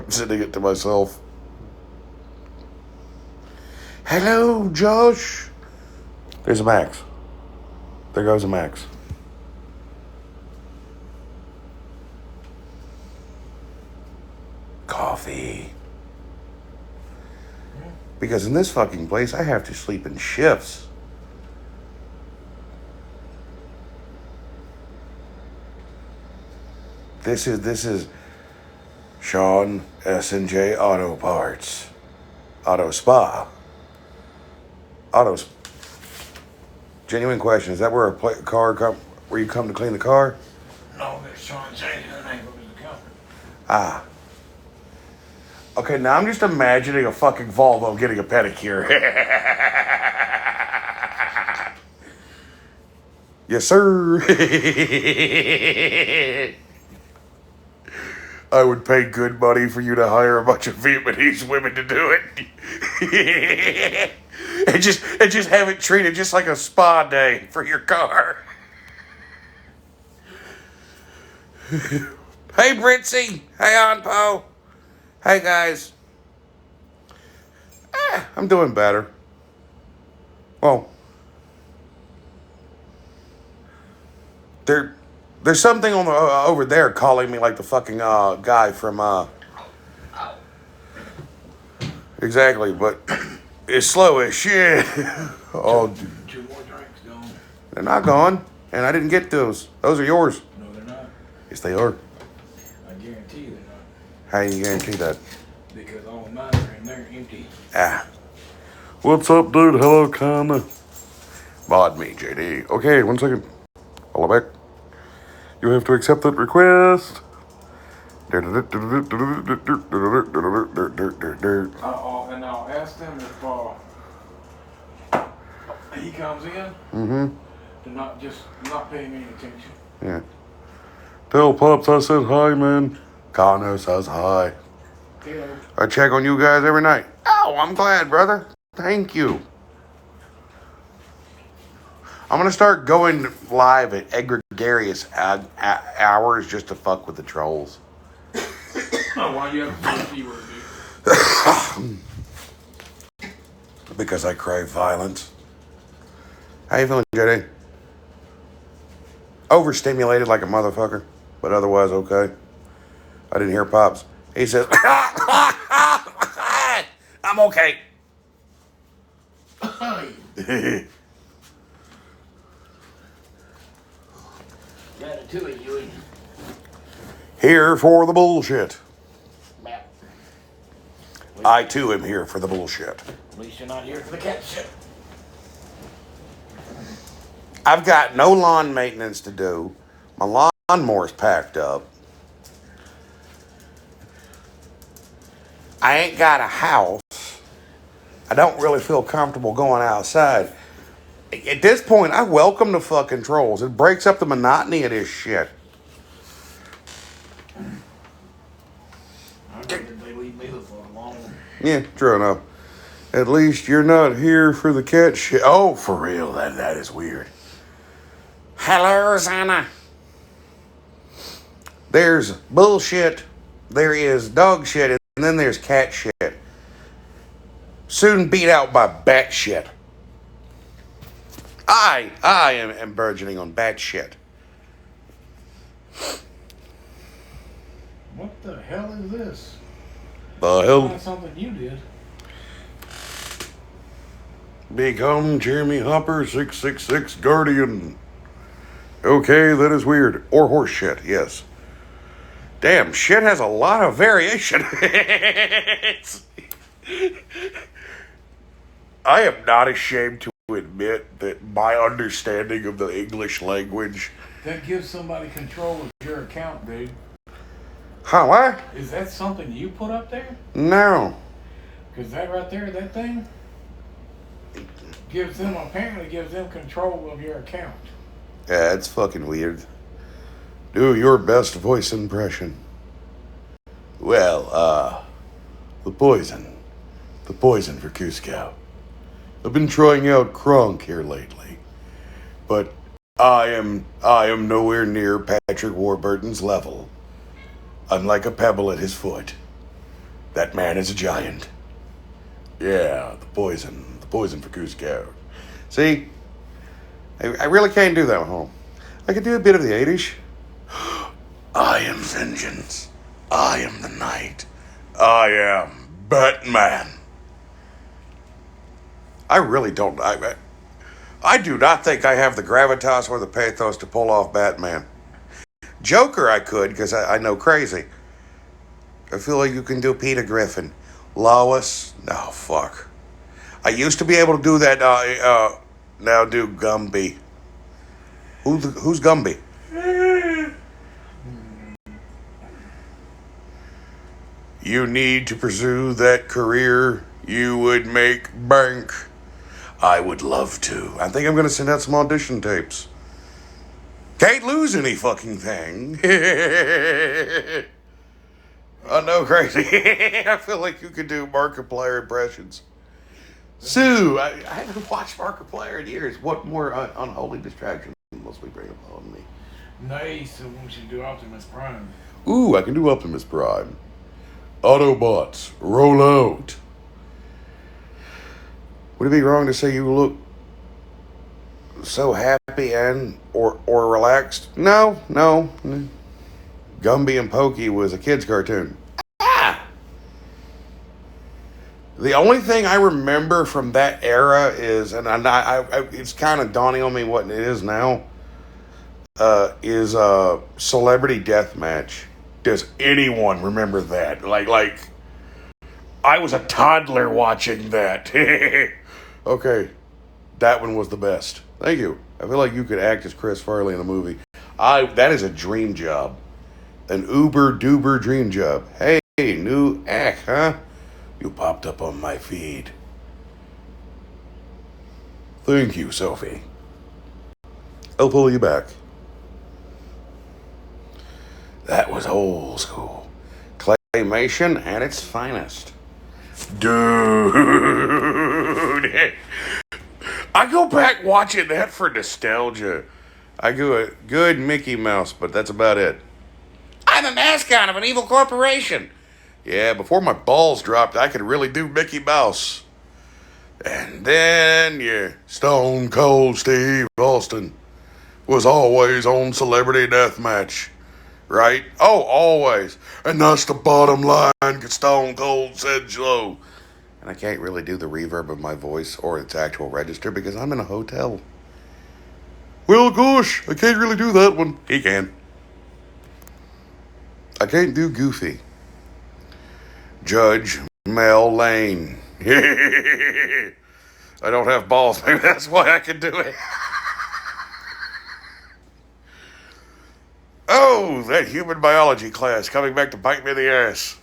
I'm sending it to myself. Hello, Josh. There's a Max. There goes a Max. Coffee. Because in this fucking place, I have to sleep in shifts. This is Sean S&J Auto Parts. Auto Spa. Genuine question. Is that where where you come to clean the car? No, that's Sean changing the name of the company. Ah. Okay, now I'm just imagining a fucking Volvo getting a pedicure. Yes, sir. I would pay good money for you to hire a bunch of Vietnamese women to do it. and just have it treated just like a spa day for your car. Hey, Britzy. Hey, Anpo. Hey, guys. I'm doing better. Well, there's something on the over there calling me like the fucking guy from exactly, but it's slow as shit. Oh, Two more drinks gone. they're not gone, and I didn't get those. Those are yours. No, they're not. Yes, they are. I guarantee you they're not. How do you guarantee that? Because all of mine are in there empty. What's up, dude? Hello, Connor. Mod me, JD. Okay, 1 second. Hello back. You have to accept that request. And I'll ask them if he comes in to not pay me any attention. Yeah. Tell Pops I said hi, man. Connor says hi. Yeah. I check on you guys every night. Oh, I'm glad, brother. Thank you. I'm going to start going live at egregious hours just to fuck with the trolls. Oh, why you have to say the keyword, dude? Because I crave violence. How you feeling, JD? Overstimulated like a motherfucker, but otherwise okay. I didn't hear Pops. He says, I'm okay. Ratatouille, you and Here for the bullshit. Matt. I too am here for the bullshit. At least you're not here for the cat shit. I've got no lawn maintenance to do. My lawnmower's packed up. I ain't got a house. I don't really feel comfortable going outside. At this point, I welcome the fucking trolls. It breaks up the monotony of this shit. I figured they leave me the fuck alone. Yeah, true enough. At least you're not here for the cat shit. Oh, for real, that is weird. Hello, Rosanna. There's bullshit, there is dog shit, and then there's cat shit. Soon beat out by bat shit. I am burgeoning on bat shit. What the hell is this? The hell? That's something you did. Become Jeremy Hopper 666 Guardian. Okay, that is weird. Or horse shit, yes. Damn, shit has a lot of variation. I am not ashamed to admit that my understanding of the English language... That gives somebody control of your account, dude. Huh, what? Is that something you put up there? No. Because that right there, that thing, apparently gives them control of your account. Yeah, it's fucking weird. Do your best voice impression. Well, the poison. The poison for Cusco. I've been trying out Kronk here lately. But I am nowhere near Patrick Warburton's level. I'm like a pebble at his foot. That man is a giant. Yeah, the poison for Cusco. See, I really can't do that at home. I could do a bit of the 80s. I am vengeance. I am the night. I am Batman. I really don't. I do not think I have the gravitas or the pathos to pull off Batman. Joker, I could, because I know crazy. I feel like you can do Peter Griffin. Lois, no, fuck. I used to be able to do that. Now do Gumby. Who's Gumby? You need to pursue that career. You would make bank. I would love to. I think I'm going to send out some audition tapes. Can't lose any fucking thing. I know, crazy. I feel like you could do Markiplier impressions. Sue, I haven't watched Markiplier in years. What more unholy distraction must we bring upon me? Nice. So we should do Optimus Prime. Ooh, I can do Optimus Prime. Autobots, roll out. Would it be wrong to say you look so happy and or relaxed? No. Gumby and Pokey was a kid's cartoon. The only thing I remember from that era is, and I it's kind of dawning on me what it is now, is Celebrity Deathmatch. Does anyone remember that? Like, I was a toddler watching that. Okay, that one was the best. Thank you. I feel like you could act as Chris Farley in a movie. That is a dream job. An uber-duber dream job. Hey, new act, huh? You popped up on my feed. Thank you, Sophie. I'll pull you back. That was old school. Claymation at its finest. Dude. I go back watching that for nostalgia. I do a good Mickey Mouse, but that's about it. I'm the mascot of an evil corporation. Yeah, before my balls dropped, I could really do Mickey Mouse. And then, yeah, Stone Cold Steve Austin was always on Celebrity Deathmatch. Right? Oh, always. And that's the bottom line, because Stone Cold said so. And I can't really do the reverb of my voice or its actual register because I'm in a hotel. Well, gosh, I can't really do that one. He can. I can't do Goofy. Judge Mel Lane. I don't have balls. Maybe that's why I can do it. Oh, that human biology class coming back to bite me in the ass.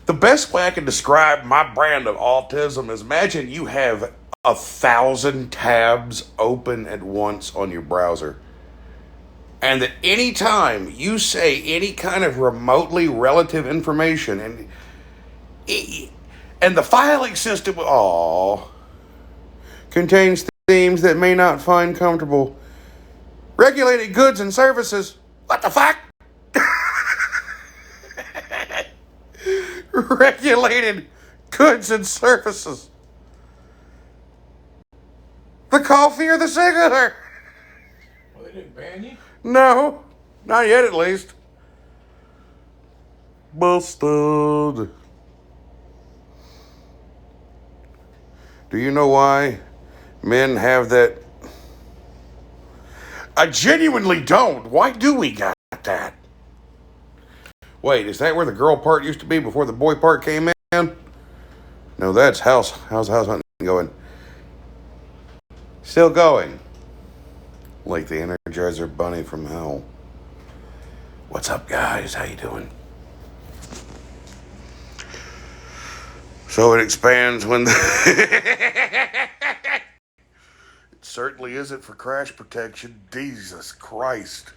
The best way I can describe my brand of autism is imagine you have 1,000 tabs open at once on your browser. And that any time you say any kind of remotely relative information and the filing system contains themes that may not find comfortable. Regulated goods and services. What the fuck? Regulated goods and services. The coffee or the cigar? Well, they didn't ban you? No, not yet at least. Busted. Do you know why men have that? I genuinely don't. Why do we got that? Wait, is that where the girl part used to be before the boy part came in? No, that's how's house hunting going? Still going. Like the Energizer Bunny from hell. What's up, guys? How you doing? So it expands when it certainly isn't for crash protection. Jesus Christ.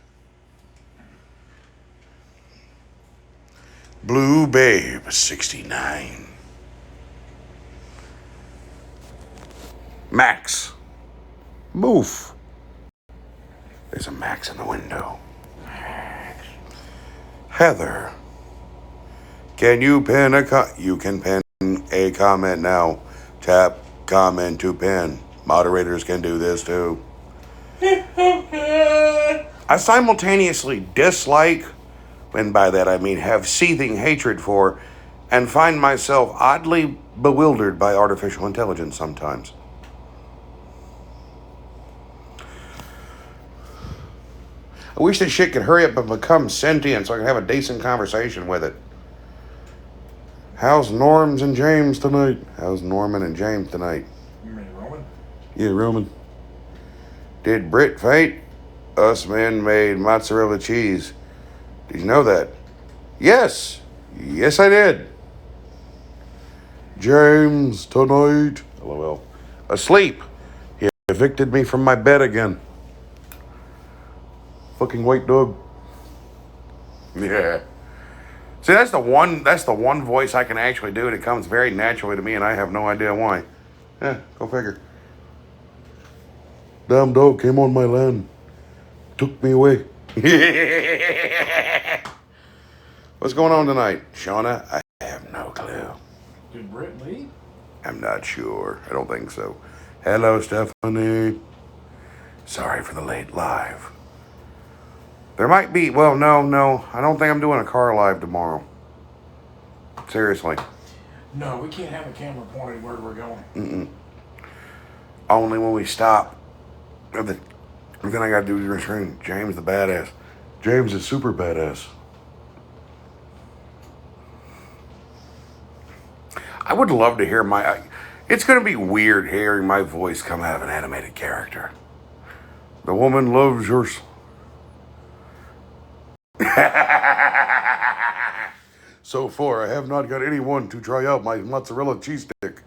Blue Babe 69. Max. Move. There's a Max in the window. Max. Heather, can you pin you can pin a comment now. Tap comment to pin. Moderators can do this too. I simultaneously dislike, and by that I mean have seething hatred for, and find myself oddly bewildered by artificial intelligence sometimes. I wish this shit could hurry up and become sentient so I can have a decent conversation with it. How's Norms and James tonight? How's Norman and James tonight? You mean Roman? Yeah, Roman. Did Brit faint? Us men made mozzarella cheese. Did you know that? Yes. Yes, I did. James tonight. LOL. Asleep. He evicted me from my bed again. Fucking white dog. Yeah. See, that's the one voice I can actually do, and it comes very naturally to me, and I have no idea why. Yeah, go figure. Damn dog came on my land. Took me away. What's going on tonight? Shauna? I have no clue. Did Britt leave? I'm not sure. I don't think so. Hello, Stephanie. Sorry for the late live. There might be, well, no. I don't think I'm doing a car live tomorrow. Seriously. No, we can't have a camera pointed where we're going. Only when we stop. Then I gotta do your screen. James the badass. James is super badass. I would love to hear it's gonna be weird hearing my voice come out of an animated character. The woman loves yours. So far, I have not got anyone to try out my mozzarella cheese stick.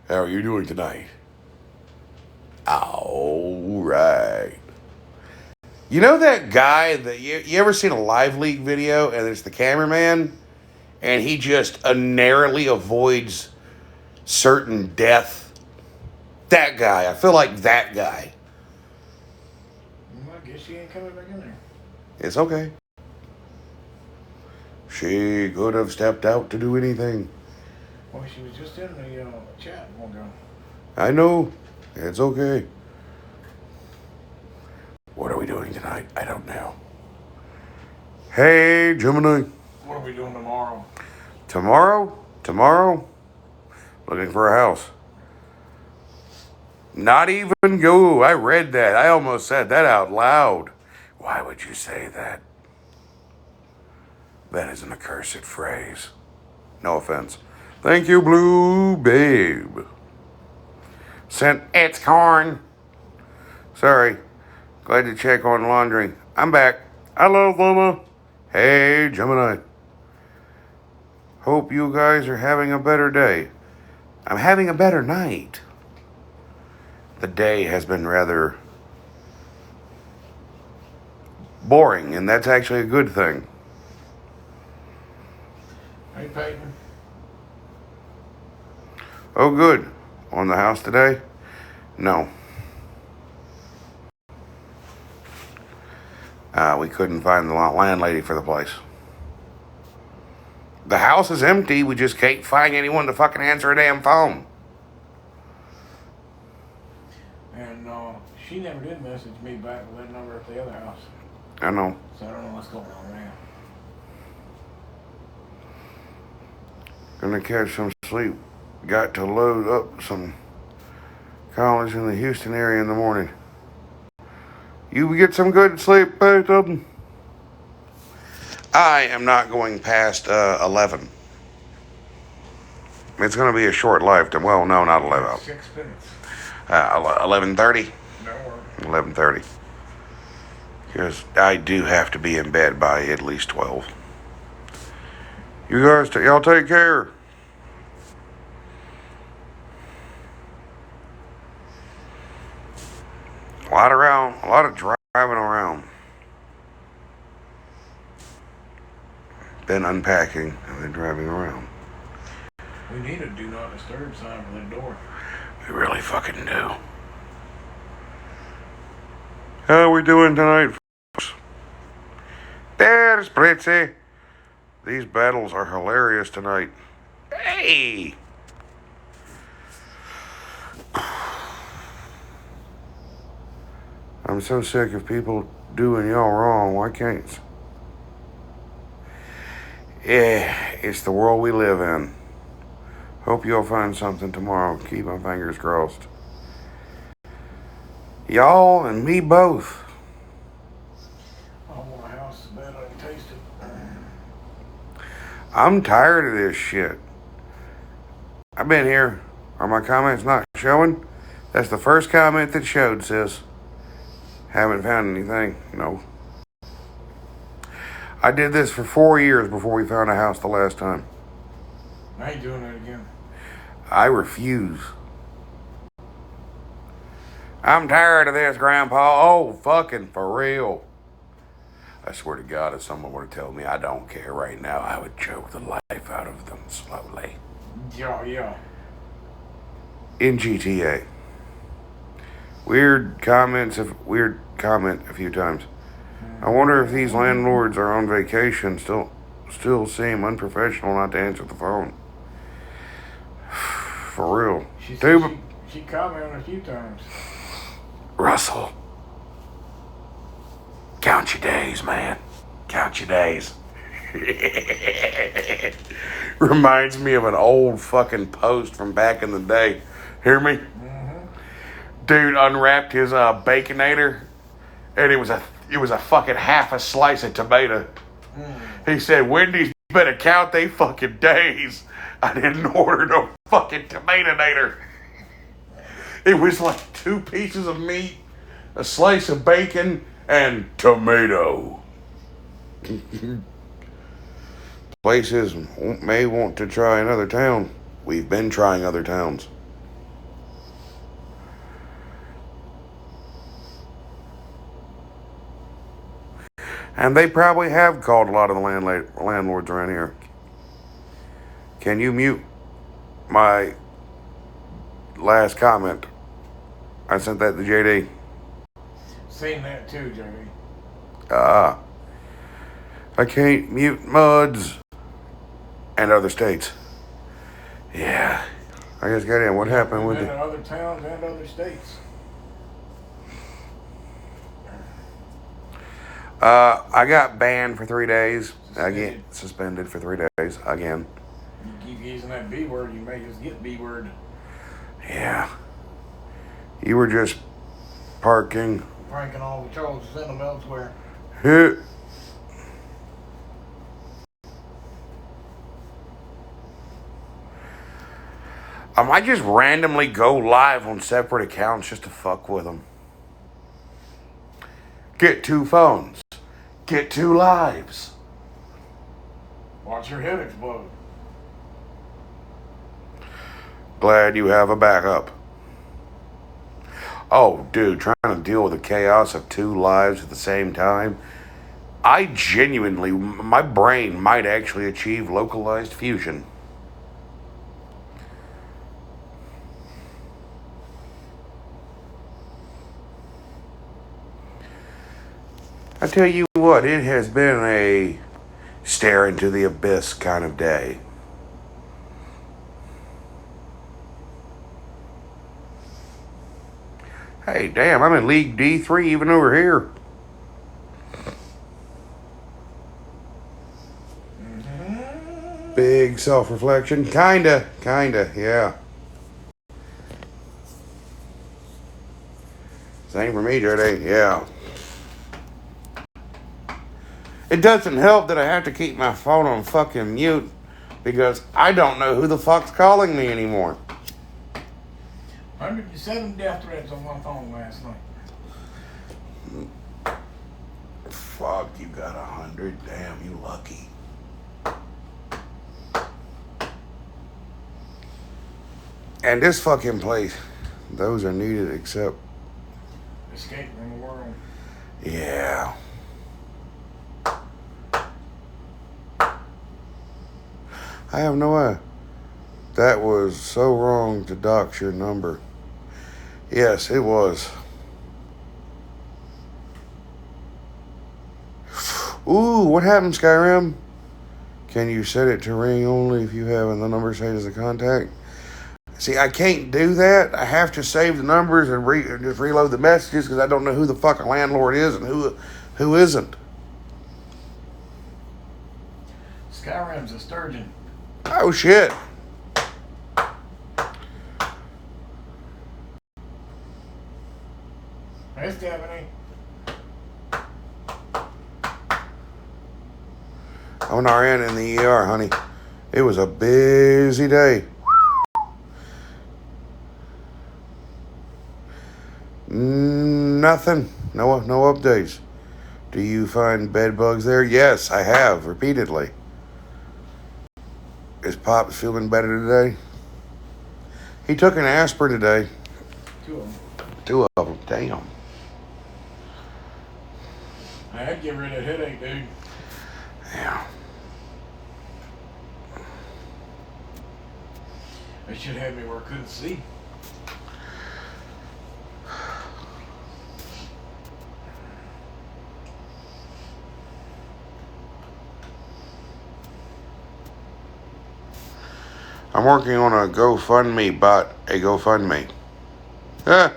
How are you doing tonight? All right. You know that guy that you ever seen a live leak video and it's the cameraman and he just narrowly avoids certain death? That guy. I feel like that guy. Well, I guess she ain't coming back in there. It's okay. She could have stepped out to do anything. Well, she was just in the chat a while ago. I know. It's okay. What are we doing tonight? I don't know. Hey, Gemini. What are we doing tomorrow? Tomorrow? Looking for a house. Not even go. I read that. I almost said that out loud. Why would you say that? That is an accursed phrase. No offense. Thank you, Blue Babe. It's corn. Sorry. Glad to check on laundry. I'm back. Hello, Luma. Hey, Gemini. Hope you guys are having a better day. I'm having a better night. The day has been rather boring, and that's actually a good thing. Hey, Peyton. Oh, good. On the house today? No. We couldn't find the landlady for the place. The house is empty. We just can't find anyone to fucking answer a damn phone. And she never did message me back with that number at the other house. I know. So I don't know what's going on now. Gonna catch some sleep. Got to load up some college in the Houston area in the morning. You get some good sleep, Peyton. I am not going past 11. It's going to be a short life. Well, no, not 11. 6 minutes. 11:30. No worries. 11:30. Because I do have to be in bed by at least 12. You guys, y'all take care. A lot of driving around. Been unpacking and then driving around. We need a do not disturb sign for that door. We really fucking do. How are we doing tonight, folks? There's Pritzy. These battles are hilarious tonight. Hey! I'm so sick of people doing y'all wrong. Why can't... Yeah, it's the world we live in. Hope y'all find something tomorrow. Keep my fingers crossed. Y'all and me both. I want a house so bad I can taste it. I'm tired of this shit. I've been here. Are my comments not showing? That's the first comment that showed, sis. Haven't found anything. No. I did this for 4 years before we found a house the last time. I ain't doing it again. I refuse. I'm tired of this, Grandpa. Oh, fucking for real. I swear to God, if someone were to tell me I don't care right now, I would choke the life out of them slowly. Yeah. In GTA. Weird comment a few times. I wonder if these landlords are on vacation, still seem unprofessional not to answer the phone. For real. She commented a few times. Russell. Count your days, man. Count your days. Reminds me of an old fucking post from back in the day. Hear me? Mm-hmm. Dude unwrapped his Baconator, and it was a fucking half a slice of tomato. He said, Wendy's better count they fucking days. I didn't order no fucking Tomatonator. It was like 2 pieces of meat, a slice of bacon, and tomato. Places may want to try another town. We've been trying other towns. And they probably have called a lot of the landlords around here. Can you mute my last comment? I sent that to JD. Seen that too, JD. I can't mute MUDs and other states. Yeah. I just got in. What happened with Been it? in other towns and other states. I got banned for 3 days. Again, suspended for 3 days. Again. You keep using that B word, you may just get B word. Yeah. You were just parking. Pranking all the trolls, send them elsewhere. I might just randomly go live on separate accounts just to fuck with them. Get 2 phones. Get 2 lives. Watch your head explode. Glad you have a backup. Oh, dude, trying to deal with the chaos of 2 lives at the same time. I genuinely, my brain might actually achieve localized fusion. I tell you what, it has been a stare into the abyss kind of day. Hey, damn, I'm in League D3 even over here. Big self-reflection. Kinda, yeah. Same for me, JD, yeah. It doesn't help that I have to keep my phone on fucking mute because I don't know who the fuck's calling me anymore. 107 death threats on my phone last night. Fuck, you got 100. Damn, you lucky. And this fucking place, those are needed except... Escape from the world. Yeah. I have no idea. That was so wrong to dox your number. Yes, it was. Ooh, what happened, Skyrim? Can you set it to ring only if you have the number saved as a contact? See, I can't do that. I have to save the numbers and just reload the messages because I don't know who the fucking landlord is and who isn't. Skyrim's a sturgeon. Oh, shit. Hey, Stephanie. I'm an RN in the ER, honey. It was a busy day. Nothing. No updates. Do you find bed bugs there? Yes, I have, repeatedly. Is Pops feeling better today? He took an aspirin today. 2 of them. 2 of them. Damn. I'd get rid of that headache, dude. Yeah. They should have me where I couldn't see. I'm working on a GoFundMe bot, a GoFundMe. Did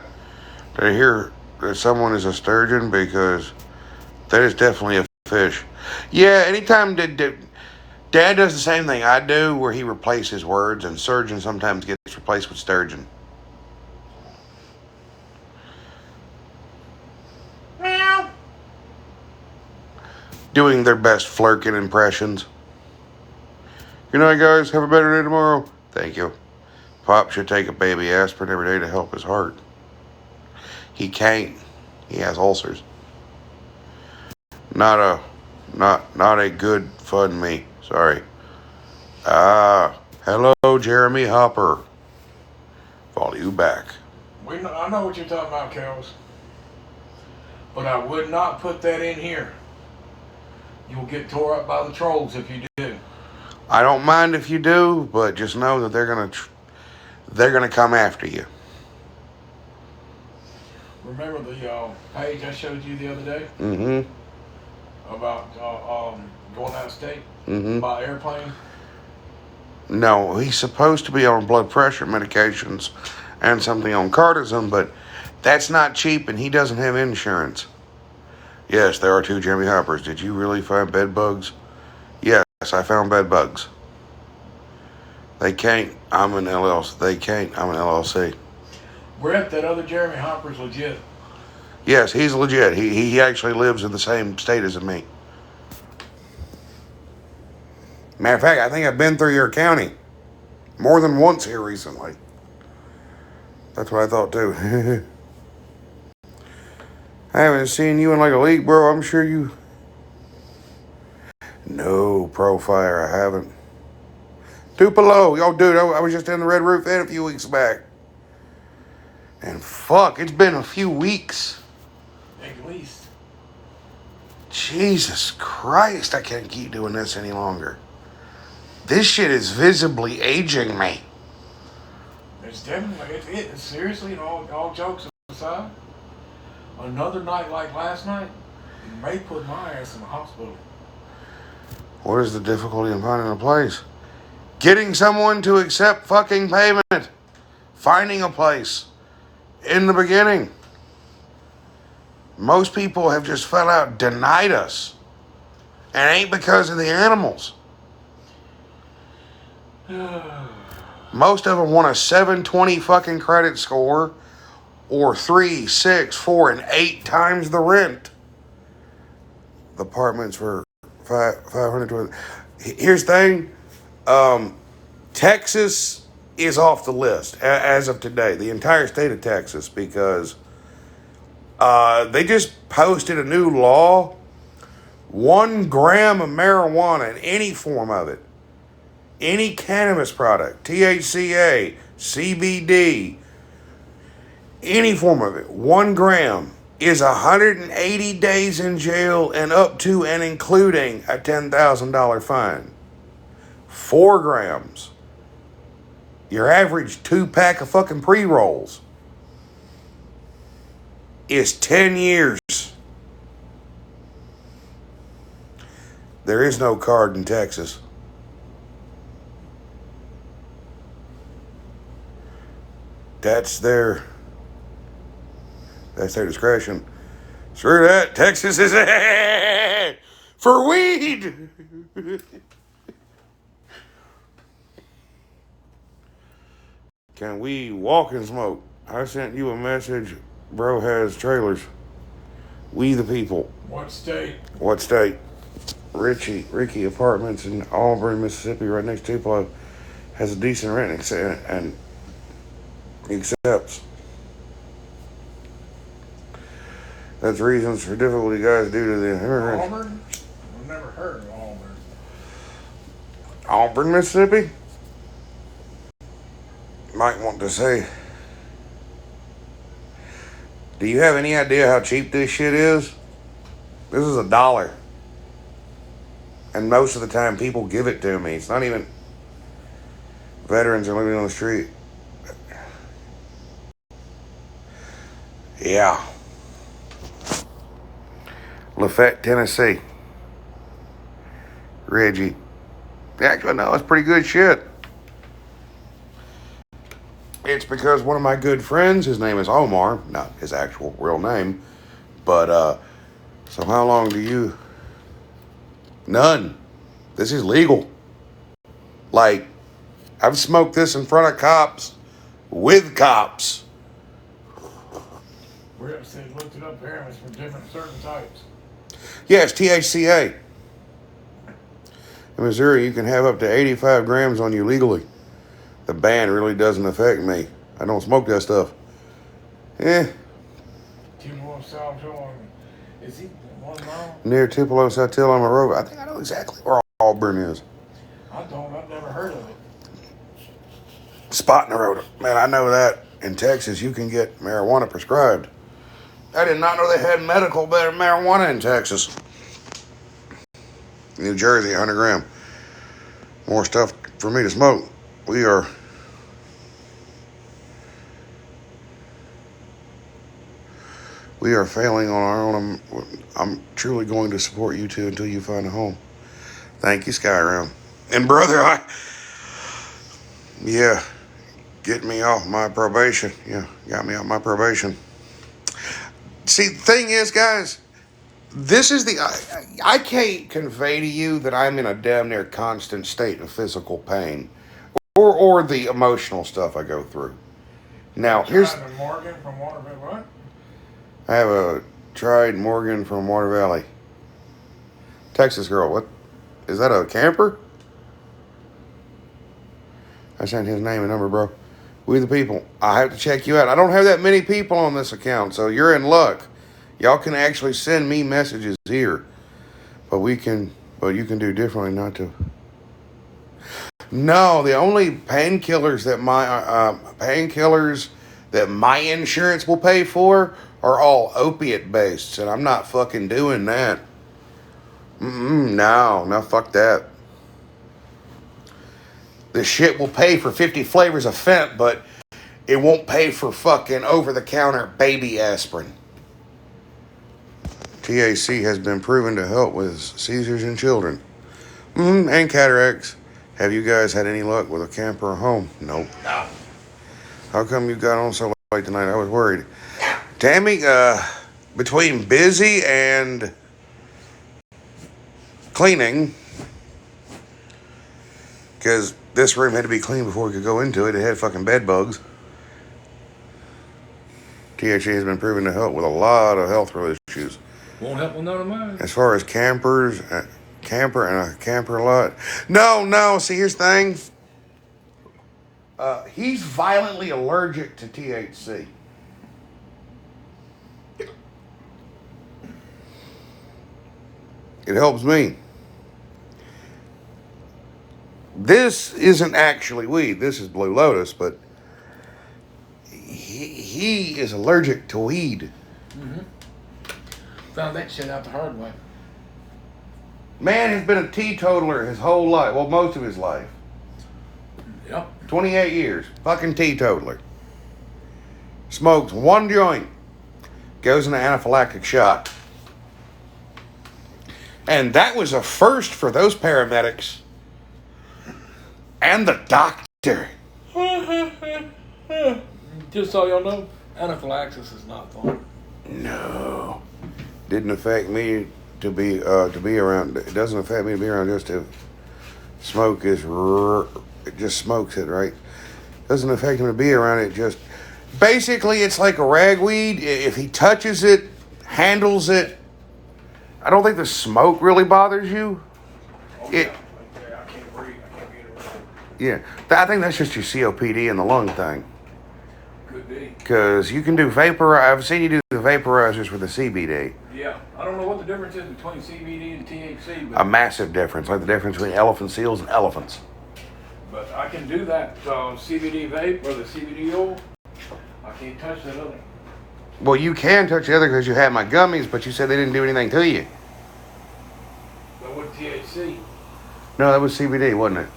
I hear that someone is a sturgeon? Because that is definitely a fish. Yeah, anytime Dad does the same thing I do, where he replaces words, and surgeon sometimes gets replaced with sturgeon. Meow. Doing their best Flurkin impressions. Good night, guys. Have a better day tomorrow. Thank you. Pop should take a baby aspirin every day to help his heart. He can't. He has ulcers. Not a good fun me. Sorry. Hello, Jeremy Hopper. Follow you back. I know what you're talking about, Kels. But I would not put that in here. You'll get tore up by the trolls if you do. I don't mind if you do, but just know that they're gonna come after you. Remember the page I showed you the other day Mm-hmm. about going out of state Mm-hmm. by airplane? No, he's supposed to be on blood pressure medications and something on cortisone, but that's not cheap, and he doesn't have insurance. Yes, there are 2 Jeremy Hoppers. Did you really find bed bugs? Yes, I found bed bugs. They can't. I'm an LLC. They can't. I'm an LLC. Brett, that other Jeremy Hopper's legit. Yes, he's legit. He actually lives in the same state as me. Matter of fact, I think I've been through your county more than once here recently. That's what I thought too. I haven't seen you in like a week, bro. I'm sure you. No, Profire, I haven't. Tupelo, yo, dude, I was just in the Red Roof Inn a few weeks back. And fuck, it's been a few weeks. At least. Jesus Christ, I can't keep doing this any longer. This shit is visibly aging me. It's definitely, it's seriously, and all jokes aside, another night like last night, it may put my ass in the hospital. What is the difficulty in finding a place? Getting someone to accept fucking payment. Finding a place. In the beginning. Most people have just flat out denied us. And it ain't because of the animals. Most of them want a 720 fucking credit score or 3, 6, 4, and 8 times the rent. The apartments for 500. Here's the thing. Texas is off the list as of today. The entire state of Texas, because they just posted a new law. 1 gram of marijuana in any form of it, any cannabis product, THCA, CBD, any form of it, 1 gram is 180 days in jail and up to and including a $10,000 fine. 4 grams, your average 2-pack of fucking pre-rolls, is 10 years. There is no card in Texas. That's their discretion. Screw that. Texas is for weed. Can we walk and smoke? I sent you a message. Bro has trailers. We the people. What state? What state? Ricky Apartments in Auburn, Mississippi, right next to Tupelo, has a decent rent and accepts. That's reasons for difficulty, guys, due to the immigrants. Auburn? I've never heard of Auburn. Auburn, Mississippi? Might want to say, do you have any idea how cheap this shit is? This is $1. And most of the time people give it to me. It's not even veterans are living on the street. Yeah. Lafayette, Tennessee. Reggie. Actually, no, it's pretty good shit. It's because one of my good friends, his name is Omar, not his actual real name, but, so how long do you... None. This is legal. Like, I've smoked this in front of cops, with cops. We looked it up there and it's for different certain types. Yes, THCA. In Missouri, you can have up to 85 grams on you legally. The ban really doesn't affect me. I don't smoke that stuff. Tupelo, South Carolina. Is he 1 mile? Near Tupelo, South Carolina Road. I think I know exactly where Auburn is. I've never heard of it. Spot in the road. Man, I know that. In Texas, you can get marijuana prescribed. I did not know they had medical marijuana in Texas. New Jersey, 100 gram. More stuff for me to smoke. We are failing on our own. I'm truly going to support you two until you find a home. Thank you, Skyrim. And brother, get me off my probation. Yeah, got me off my probation. See, the thing is, guys, this is I can't convey to you that I'm in a damn near constant state of physical pain or the emotional stuff I go through. Now, here's... Morgan from Water Valley, what? I have a tried Morgan from Water Valley. Texas girl, what? Is that a camper? I sent his name and number, bro. We the people. I have to check you out. I don't have that many people on this account, so you're in luck. Y'all can actually send me messages here. But you can do differently not to. No, the only painkillers that my insurance will pay for are all opiate based, and I'm not fucking doing that. No, fuck that. The shit will pay for 50 flavors of Fent, but it won't pay for fucking over-the-counter baby aspirin. THC has been proven to help with seizures in children. And cataracts. Have you guys had any luck with a camper or home? Nope. No. How come you got on so late tonight? I was worried. Tammy, between busy and cleaning, because this room had to be cleaned before we could go into it. It had fucking bed bugs. THC has been proven to help with a lot of health related issues. Won't help with none of mine. As far as campers, camper and a camper lot. No. See, here's the thing. He's violently allergic to THC. It helps me. This isn't actually weed. This is Blue Lotus, but he is allergic to weed. Mm-hmm. Found that shit out the hard way. Man has been a teetotaler his whole life. Well, most of his life. Yep. 28 years. Fucking teetotaler. Smokes one joint. Goes into anaphylactic shock. And that was a first for those paramedics and the doctor. Just so y'all know, anaphylaxis is not fun. No, didn't affect me to be around. It doesn't affect me to be around just to smoke is it just smokes it, right? Doesn't affect him to be around it. Just basically, it's like a ragweed. If he touches it, handles it, I don't think the smoke really bothers you. Oh, It, yeah. I can't breathe. I can't get around. yeah, I think that's just your COPD and the lung thing. Could be. Because you can do I've seen you do the vaporizers with the CBD. Yeah. I don't know what the difference is between CBD and THC, but A massive difference, like the difference between elephant seals and elephants. I can do that. CBD vape or the CBD oil, I can't touch that other. Well, you can touch the other because you had my gummies, but you said they didn't do anything to you. But with THC, No, that was CBD, wasn't it?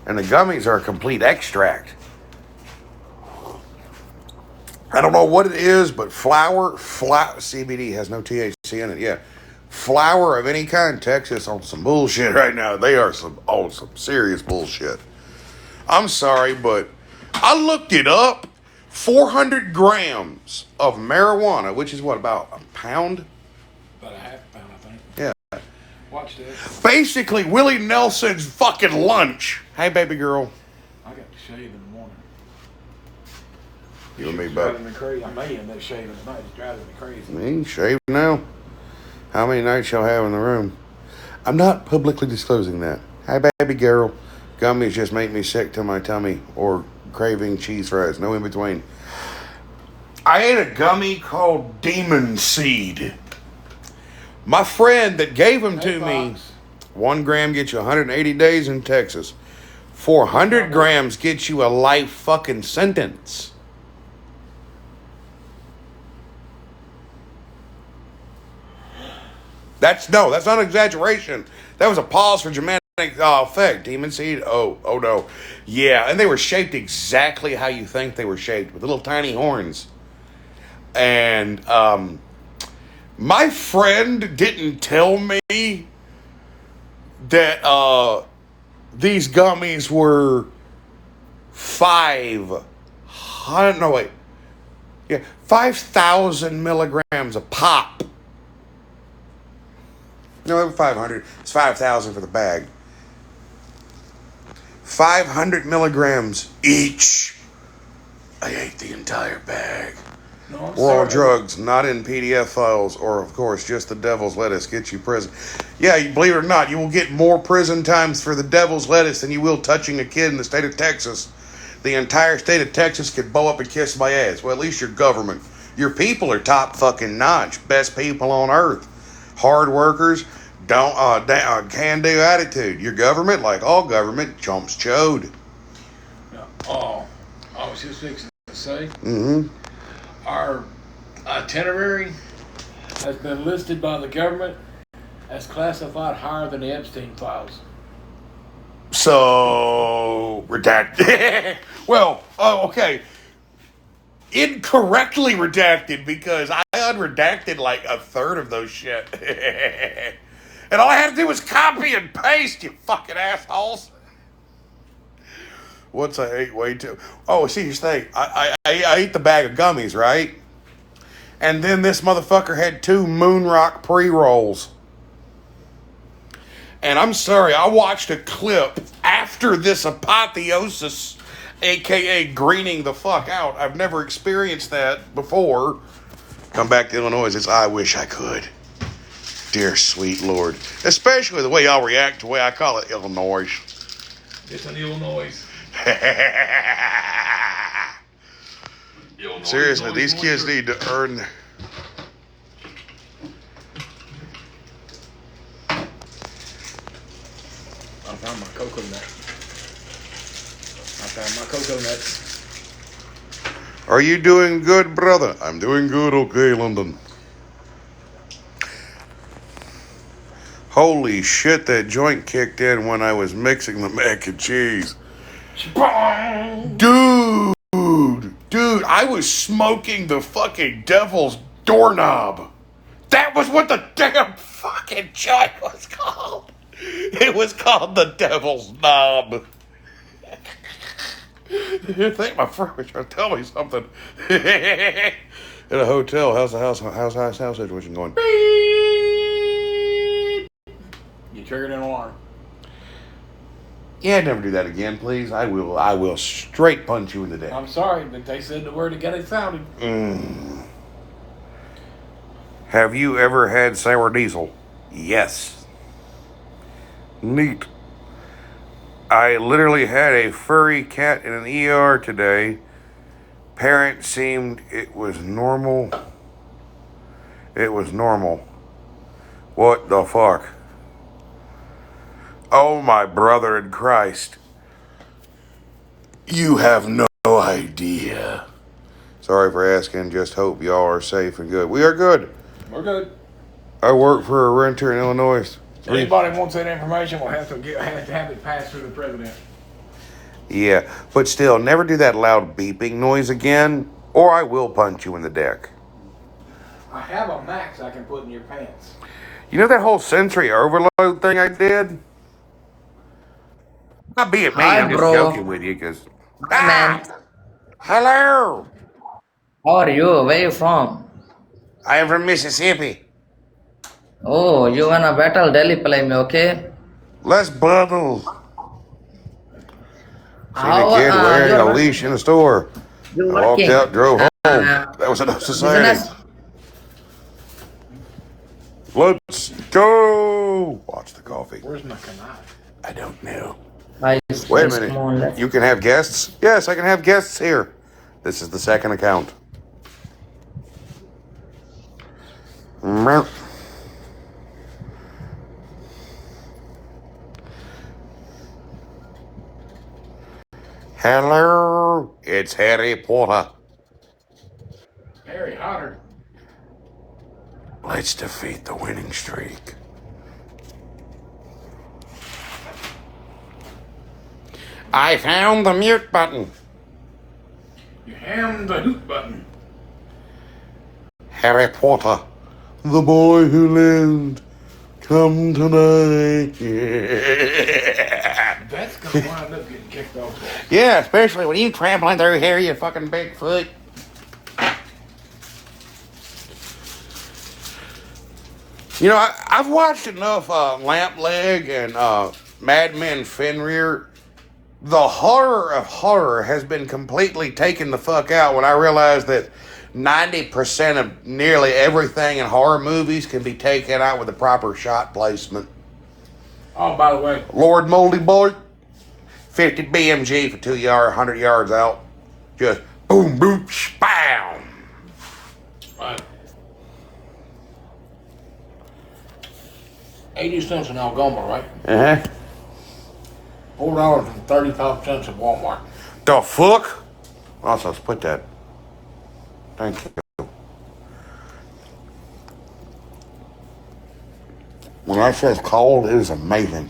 And the gummies are a complete extract. I don't know what it is, but flower, CBD has no THC in it. Yeah. Flower of any kind, Texas on some bullshit right now. They are some serious bullshit. I'm sorry, but I looked it up. 400 grams of marijuana, which is what, about a pound? about a half pound, I think. Yeah. Watch this. Basically, Willie Nelson's fucking lunch. Hey, baby girl. I got to shave in the morning. You and me It's both. driving me crazy. I may end up shaving tonight. It's driving me crazy. Me, shave now. How many nights y'all have in the room? I'm not publicly disclosing that. Hey, baby girl. Gummies just make me sick to my tummy or craving cheese fries. No in between. I ate a gummy called Demon Seed. My friend that gave them to me, 1 gram gets you 180 days in Texas. 400 grams gets you a life fucking sentence. That's not an exaggeration. That was a pause for dramatic effect. Demon Seed. Oh no. Yeah, and they were shaped exactly how you think they were shaped, with little tiny horns. And my friend didn't tell me that these gummies were 5,000 milligrams a pop. No, they were 500. It's 5,000 for the bag. 500 milligrams each. I ate the entire bag. No, I'm We're all sorry. drugs, not in PDF files, or of course, just the devil's lettuce gets you prison. Yeah, you believe it or not, you will get more prison times for the devil's lettuce than you will touching a kid in the state of Texas. The entire state of Texas could bow up and kiss my ass. Well, at least your government. Your people are top fucking notch. Best people on earth. Hard workers. Can-do attitude. Your government, like all government, chumps chode. Oh, I was just fixing to say, Mm-hmm. our itinerary has been listed by the government as classified higher than the Epstein files. So, redacted. Well, okay. Incorrectly redacted because I unredacted like a third of those shit. And all I had to do was copy and paste, you fucking assholes. Once I ate way too. Oh, see, here's the thing. I ate the bag of gummies, right? And then this motherfucker had 2 Moon Rock pre-rolls. And I'm sorry, I watched a clip after this apotheosis, a.k.a. greening the fuck out. I've never experienced that before. Come back to Illinois, it's I wish I could. Dear sweet Lord. Especially the way y'all react to the way I call it Illinois. It's an Illinois. Seriously, these kids need to earn... I found my coconut. Are you doing good, brother? I'm doing good, okay, London. Holy shit, that joint kicked in when I was mixing the mac and cheese. Dude, I was smoking the fucking devil's doorknob. That was what the damn fucking joint was called. It was called the Devil's Knob. I think my friend was trying to tell me something. In a hotel, how's the house situation going? You triggered an alarm. Yeah, never do that again, please. I will straight punch you in the dick. I'm sorry, but they said the word to get it sounded. Have you ever had sour diesel? Yes. Neat. I literally had a furry cat in an ER today. Parent seemed it was normal. It was normal. What the fuck? Oh, my brother in Christ. You have no idea. Sorry for asking. Just hope y'all are safe and good. We are good. We're good. I work for a renter in Illinois. Anybody wants that information will have to have it passed through the president. Yeah, but still, never do that loud beeping noise again, or I will punch you in the dick. I have a max I can put in your pants. You know that whole sensory overload thing I did? Not being me, Hi, I'm just bro. joking with you, because... Hi, man. Hello! How are you? Where you from? I am from Mississippi. Oh, you wanna battle Delhi play me, okay? Let's bubble. Seen How, a kid wearing you're a leash in a store. you I walked working? out, drove home. Uh, That was enough society. business? Let's go! Watch the coffee. Where's my kanai? I don't know. I Wait a come on, minute. let's- You can have guests? Yes, I can have guests here. This is the second account. Meow. Hello, it's Harry Potter. Harry Potter. Let's defeat the winning streak. I found the mute button. You hammed the hoot button. Harry Potter, the boy who lived, come tonight. That's gonna wind up getting kicked off. Yeah, especially when you trampling through here, you fucking Bigfoot. You know, I've watched enough Lamp Leg and Mad Men Fenrir. The horror of horror has been completely taken the fuck out when I realized that 90% of nearly everything in horror movies can be taken out with the proper shot placement. Oh, by the way, Lord Moldy Boy, 50 BMG for 2 yards, 100 yards out. Just boom, boom, spam. right. 80 cents in Algoma, right? Uh-huh. $4.35 at Walmart. The fuck? Also, let's put that. Thank you. When I says cold, it is amazing.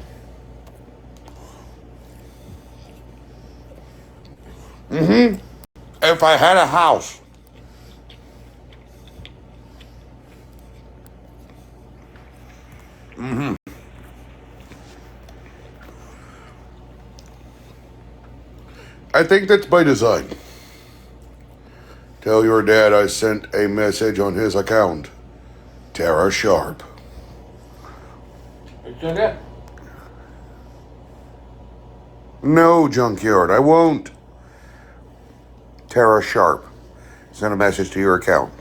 If I had a house. I think that's by design. Tell your dad I sent a message on his account. Tara Sharp. You said that? No, Junkyard, I won't. Tara Sharp. Send a message to your account.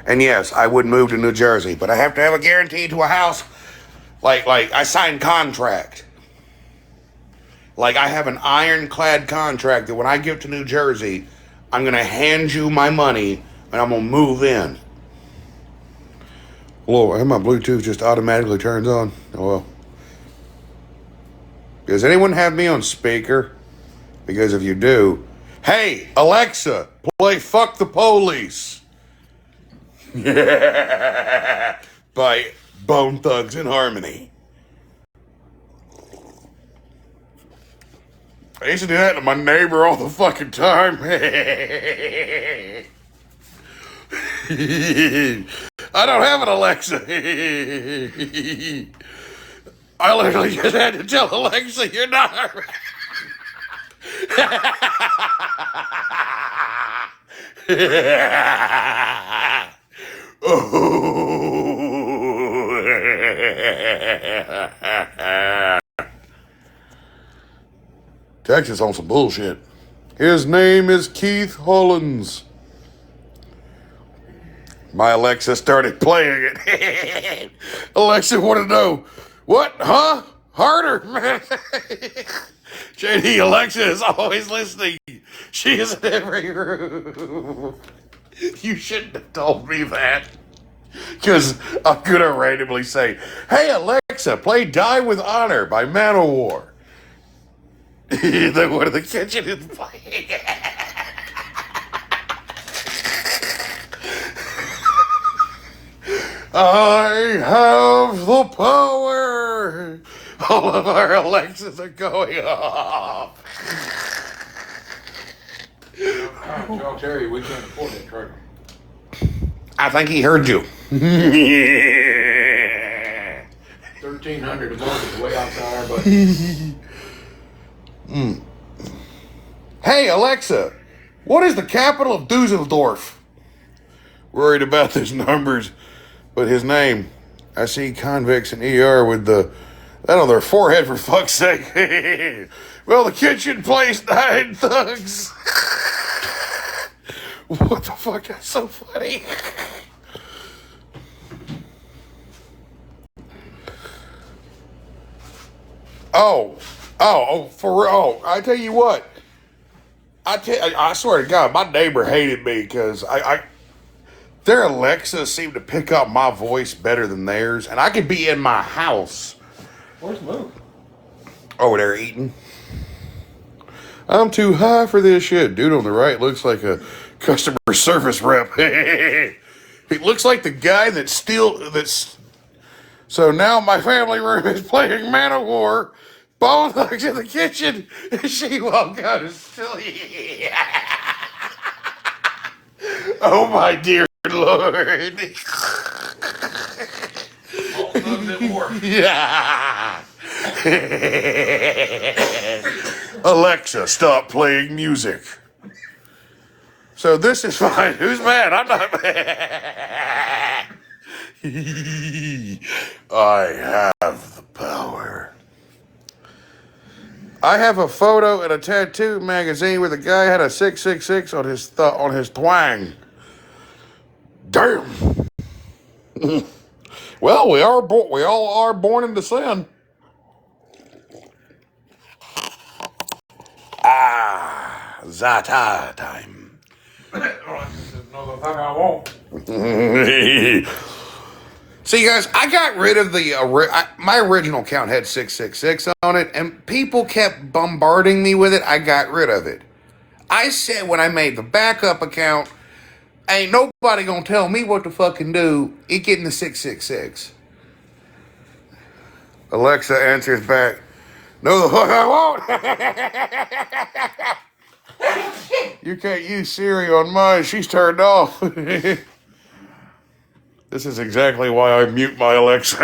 And yes, I would move to New Jersey, but I have to have a guarantee to a house. Like I signed contract. Like I have an ironclad contract that when I get to New Jersey, I'm going to hand you my money and I'm going to move in. Whoa, and my Bluetooth just automatically turns on. Oh well. Does anyone have me on speaker? Because if you do, hey, Alexa, play Fuck the Police. By Bone Thugs and Harmony. I used to do that to my neighbor all the fucking time. I don't have an Alexa. I literally just had to tell Alexa you're not. Texas on some bullshit. His name is Keith Hollins. My Alexa started playing it. Alexa wanted to know, what? Huh? Harder, man. JD, Alexa is always listening. She is in every room. You shouldn't have told me that. Because I'm going to randomly say, hey, Alexa, play Die With Honor by Manowar. Then one in the kitchen is playing. I have the power. All of our Alexas are going off. Tell Terry we can't afford that trailer. I think he heard you. $1,300 a month is way outside our budget. Hey, Alexa, what is the capital of Dusseldorf? Worried about his numbers, but his name. I see convicts in ER with that on their forehead, for fuck's sake. Well, the kitchen place 9 thugs. What the fuck? That's so funny. For real. Oh, I tell you what. I swear to God, my neighbor hated me because their Alexa seemed to pick up my voice better than theirs, and I could be in my house. Where's Luke? Over there eating. I'm too high for this shit. Dude on the right looks like a customer service rep. He looks like the guy that's. So now my family room is playing Manowar. Bone Thugs in the kitchen, and she won't go to sleep. Oh my dear Lord. All thugs at war. Yeah. Alexa, stop playing music. So this is fine. Who's mad? I'm not mad. I have the power. I have a photo in a tattoo magazine where the guy had a 666 on his twang. Damn. Well, we all are born into sin. Zata time. Another thing I won't. See, guys, I got rid of my original account had 666 on it, and people kept bombarding me with it. I got rid of it. I said when I made the backup account, ain't nobody gonna tell me what to fucking do. It getting the 666. Alexa answers back, no the fuck I won't. You can't use Siri on mine. She's turned off. This is exactly why I mute my Alexa.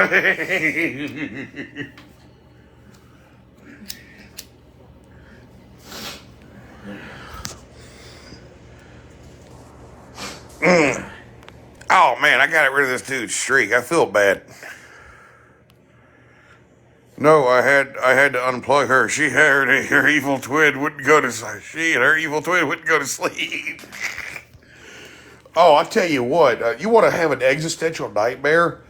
Oh man, I got rid of this dude's streak. I feel bad. No, I had to unplug her. Her evil twin wouldn't go to sleep. She and her evil twin wouldn't go to sleep. Oh, I tell you what, you want to have an existential nightmare?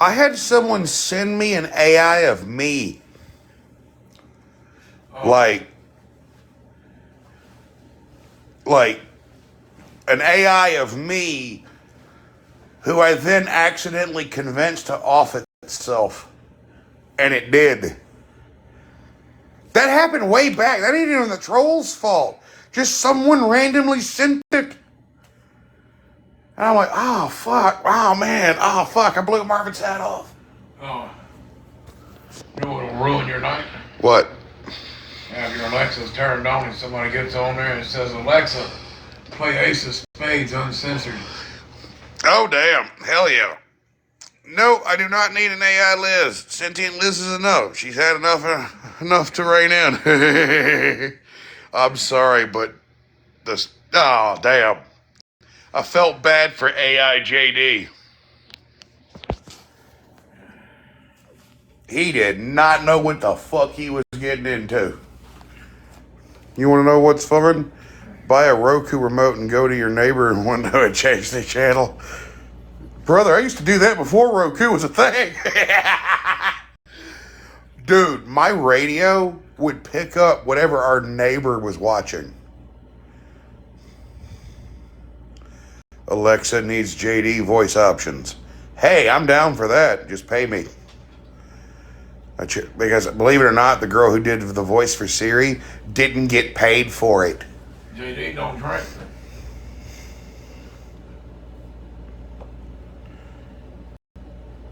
I had someone send me an AI of me. Oh. Like an AI of me who I then accidentally convinced to off itself. And it did. That happened way back. That ain't even the troll's fault. Just someone randomly sent it. And I'm like, oh, fuck. Oh, man. Oh, fuck. I blew Marvin's hat off. Oh. You know what'll ruin your night? What? Have your Alexa's turned on and somebody gets on there and says, Alexa, play Ace of Spades uncensored. Oh, damn. Hell yeah. No, I do not need an AI Liz. Sentient Liz is enough. She's had enough to rein in. I'm sorry, but this. Oh, damn. I felt bad for AI JD. He did not know what the fuck he was getting into. You want to know what's fun? Buy a Roku remote and go to your neighbor and window and change the channel. Brother, I used to do that before Roku was a thing. Dude, my radio would pick up whatever our neighbor was watching. Alexa needs JD voice options. Hey, I'm down for that. Just pay me. Because believe it or not, the girl who did the voice for Siri didn't get paid for it. JD don't drink.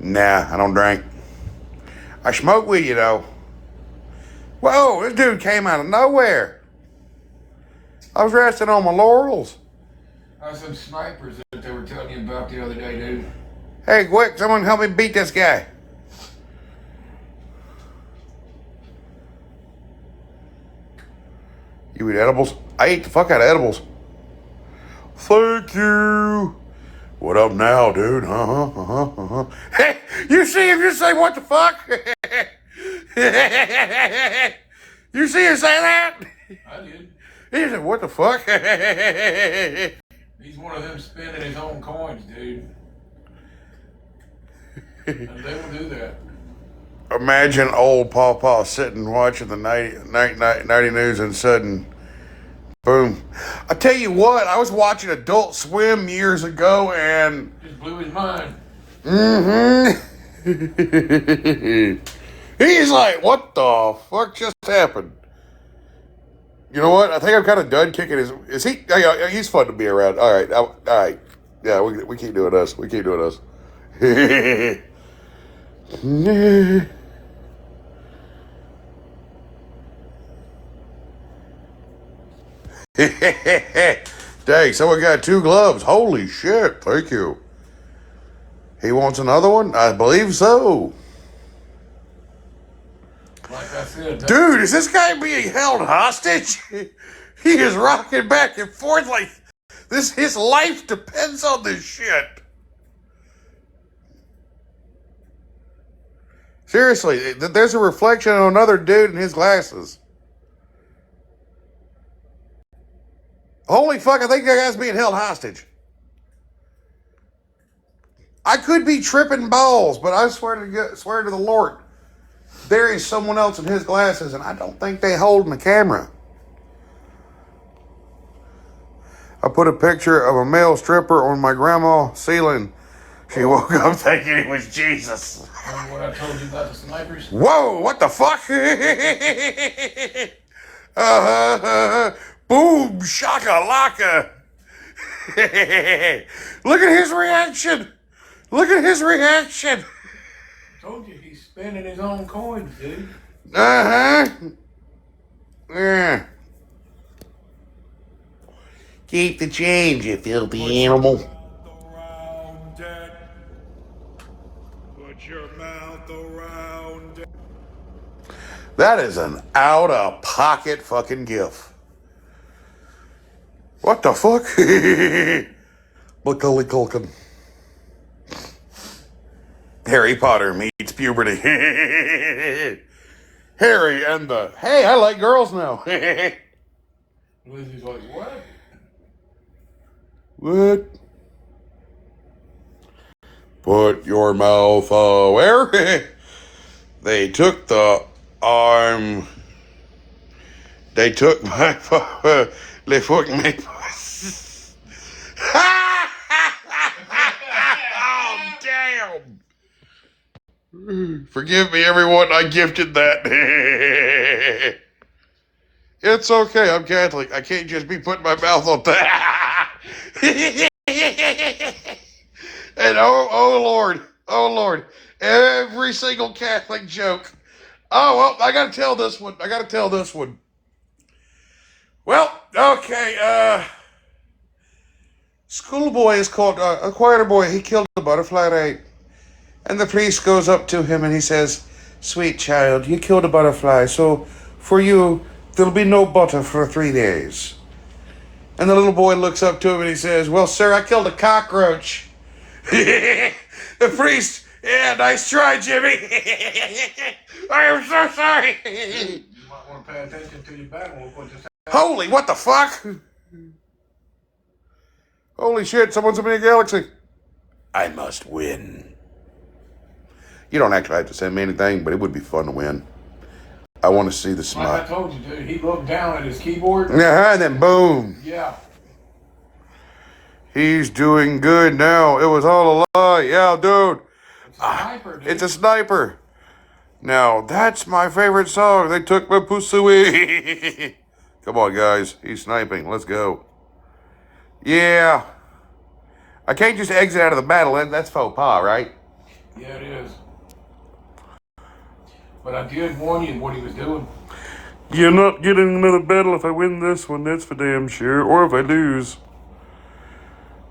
Nah, I don't drink. I smoke with you though. Whoa, this dude came out of nowhere. I was resting on my laurels. That's some snipers that they were telling you about the other day, dude. Hey, quick, someone help me beat this guy. You eat edibles? I eat the fuck out of edibles. Thank you. What up now, dude? Hey, you see him just say, what the fuck? You see him say that? I did. He said, what the fuck? He's one of them spending his own coins, dude. And they will do that. Imagine old Pawpaw sitting watching the 90 news and sudden, boom. I tell you what, I was watching Adult Swim years ago and... Just blew his mind. He's like, what the fuck just happened? You know what? I think I'm kind of done kicking his... Is he... Yeah, he's fun to be around. All right. All right. Yeah, we keep doing us. We keep doing us. Dang, someone got 2 gloves. Holy shit. Thank you. He wants another one? I believe so. Like I said, Dude, is this guy being held hostage? He is rocking back and forth like this. His life depends on this shit. Seriously, there's a reflection of another dude in his glasses. Holy fuck, I think that guy's being held hostage. I could be tripping balls, but I swear to the Lord, there is someone else in his glasses, and I don't think they holding the camera. I put a picture of a male stripper on my grandma's ceiling. She woke up thinking it was Jesus. remember what I told you about the snipers? Whoa, what the fuck? Boom, shaka-laka. Look at his reaction. Look at his reaction. Told you he's spending his own coins, dude. Yeah. Keep the change, you filthy animal. Put your mouth around it. That is an out-of-pocket fucking gift. What the fuck? Macaulay Culkin. Harry Potter meets puberty. Harry and the... Hey, I like girls now. Lizzie's like, what? What? Put your mouth where? They took the arm. They took my... They fucked me. Oh, damn. Forgive me, everyone. I gifted that. It's okay. I'm Catholic. I can't just be putting my mouth on that. And oh Lord, every single Catholic joke. Oh well, I gotta tell this one. Well, okay. Schoolboy is called a choir boy. He killed a butterfly, right? And the priest goes up to him and he says, "Sweet child, you killed a butterfly, so for you there'll be no butter for 3 days." And the little boy looks up to him and he says, "Well, sir, I killed a cockroach." The priest, "Yeah, nice try, Jimmy." I am so sorry. You might want to pay attention to your battle. Look what just happened. Holy, what the fuck? Holy shit, someone's in the galaxy. I must win. You don't actually have to send me anything, but it would be fun to win. I want to see the Like I smile. told you, dude, he looked down at his keyboard. Yeah, and then boom. Yeah. He's doing good now. It was all a lie. Yeah, dude. It's a sniper, dude. It's a sniper. Now, that's my favorite song. They took my pussy away. Come on, guys. He's sniping. Let's go. Yeah. I can't just exit out of the battle. That's faux pas, right? Yeah, it is. But I did warn you what he was doing. You're not getting another battle if I win this one. That's for damn sure. Or if I lose.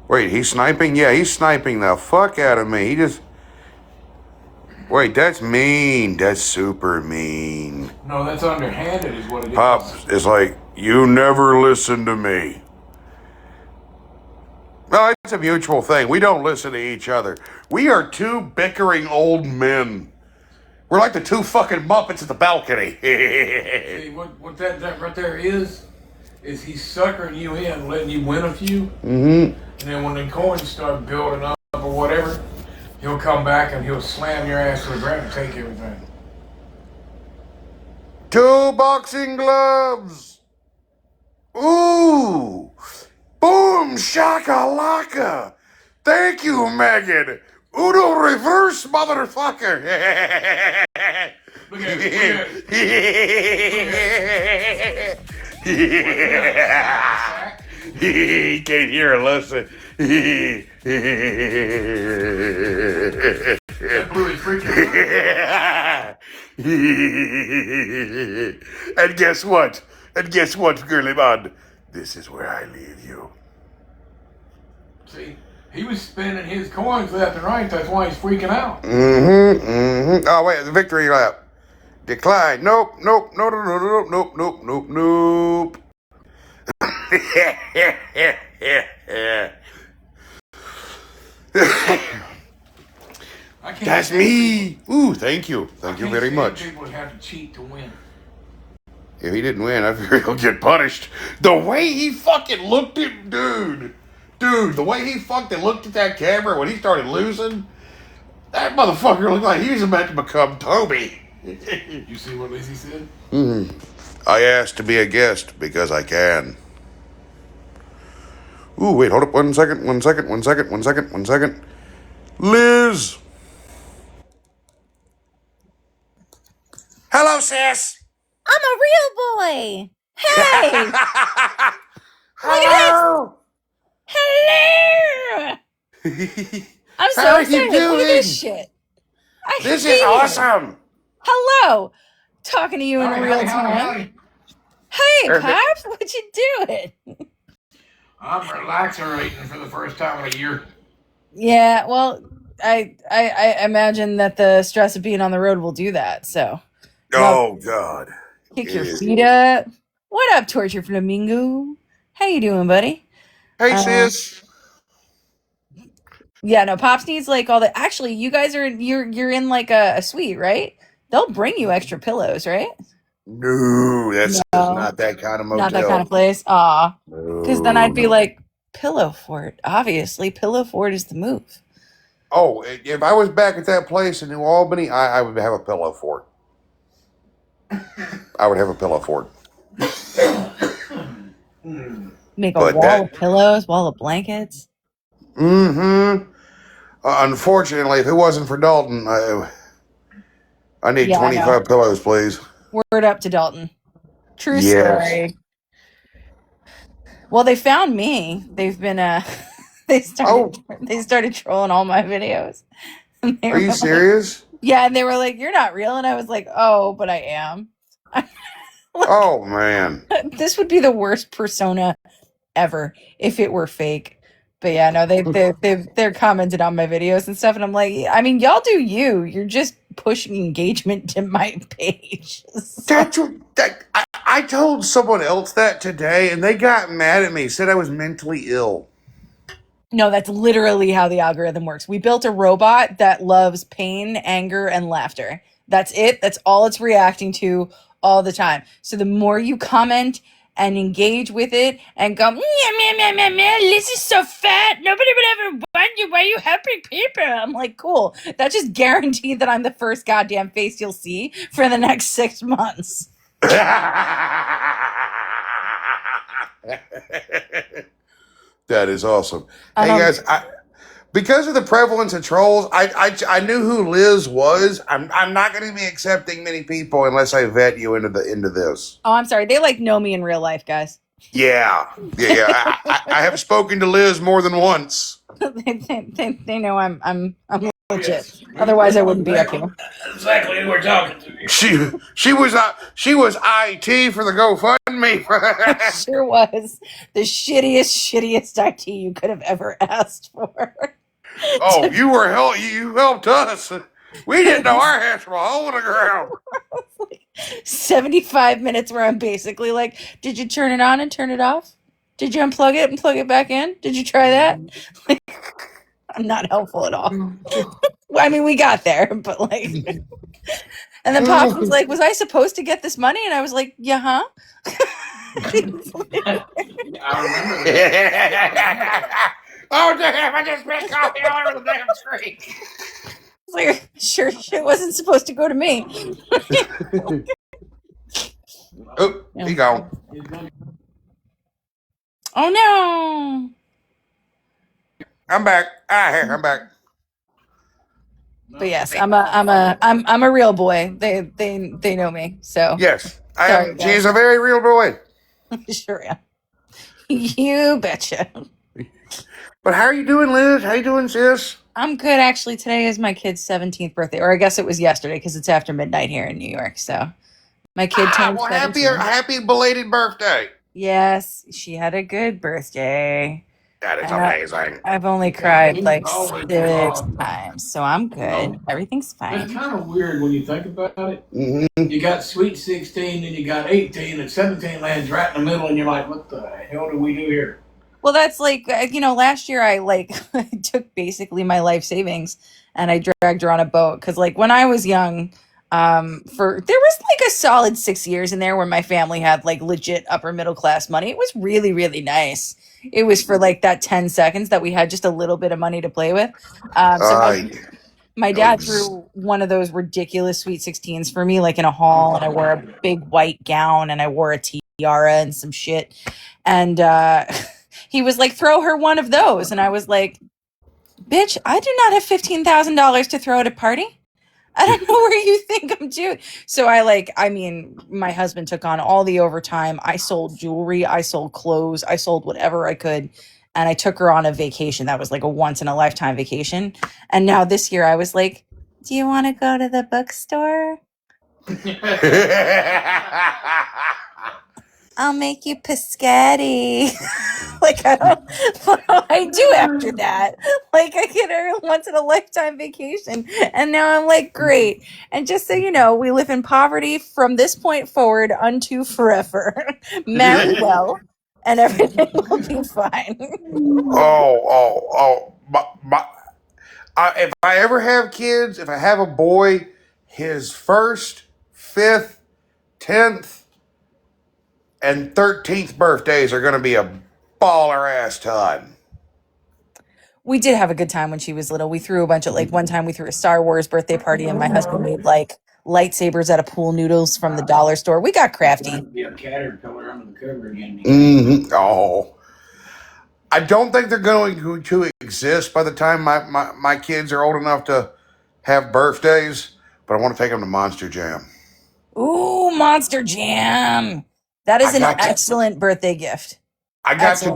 Wait, he's sniping? Yeah, he's sniping the fuck out of me. He just... Wait, that's mean. That's super mean. No, that's underhanded is what it is. Pops is like, you never listen to me. No, it's a mutual thing. We don't listen to each other. We are two bickering old men. We're like the two fucking Muppets at the balcony. See, what that right there is he's suckering you in, letting you win a few. Mm-hmm. And then when the coins start building up or whatever, he'll come back and he'll slam your ass to the ground and take everything. 2 boxing gloves. Ooh. Boom shakalaka. Thank you, Megan. Uno reverse motherfucker. Look at it. He can't hear or listen. That blew his freaking And guess what? Girly man? This is where I leave you. See, he was spinning his coins left and right. That's why he's freaking out. Mm-hmm. Mm-hmm. Oh wait, the victory lap. Decline. Nope. Nope. No. No. No. No. Nope. Nope. Nope. Nope. I can't That's stand me. Ooh, thank you. Thank you I can't very stand much. People that have to cheat to win. If he didn't win, I fear he'll get punished. The way he fucking looked at dude, the way he fucking looked at that camera when he started losing, that motherfucker looked like he was about to become Toby. You see what Lizzie said? Mm-hmm. I asked to be a guest because I can. Ooh, wait, hold up 1 second. Liz! Hello, sis! I'm a real boy. Hey, look Hello! hello. I'm so How are you excited. Look at doing? this shit. I This hate is it. awesome! Hello. Talking to you in Howdy, real howdy, howdy, time. howdy. Hey, Perfect. Pops, what you doing? I'm relaxing for the first time in a year. Yeah, well, I imagine that the stress of being on the road will do that. So Oh, God. kick your Yeah. feet up. What up, Torture Flamingo? How you doing, buddy? Hey, sis. Yeah, no, Pops needs like all the. Actually, you guys are you're in like a suite, right? They'll bring you extra pillows, right? No, that's No. not that kind of motel. Not that kind of place. Aw, because then I'd be No. like Pillow Fort. Obviously, Pillow Fort is the move. Oh, if I was back at that place in New Albany, I would have a pillow fort. I would have a pillow fort. Make a But wall that- of pillows, wall of blankets. Mm-hmm. Unfortunately, if it wasn't for Dalton, I need Yeah, I 25 pillows, please. Word up to Dalton. True Yes. story. Well, they found me. They've been they started trolling all my videos. And they Are were you like- serious? Yeah, and they were like, "You're not real," and I was like, "Oh, but I am." Oh, man. This would be the worst persona ever if it were fake. But yeah, no, they're commented on my videos and stuff, and I'm like, I mean, y'all do you. You're just pushing engagement to my page. That's what, I told someone else that today, and they got mad at me. Said I was mentally ill. No, that's literally how the algorithm works. We built a robot that loves pain, anger, and laughter. That's it. That's all it's reacting to all the time. So the more you comment and engage with it and go, Liz is so fat. Nobody would ever want you. Why are you helping people? I'm like, cool. That just guaranteed that I'm the first goddamn face you'll see for the next 6 months. That is awesome. Hey guys, because of the prevalence of trolls, I knew who Liz was. I'm not going to be accepting many people unless I vet you into this. Oh, I'm sorry. They like know me in real life, guys. Yeah. I have spoken to Liz more than once. they know I'm legit. Otherwise, I wouldn't be up here. Exactly who we're talking to. She was IT for the GoFundMe. Sure was the shittiest IT you could have ever asked for. Oh, you helped us. We didn't know our hands were a hole in the ground. 75 minutes where I'm basically like, did you turn it on and turn it off? Did you unplug it and plug it back in? Did you try that? I'm not helpful at all. I mean, we got there, but like, and then Pop was like, was I supposed to get this money? And I was like, yeah, huh? I remember that. Oh, damn, I just spilled coffee all over the damn screen. It's like, sure shit wasn't supposed to go to me. Oh, he gone. Oh no. I'm back. I'm back. But yes, I'm a real boy. They know me. So Yes, I Sorry, am. guys. She's a very real boy. Sure am. You betcha. But how are you doing, Liz? How you doing, sis? I'm good actually. Today is my kid's 17th birthday, or I guess it was yesterday because it's after midnight here in New York. So my kid turned Well, 17. happy belated birthday. Yes, she had a good birthday. That is And amazing. I've only cried like Always 6 times, so I'm good. Everything's It's fine. kind of weird when you think about it. Mm-hmm. You got Sweet 16, and you got 18, and 17 lands right in the middle, and you're like, what the hell do we do here? Well, that's like, last year I I took basically my life savings and I dragged her on a boat because like when I was young, there was like a solid 6 years in there where my family had like legit upper middle class money. It was really, really nice. It was for like that 10 seconds that we had just a little bit of money to play with. My dad threw one of those ridiculous Sweet 16s for me, like in a hall, and I wore a big white gown and I wore a tiara and some shit. And he was like, throw her one of those. And I was like, bitch, I do not have $15,000 to throw at a party. I don't know where you think I'm doing. So my husband took on all the overtime. I sold jewelry, I sold clothes, I sold whatever I could. And I took her on a vacation. That was like a once in a lifetime vacation. And now this year I was like, do you want to go to the bookstore? I'll make you pescati. Like, I don't what do I do after that? Like, I get her a once in a lifetime vacation. And now I'm like, great. And just so you know, we live in poverty from this point forward unto forever. Marry well, and everything will be fine. If I ever have kids, if I have a boy, his 1st, 5th, 10th, and 13th birthdays are going to be a baller ass time. We did have a good time when she was little. We threw a bunch of, like, one time we threw a Star Wars birthday party and my husband made like lightsabers out of pool noodles from the dollar store. We got crafty. Be a caterpillar under the cover again. Mm-hmm. Oh, I don't think they're going to exist by the time my kids are old enough to have birthdays, but I want to take them to Monster Jam. Ooh, Monster Jam. That is an excellent birthday gift. I got to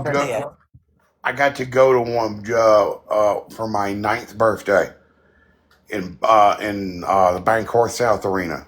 go to one for my 9th birthday in the Bancorp South Arena.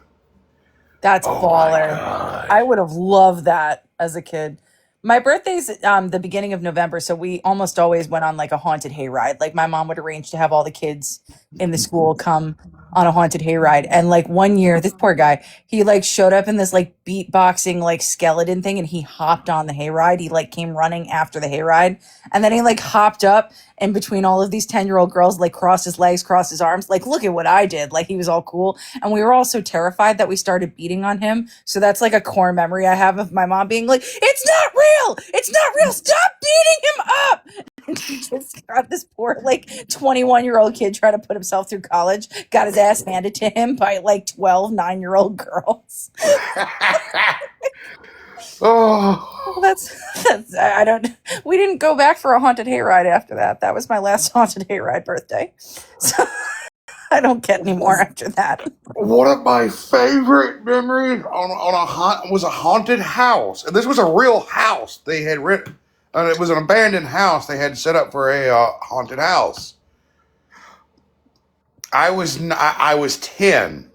That's baller. I would have loved that as a kid. My birthday's the beginning of November, so we almost always went on like a haunted hayride. Like my mom would arrange to have all the kids in the school come on a haunted hayride. And like one year, this poor guy, he like showed up in this like beatboxing like skeleton thing and he hopped on the hayride. He like came running after the hayride. And then he like hopped up in between all of these 10-year-old girls, like crossed his legs, crossed his arms, like, look at what I did. Like he was all cool. And we were all so terrified that we started beating on him. So that's like a core memory I have of my mom being like, it's not real. It's not real. Stop beating him up. And she just got this poor like 21-year-old kid trying to put himself through college, got his ass handed to him by like 12 9-year-old girls. Oh, That's I don't we didn't go back for a haunted hayride after that. That was my last haunted hayride birthday. So I don't get any more after that. one of my favorite memories was a haunted house, and this was a real house they had written. It was an abandoned house they had set up for a haunted house. I was 10.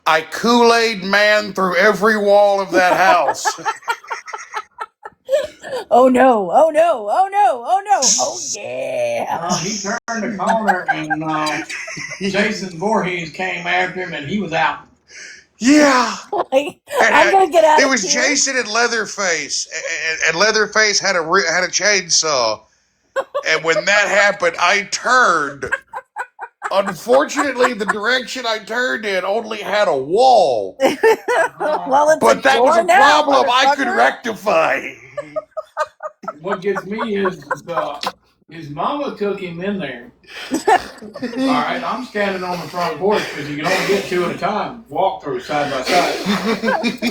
I Kool-Aid man through every wall of that house. Oh no, oh no, oh no, oh no, oh yeah. He turned the corner and Jason Voorhees came after him and he was out. Yeah. Like, And I'm gonna get out it of was here. Jason and Leatherface, and Leatherface had a chainsaw. And when that happened, I turned. Unfortunately, the direction I turned in only had a wall, Well, it's but a that was door a now, problem I could motherfucker. rectify. What gets me is his mama took him in there. All right, I'm standing on the front porch because you can only get two at a time, walk through side by side.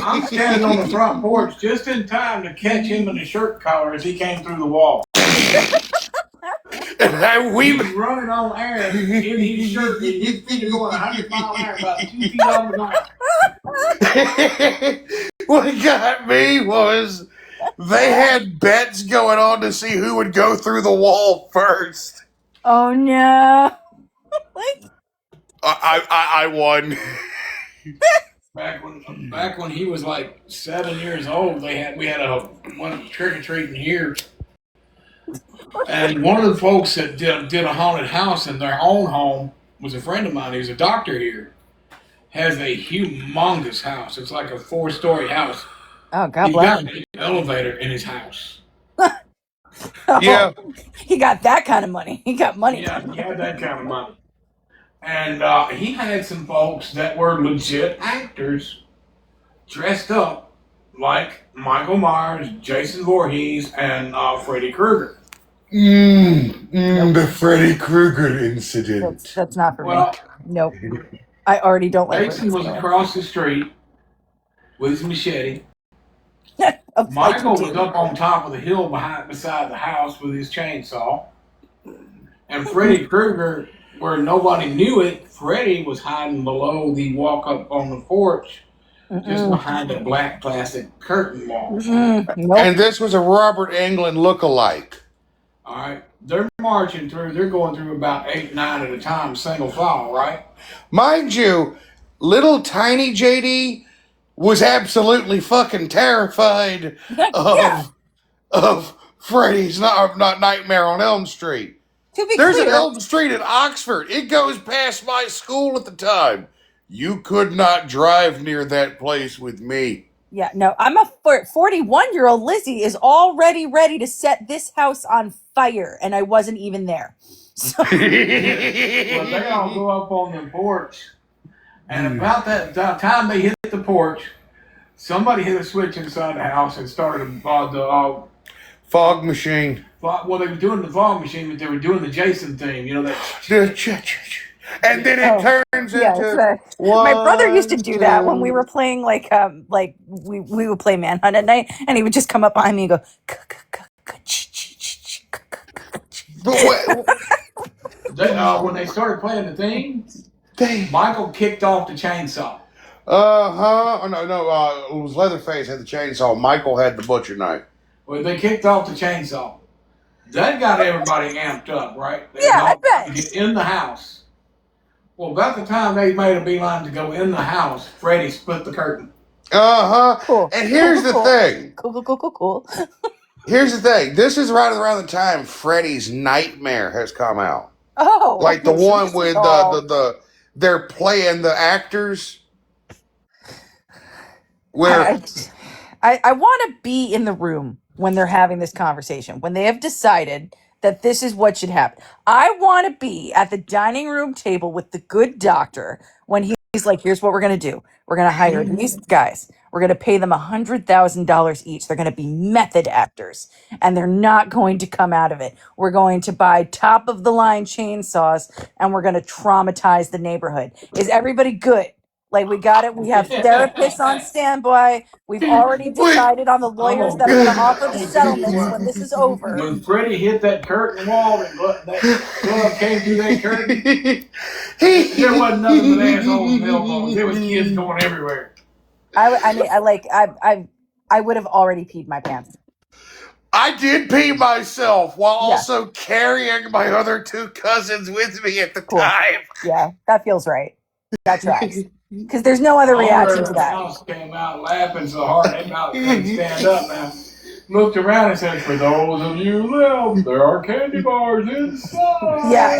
I'm standing on the front porch just in time to catch him in the shirt collar as he came through the wall. And He was running on air in his shirt, and his feet are going 100 miles an hour, about 2 feet over the ground. what got me was they had bets going on to see who would go through the wall first. Oh no. Like, I won. Back when he was like 7 years old, we had one trick or treating here, and one of the folks that did a haunted house in their own home was a friend of mine. He's a doctor here. Has a humongous house. It's like a 4-story house. oh God He bless got him. an elevator in his house. Yeah. He got that kind of money. He got money. Yeah, he had that kind of money. And he had some folks that were legit actors dressed up like Michael Myers, Jason Voorhees, and Freddy Krueger. The Freddy Krueger incident. That's not for Well, me. Nope. I already don't like Jason was Rick across the street with his machete. Like Michael you was do. up on top of the hill beside the house with his chainsaw. And Freddy Krueger, where nobody knew it, Freddy was hiding below the walk up on the porch, just Mm-mm. behind a black plastic curtain wall. Nope. And this was a Robert Englund look-alike. All right. They're marching through, they're going through about 8, 9 at a time, single file, right? Mind you, little tiny JD was absolutely fucking terrified Yeah. of Freddy's not Nightmare on Elm Street. To be There's an clear, Elm Street in Oxford. It goes past my school at the time. You could not drive near that place with me. yeah, no, I'm a 41-year-old Lizzie is already ready to set this house on fire, and I wasn't even there. So Well, they all go up on the porch. And about that time they hit the porch, somebody hit a switch inside the house and started the Fog machine. well, they were doing the fog machine, but they were doing the Jason theme, you know that. And then it turns yeah, into my brother used to do that when we 1, were playing like we would play Manhunt at night, and he would just come up behind me and go. But When they started playing the theme, they Michael kicked off the chainsaw. no, it was Leatherface had the chainsaw. Michael had the butcher knife. Well, they kicked off the chainsaw. That got everybody amped up, right? They Yeah, I got bet. to get in the house. Well, about the time they made a beeline to go in the house, Freddie split the curtain. Cool. And here's the Cool. thing. Cool. Here's the thing. This is right around the time Freddy's Nightmare has come out. Oh, Like the one with oh. they're playing the actors where I want to be in the room when they're having this conversation, when they have decided that this is what should happen. I want to be at the dining room table with the good doctor when he's like, here's what we're going to do. We're going to hire these guys. We're going to pay them $100,000 each. They're going to be method actors and they're not going to come out of it. We're going to buy top of the line chainsaws and we're going to traumatize the neighborhood. Is everybody good? Like, we got it. We have therapists on standby. We've already decided on the lawyers that are going to offer the settlements when this is over. When Freddie hit that curtain wall and that glove came through that curtain, there wasn't nothing but assholes and elbows. There was kids going everywhere. I would have already peed my pants. I did pee myself while also carrying my other two cousins with me at the time. Yeah, that feels right. That tracks. Because there's no other reaction to that. House came out laughing so hard they about couldn't stand up now. Looked around and said, for those of you left, there are candy bars inside. Yeah.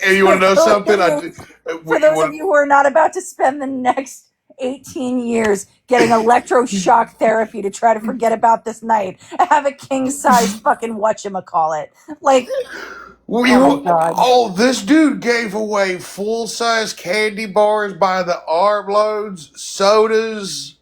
And you want to know something? For those of you who are not about to spend the next 18 years getting electroshock therapy to try to forget about this night, have a king-size fucking whatchamacallit. Like, this dude gave away full-size candy bars by the armloads, sodas.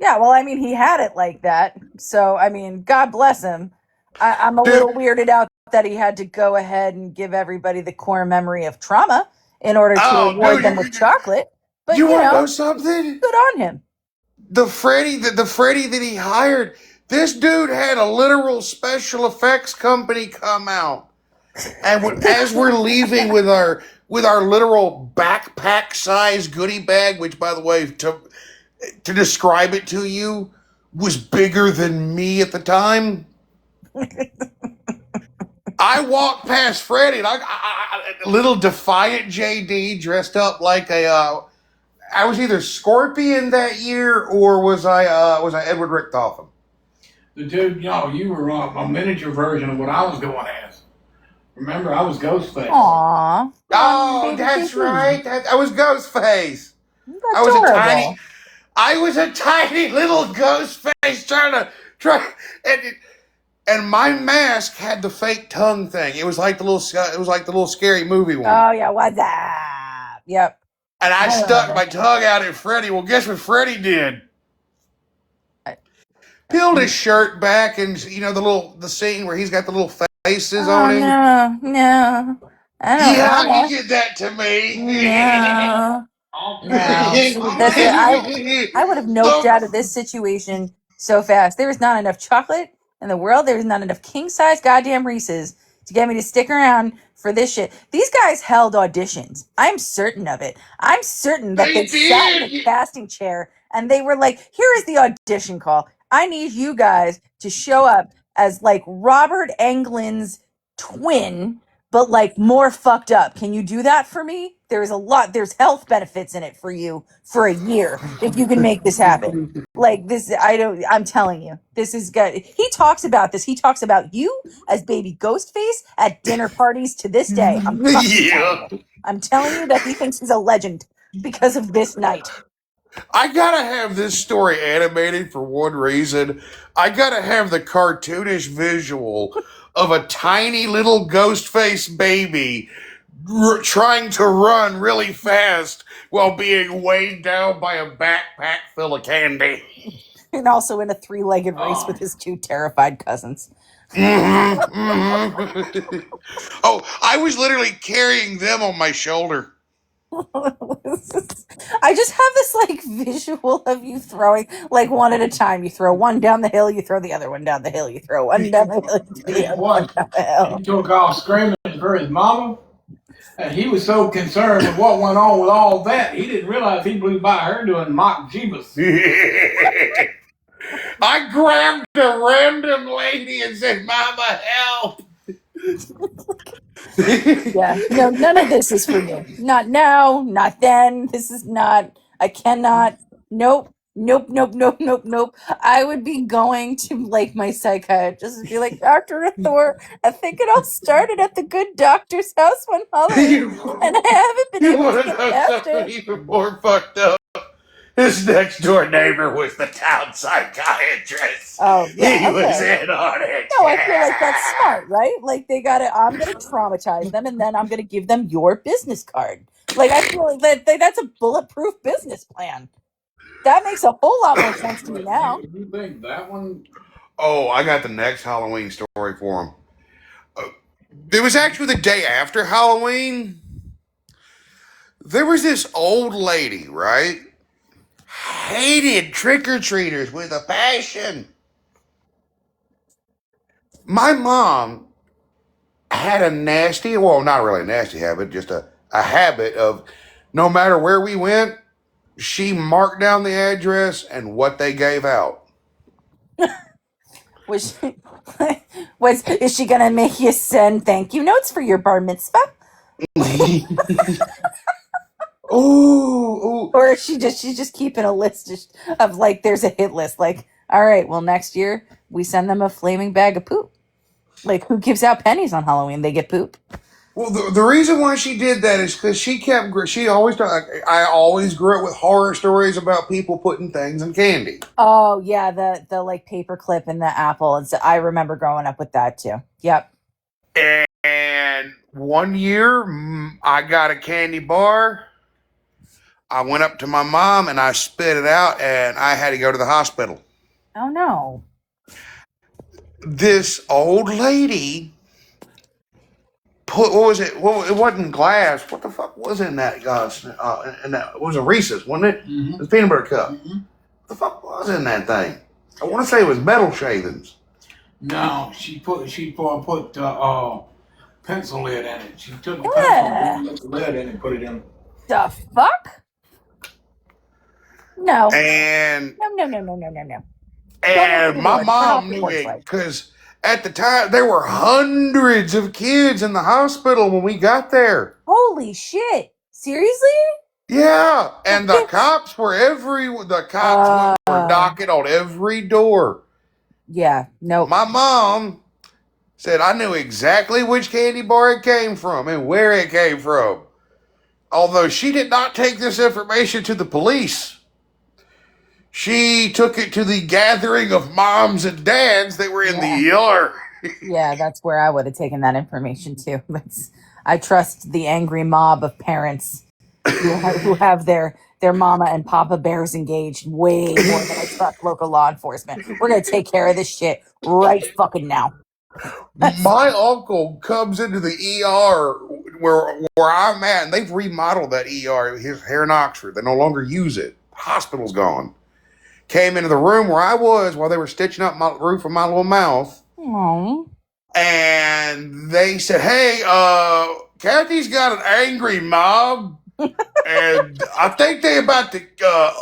Yeah, well, I mean, he had it like that. So, I mean, God bless him. I'm a little weirded out that he had to go ahead and give everybody the core memory of trauma in order to reward them with chocolate. But you want to know something? Good on him. The Freddy that he hired, this dude had a literal special effects company come out. And as we're leaving with our literal backpack size goodie bag, which, by the way, to describe it to you, was bigger than me at the time. I walked past Freddy, and a little defiant JD dressed up like I was either Scorpion that year or was I Edward Richtofen? The dude, you were a miniature version of what I was going as. Remember, I was Ghostface. Aww. Oh, that's right. I was Ghostface. I was a tiny little Ghostface and my mask had the fake tongue thing. It was like the little scary movie one. Oh yeah, what's that? Yep. And I stuck my tongue out at Freddy. Well, guess what Freddy did? Peeled his shirt back, and the scene where he's got the little faces on him. No. He did that to me. No. I would have noped out of this situation so fast. There is not enough chocolate in the world. There is not enough king-size goddamn Reese's to get me to stick around for this shit. These guys held auditions. I'm certain of it. I'm certain that they sat in a casting chair and they were like, here is the audition call. I need you guys to show up as like Robert Englund's twin, but like more fucked up. Can you do that for me? There's health benefits in it for you for a year if you can make this happen. Like this, I'm telling you, this is good. He talks about this. He talks about you as baby Ghostface at dinner parties to this day. I'm telling you that he thinks he's a legend because of this night. I gotta have this story animated for one reason. I gotta have the cartoonish visual of a tiny little Ghostface baby trying to run really fast while being weighed down by a backpack full of candy. And also in a 3-legged race with his 2 terrified cousins. Oh, I was literally carrying them on my shoulder. I just have this like visual of you throwing like one at a time. You throw one down the hill, you throw the other one down the hill, you throw one down the hill, you throw the other one down the hill. He took off screaming for his mama, and he was so concerned with what went on with all that, he didn't realize he blew by her doing mock Jeebus. I grabbed a random lady and said, "Mama, help!" Yeah, no, none of this is for you. Not now, not then. This is not I cannot. Nope. Nope, nope, nope, nope, nope. I would be going to like my psychiatrist and be like, Dr. Thor, I think it all started at the good doctor's house one Halloween, and I haven't been You able to want to get know past something it. even more fucked up? His next door neighbor was the town psychiatrist. Oh, yeah, He was okay. in on it. No, I feel like that's smart, right? Like I'm gonna traumatize them and then I'm gonna give them your business card. Like I feel like that's a bulletproof business plan. That makes a whole lot more sense to me But now. you think that one? Oh, I got the next Halloween story for him. It was actually the day after Halloween. There was this old lady, right? Hated trick or treaters with a passion. My mom had a nasty, well, not really a nasty habit, just a habit of no matter where we went, she marked down the address and what they gave out. Was she, is she gonna make you send thank you notes for your bar mitzvah? Ooh. Or is she's just keeping a list of like there's a hit list, like, all right, well next year we send them a flaming bag of poop. Like who gives out pennies on Halloween? They get poop. Well, the reason why she did that is because she always, I always grew up with horror stories about people putting things in candy. Oh yeah, the like paper clip and the apple. And so I remember growing up with that too. Yep. And one year, I got a candy bar. I went up to my mom and I spit it out, and I had to go to the hospital. Oh no. This old lady put, what was it? Well, it wasn't glass. What the fuck was in that? And that it was a Reese's, wasn't it? Mm-hmm. It was peanut butter cup. Mm-hmm. What the fuck was in that thing? I want to say it was metal shavings. No, she put pencil lid in it. She took the Yeah. pencil, put the lid in, and put it in. The fuck? No. And No. And my Turn mom off the knew porch it light. because at the time there were hundreds of kids in the hospital when we got there. Holy shit. Seriously? Yeah, and the cops were were knocking on every door. Yeah, nope. My mom said I knew exactly which candy bar it came from and where it came from. Although she did not take this information to the police. She took it to the gathering of moms and dads that were in the ER. Yeah, that's where I would have taken that information too. I trust the angry mob of parents who have their mama and papa bears engaged way more than I trust local law enforcement. We're gonna take care of this shit right fucking now. My uncle comes into the ER where I'm at, and they've remodeled that ER here in Oxford. They no longer use it. Hospital's gone. Came into the room where I was while they were stitching up my roof of my little mouth. Aww. And they said, hey, Kathy's got an angry mob. And I think they about to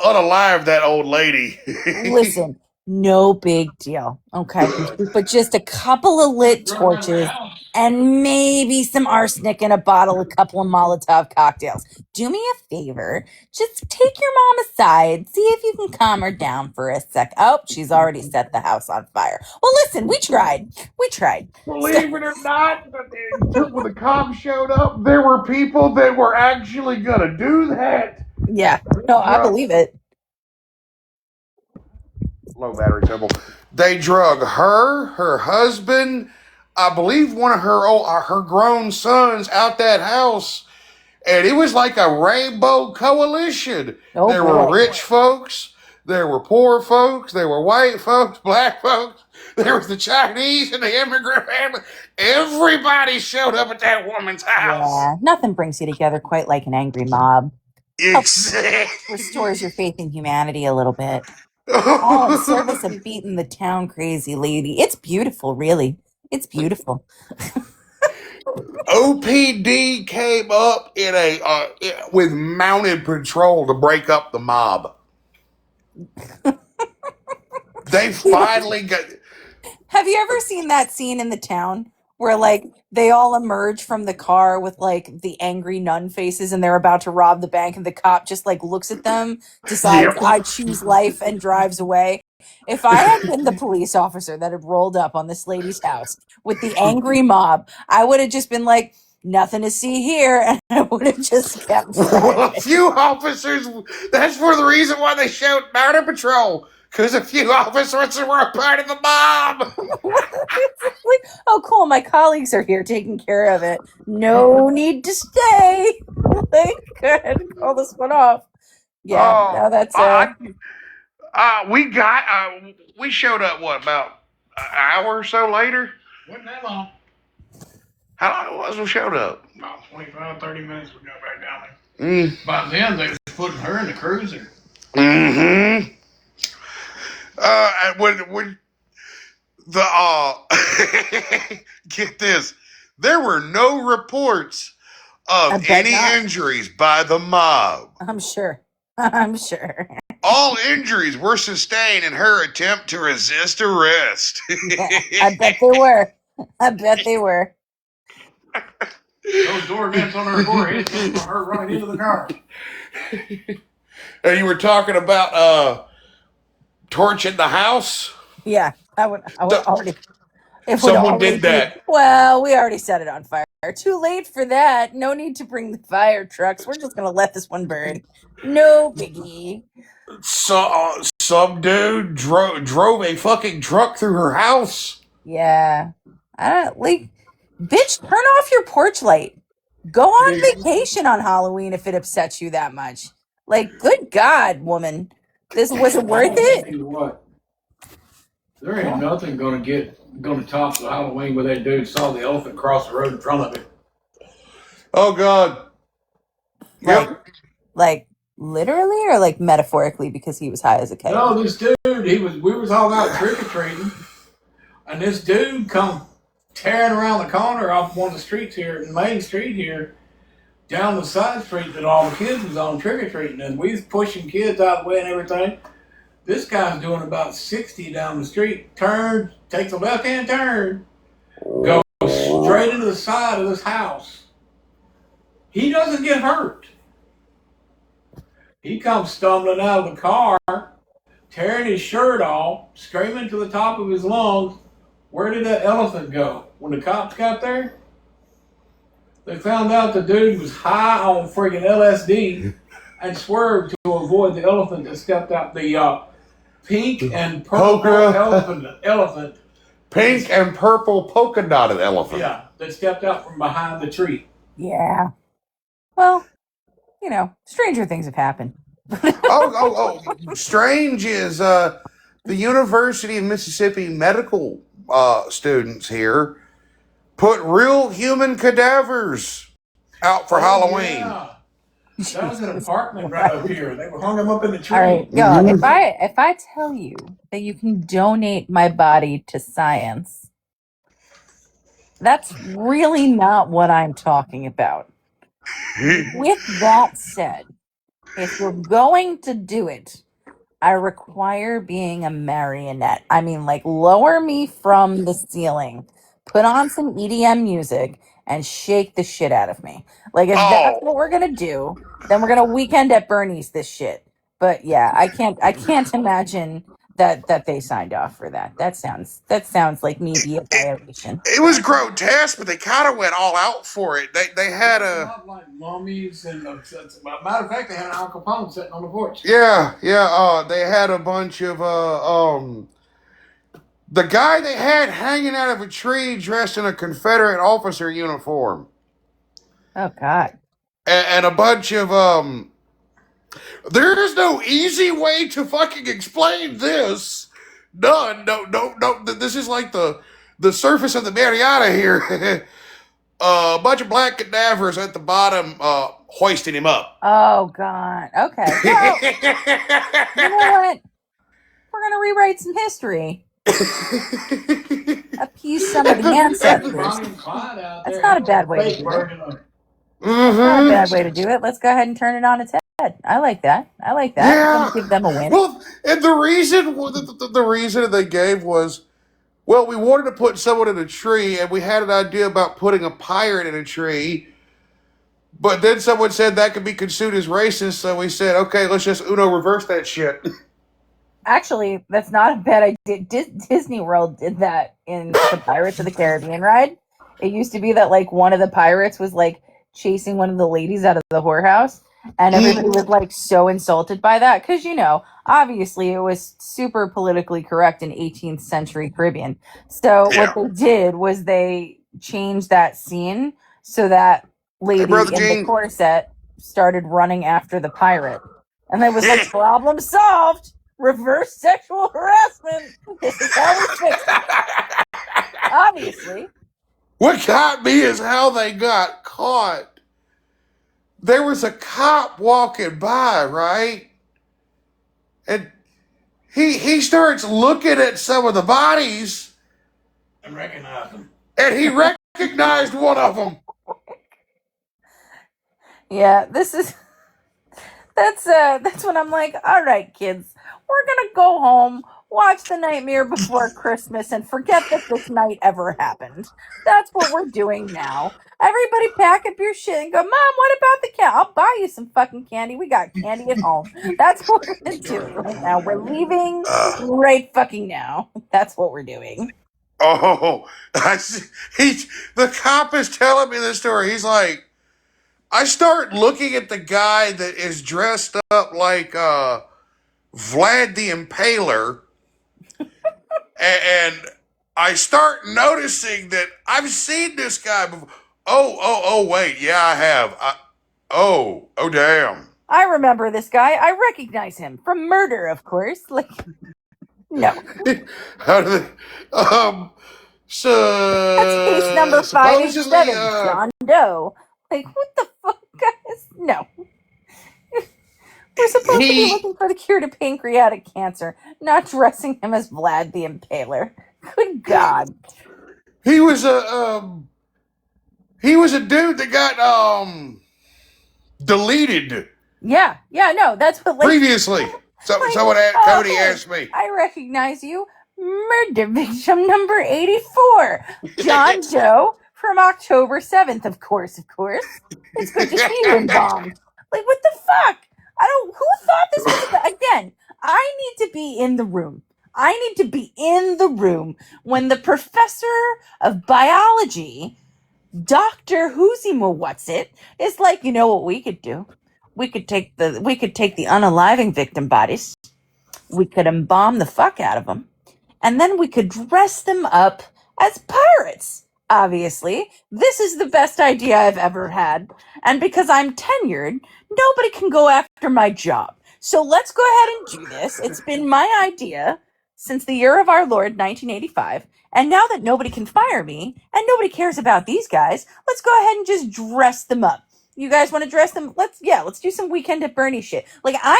unalive that old lady. Listen, no big deal, okay? But just a couple of lit torches and maybe some arsenic in a bottle, a couple of Molotov cocktails. Do me a favor. Just take your mom aside. See if you can calm her down for a sec. Oh, she's already set the house on fire. Well, listen, we tried. Believe it or not, when the cops showed up, there were people that were actually going to do that. Yeah. No, I believe it. Low battery symbol. They drug her husband, I believe one of her grown sons out that house, and it was like a rainbow coalition. Oh, there boy. were rich folks, there were poor folks, there were white folks, black folks, there was the Chinese and the immigrant family. Everybody showed up at that woman's house. Yeah, nothing brings you together quite like an angry mob. Exactly. Restores your faith in humanity a little bit. All in service of beating the town crazy lady. It's beautiful, really. It's beautiful. OPD came up in with mounted patrol to break up the mob. They finally got. Have you ever seen that scene in The Town where like they all emerge from the car with like the angry nun faces and they're about to rob the bank and the cop just like looks at them, decides Yep. I choose life and drives away. If I had been the police officer that had rolled up on this lady's house with the angry mob, I would have just been like, nothing to see here, and I would have just kept Well, a driving. few officers, that's for the reason why they shout Border Patrol, because a few officers were a part of the mob. It's like, oh, cool, my colleagues are here taking care of it. No need to stay. Like, go ahead and call this one off. Yeah, no, that's We showed up, what, about an hour or so later? Wasn't that long? How long was we showed up? About 25, 30 minutes we got back down Mm. there. By then they was putting her in the cruiser. Mm-hmm. And when the get this, there were no reports I of bet any not. injuries by the mob. I'm sure. I'm sure. All injuries were sustained in her attempt to resist arrest. Yeah, I bet they were. I bet they were. Those door vents on her forehead came from her running into the car. And you were talking about torching the house? Yeah, I would So- already. It would Someone already did that. be, well, we already set it on fire. Too late for that. No need to bring the fire trucks. We're just gonna let this one burn. No biggie. Some dude drove a fucking truck through her house. Yeah. I don't like bitch, turn off your porch light. Go on vacation on Halloween if it upsets you that much. Like, good God, woman. This wasn't worth it. Tell you what, there ain't nothing gonna top the Halloween where that dude saw the elephant cross the road in front of him. Oh God. Yep. Like literally or like metaphorically because he was high as a kid? No, this dude, we was all out trick or treating, and this dude come tearing around the corner off one of the streets here, the main street here, down the side street that all the kids was on trick or treating, and we was pushing kids out of the way and everything. This guy's doing about 60 down the street, turns, takes a left hand turn, goes straight into the side of this house. He doesn't get hurt. He comes stumbling out of the car, tearing his shirt off, screaming to the top of his lungs. Where did that elephant go? When the cops got there, they found out the dude was high on freaking LSD and swerved to avoid the elephant that stepped out. The pink and purple Polka. elephant. Pink and purple polka dotted elephant. Yeah, that stepped out from behind the tree. Yeah. Well, you know, stranger things have happened. Strange is the University of Mississippi medical students here put real human cadavers out for Halloween. Yeah. That was an apartment right up here. They hung them up in the tree. All right, y'all. If I tell you that you can donate my body to science, that's really not what I'm talking about. With that said, if we're going to do it, I require being a marionette. I mean, like, lower me from the ceiling, put on some EDM music, and shake the shit out of me. Like, if that's what we're gonna do, then we're gonna weekend at Bernie's this shit. But yeah, I can't imagine that they signed off for that. That sounds like maybe a violation. It was grotesque, but they kind of went all out for it. They had a Not like mummies and matter of fact, they had an Al Capone sitting on the porch. they had a bunch of the guy they had hanging out of a tree dressed in a Confederate officer uniform. Oh God. And a bunch of there is no easy way to fucking explain this. None. No. This is like the surface of the Mariana here. A bunch of black cadavers at the bottom, hoisting him up. Oh God. Okay. Well, you know what? We're gonna rewrite some history. Appease some of the ancestors. That's not a bad way to do it. That's not a bad way to do it. Let's go ahead and turn it on its head. I like that. Yeah. Give them a win. Well, and the reason they gave was Well, we wanted to put someone in a tree, and we had an idea about putting a pirate in a tree. But then someone said that could be construed as racist, so we said, okay, let's just Uno reverse that shit. Actually, that's not a bad idea. Disney World did that in the Pirates of the Caribbean ride. It used to be that like one of the pirates was like chasing one of the ladies out of the whorehouse, and everybody was like so insulted by that because obviously it was super politically correct in 18th century Caribbean. So what they did was they changed that scene so that lady Brother in the Gene. corset started running after the pirate, and it was like problem solved. Reverse sexual harassment. This is how we fix it. Obviously. What got me is how they got caught. There was a cop walking by, right? And he starts looking at some of the bodies, And recognize them. and he recognized one of them. Yeah, that's when I'm like, all right, kids, we're gonna go home, watch The Nightmare Before Christmas, and forget that this night ever happened. That's what we're doing now. Everybody pack up your shit and go, Mom, what about the cat? I'll buy you some fucking candy. We got candy at home. That's what we're gonna do right now. We're leaving right fucking now. That's what we're doing. Oh, the cop is telling me this story. He's like, I start looking at the guy that is dressed up like Vlad the Impaler, and I start noticing that I've seen this guy before. Oh, wait, yeah, I have. Oh, damn. I remember this guy. I recognize him from Murder, of course. Like, no. How do they? So That's case number supposedly, 587, John Doe. Like, what the fuck, guys? No. We're supposed to be looking for the cure to pancreatic cancer, not dressing him as Vlad the Impaler. Good God. he was a dude that got deleted Yeah, no, that's what, like, previously. Someone Cody asked me. I recognize you. Murder victim number 84. John Doe from October 7th, of course. It's good to see you embalmed. Like, what the fuck? Who thought this was again, I need to be in the room. I need to be in the room when the professor of biology, Dr. Whoozima Whatsit, is like, you know what we could do? We could take the unaliving victim bodies. We could embalm the fuck out of them. And then we could dress them up as pirates. Obviously, this is the best idea I've ever had. And because I'm tenured, nobody can go after my job. So let's go ahead and do this. It's been my idea since the year of our Lord, 1985. And now that nobody can fire me and nobody cares about these guys, let's go ahead and just dress them up. You guys want to dress them? Let's do some Weekend at Bernie shit. Like, I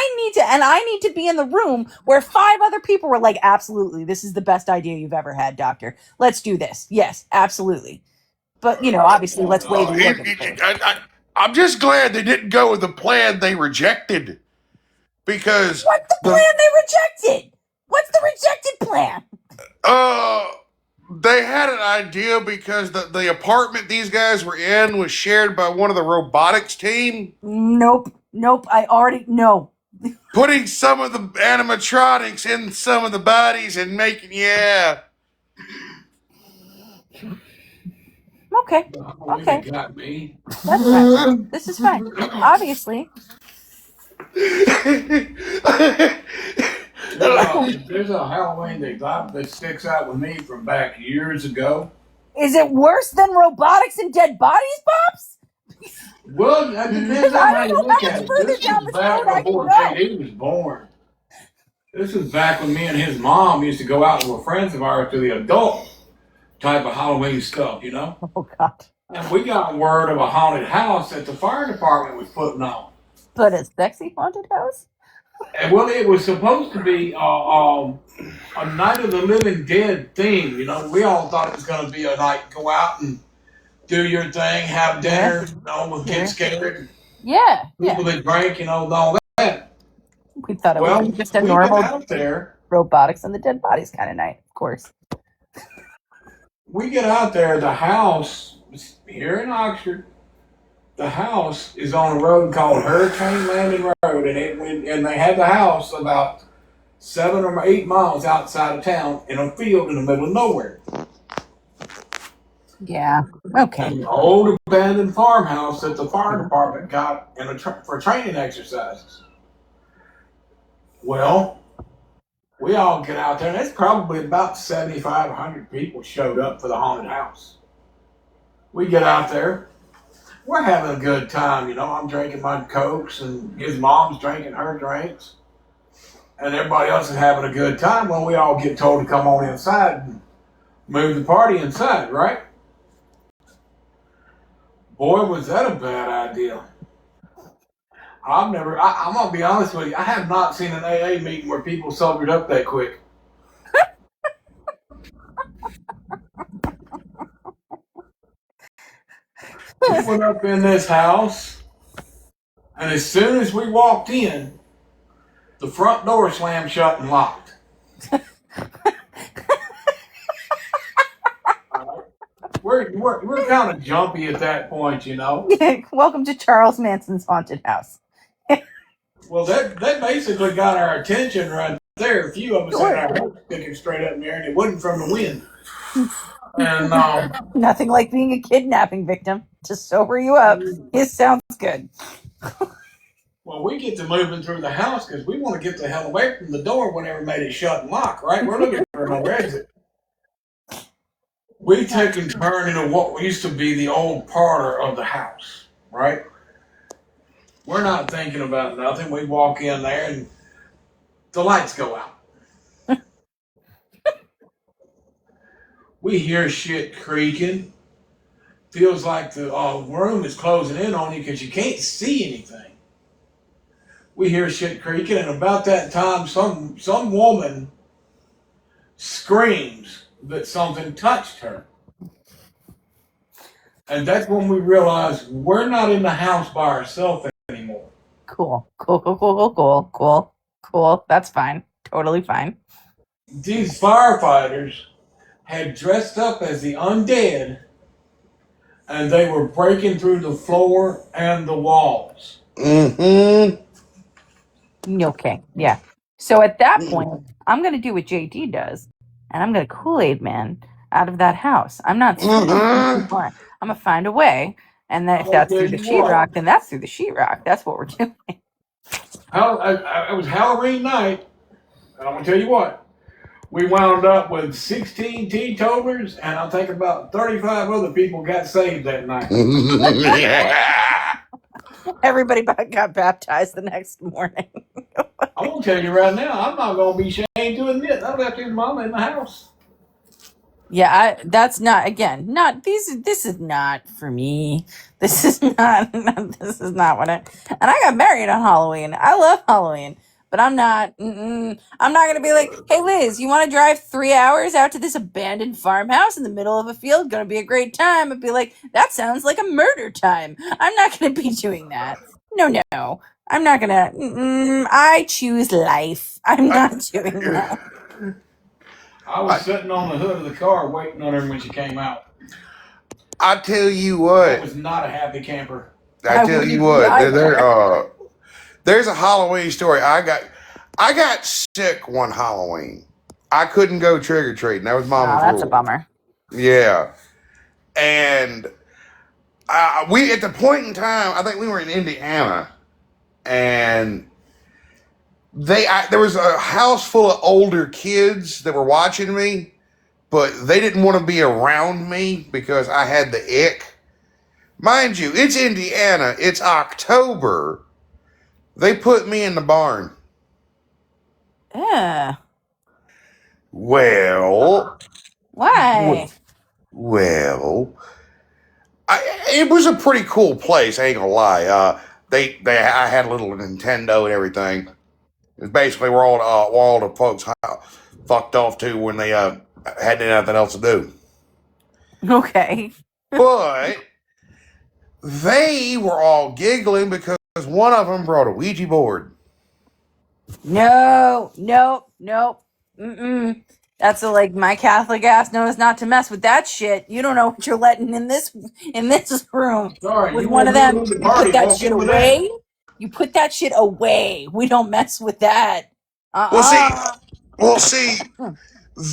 need to be in the room where 5 other people were like, absolutely, this is the best idea you've ever had, doctor. Let's do this. Yes, absolutely. But, obviously, let's wait. I'm just glad they didn't go with the plan they rejected. Because what's the plan they rejected? What's the rejected plan? They had an idea because the apartment these guys were in was shared by one of the robotics team. Nope. No. Putting some of the animatronics in some of the bodies and making, yeah. Okay. You got me. That's fine. This is fine. Obviously. There's a Halloween that sticks out with me from back years ago. Is it worse than robotics and dead bodies, Pops? Well, that depends on how you look at it. This was back before JD was born. This was back when me and his mom used to go out with friends of ours to the adult type of Halloween stuff, Oh, God. And we got word of a haunted house that the fire department was putting on. But a sexy haunted house? And, well, it was supposed to be a Night of the Living Dead theme. We all thought it was going to be a night, go out and do your thing, have dinner, get scared. Yeah. People that drink, all that. We thought it was just a normal out there. robotics and the dead bodies kind of night, of course. we get out there, the house here in Oxford. The house is on a road called Hurricane Landing Road, and they had the house about 7 or 8 miles outside of town in a field in the middle of nowhere. Yeah. Okay. An old abandoned farmhouse that the fire department got for training exercises. Well, we all get out there, and it's probably about 7,500 people showed up for the haunted house. We get out there. We're having a good time, I'm drinking my Cokes, and his mom's drinking her drinks. And everybody else is having a good time. Well, we all get told to come on inside and move the party inside, right? Boy, was that a bad idea. I'm going to be honest with you, I have not seen an AA meeting where people sobered up that quick. We went up in this house, and as soon as we walked in, the front door slammed shut and locked. We're kind of jumpy at that point, Welcome to Charles Manson's haunted house. Well, that basically got our attention right there. A few of us had our heads sticking straight up in the air, and it wasn't from the wind. And Nothing like being a kidnapping victim to sober you up. It sounds good. well, we get to moving through the house because we want to get the hell away from the door whenever made it shut and lock, right? We're looking for another exit. We take and turn into what used to be the old parlor of the house, right? We're not thinking about nothing. We walk in there and the lights go out. We hear shit creaking. Feels like the room is closing in on you because you can't see anything. We hear shit creaking, and about that time, some woman screams that something touched her. And that's when we realize we're not in the house by ourselves anymore. Cool. That's fine. Totally fine. These firefighters had dressed up as the undead, and they were breaking through the floor and the walls. Mm-hmm. Okay, yeah. So at that point, I'm going to do what JD does, and I'm going to Kool-Aid Man out of that house. I'm not anymore. I'm going to find a way, and if that's through the sheetrock, then that's through the sheetrock. That's what we're doing. It was Halloween night, and I'm going to tell you what. We wound up with 16 teetotalers, and I think about 35 other people got saved that night. Everybody got baptized the next morning. I'm going to tell you right now, I'm not going to be ashamed to admit I left his mama in the house. Yeah, that's not, again, not these. This is not for me. This is not what and I got married on Halloween. I love Halloween, but I'm not going to be like, hey, Liz, you want to drive 3 hours out to this abandoned farmhouse in the middle of a field? Going to be a great time. I'd be like, that sounds like a murder time. I'm not going to be doing that. No. I'm not going to, I choose life. I'm not doing that. I was sitting on the hood of the car waiting on her when she came out. I tell you what. It was not a happy camper. I tell you what. There's a Halloween story. I got sick one Halloween. I couldn't go trick or treating. That was Mama's rule. That's a bummer. Yeah, and we at the point in time, I think we were in Indiana, and there was a house full of older kids that were watching me, but they didn't want to be around me because I had the ick. Mind you, it's Indiana. It's October. They put me in the barn. Yeah. Well. Why? Well, it was a pretty cool place. I ain't gonna lie. I had a little Nintendo and everything. It's basically where all the folks fucked off to when they had nothing else to do. Okay. But they were all giggling because one of them brought a Ouija board. No. That's like my Catholic ass knows not to mess with that shit. You don't know what you're letting in this room Sorry, with you one want of me to them. leave the You party? put that Walk shit in with that. away. You put that shit away. We don't mess with that. Well, see, Uh well, see,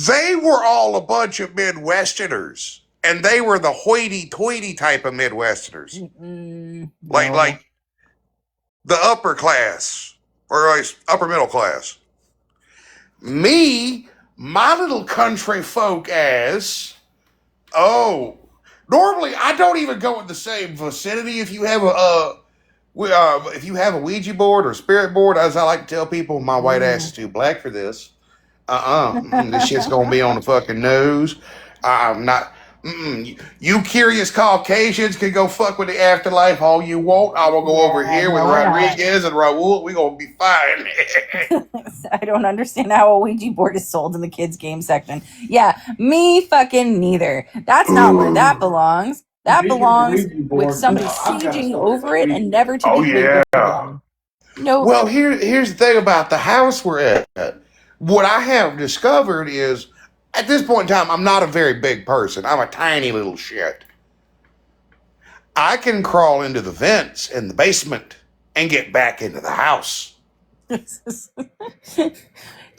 they were all a bunch of Midwesterners, and they were the hoity-toity type of Midwesterners, like No. the upper class or upper middle class. Me, my little country folk ass. Oh, normally I don't even go in the same vicinity. If you have if you have a Ouija board or spirit board, as I like to tell people, my white ass is too black for this. This shit's gonna be on the fucking news. I'm not. You curious Caucasians can go fuck with the afterlife all you want. I will go over Yeah, here with no, we're not. Rodriguez and Raul. We gonna be fine. I don't understand how a Ouija board is sold in the kids' game section. Yeah, me fucking neither. That's not where that belongs. That Speaking of belongs Ouija with boards, somebody I've got a sieging story over about it Ouija and boards. never to Oh be wakened yeah. again. No. Well, here's the thing about the house we're at. What I have discovered is, at this point in time, I'm not a very big person. I'm a tiny little shit. I can crawl into the vents in the basement and get back into the house.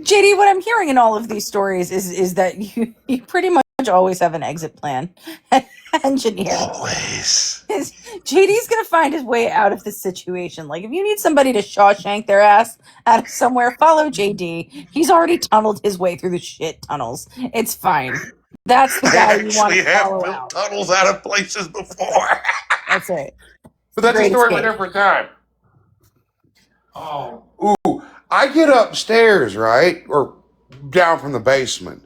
JD, what I'm hearing in all of these stories is that you pretty much always have an exit plan. Engineer. Always. JD's gonna find his way out of this situation. Like, if you need somebody to Shawshank their ass out of somewhere, follow JD. He's already tunneled his way through the shit tunnels. It's fine. That's the I guy you want actually to have follow built out. tunnels out of places before. That's it. But that's a Great story for a escape. different time. Oh, Ooh, I get upstairs, right? Or down from the basement.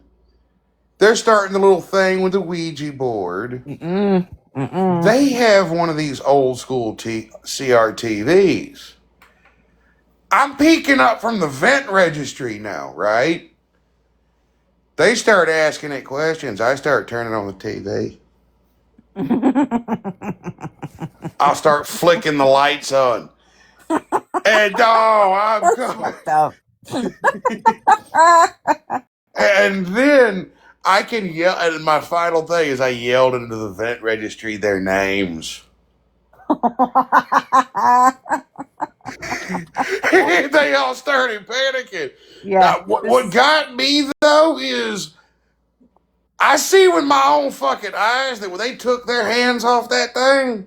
They're starting the little thing with the Ouija board. They have one of these old school CRTVs. I'm peeking up from the vent registry now, right? They start asking it questions. I start turning on the TV. I'll start flicking the lights on. And I'm going. Fucked up. And then I can yell. And my final thing is I yelled into the vent registry their names. They all started panicking. Yeah. Now, what got me though is I see with my own fucking eyes that when they took their hands off that thing,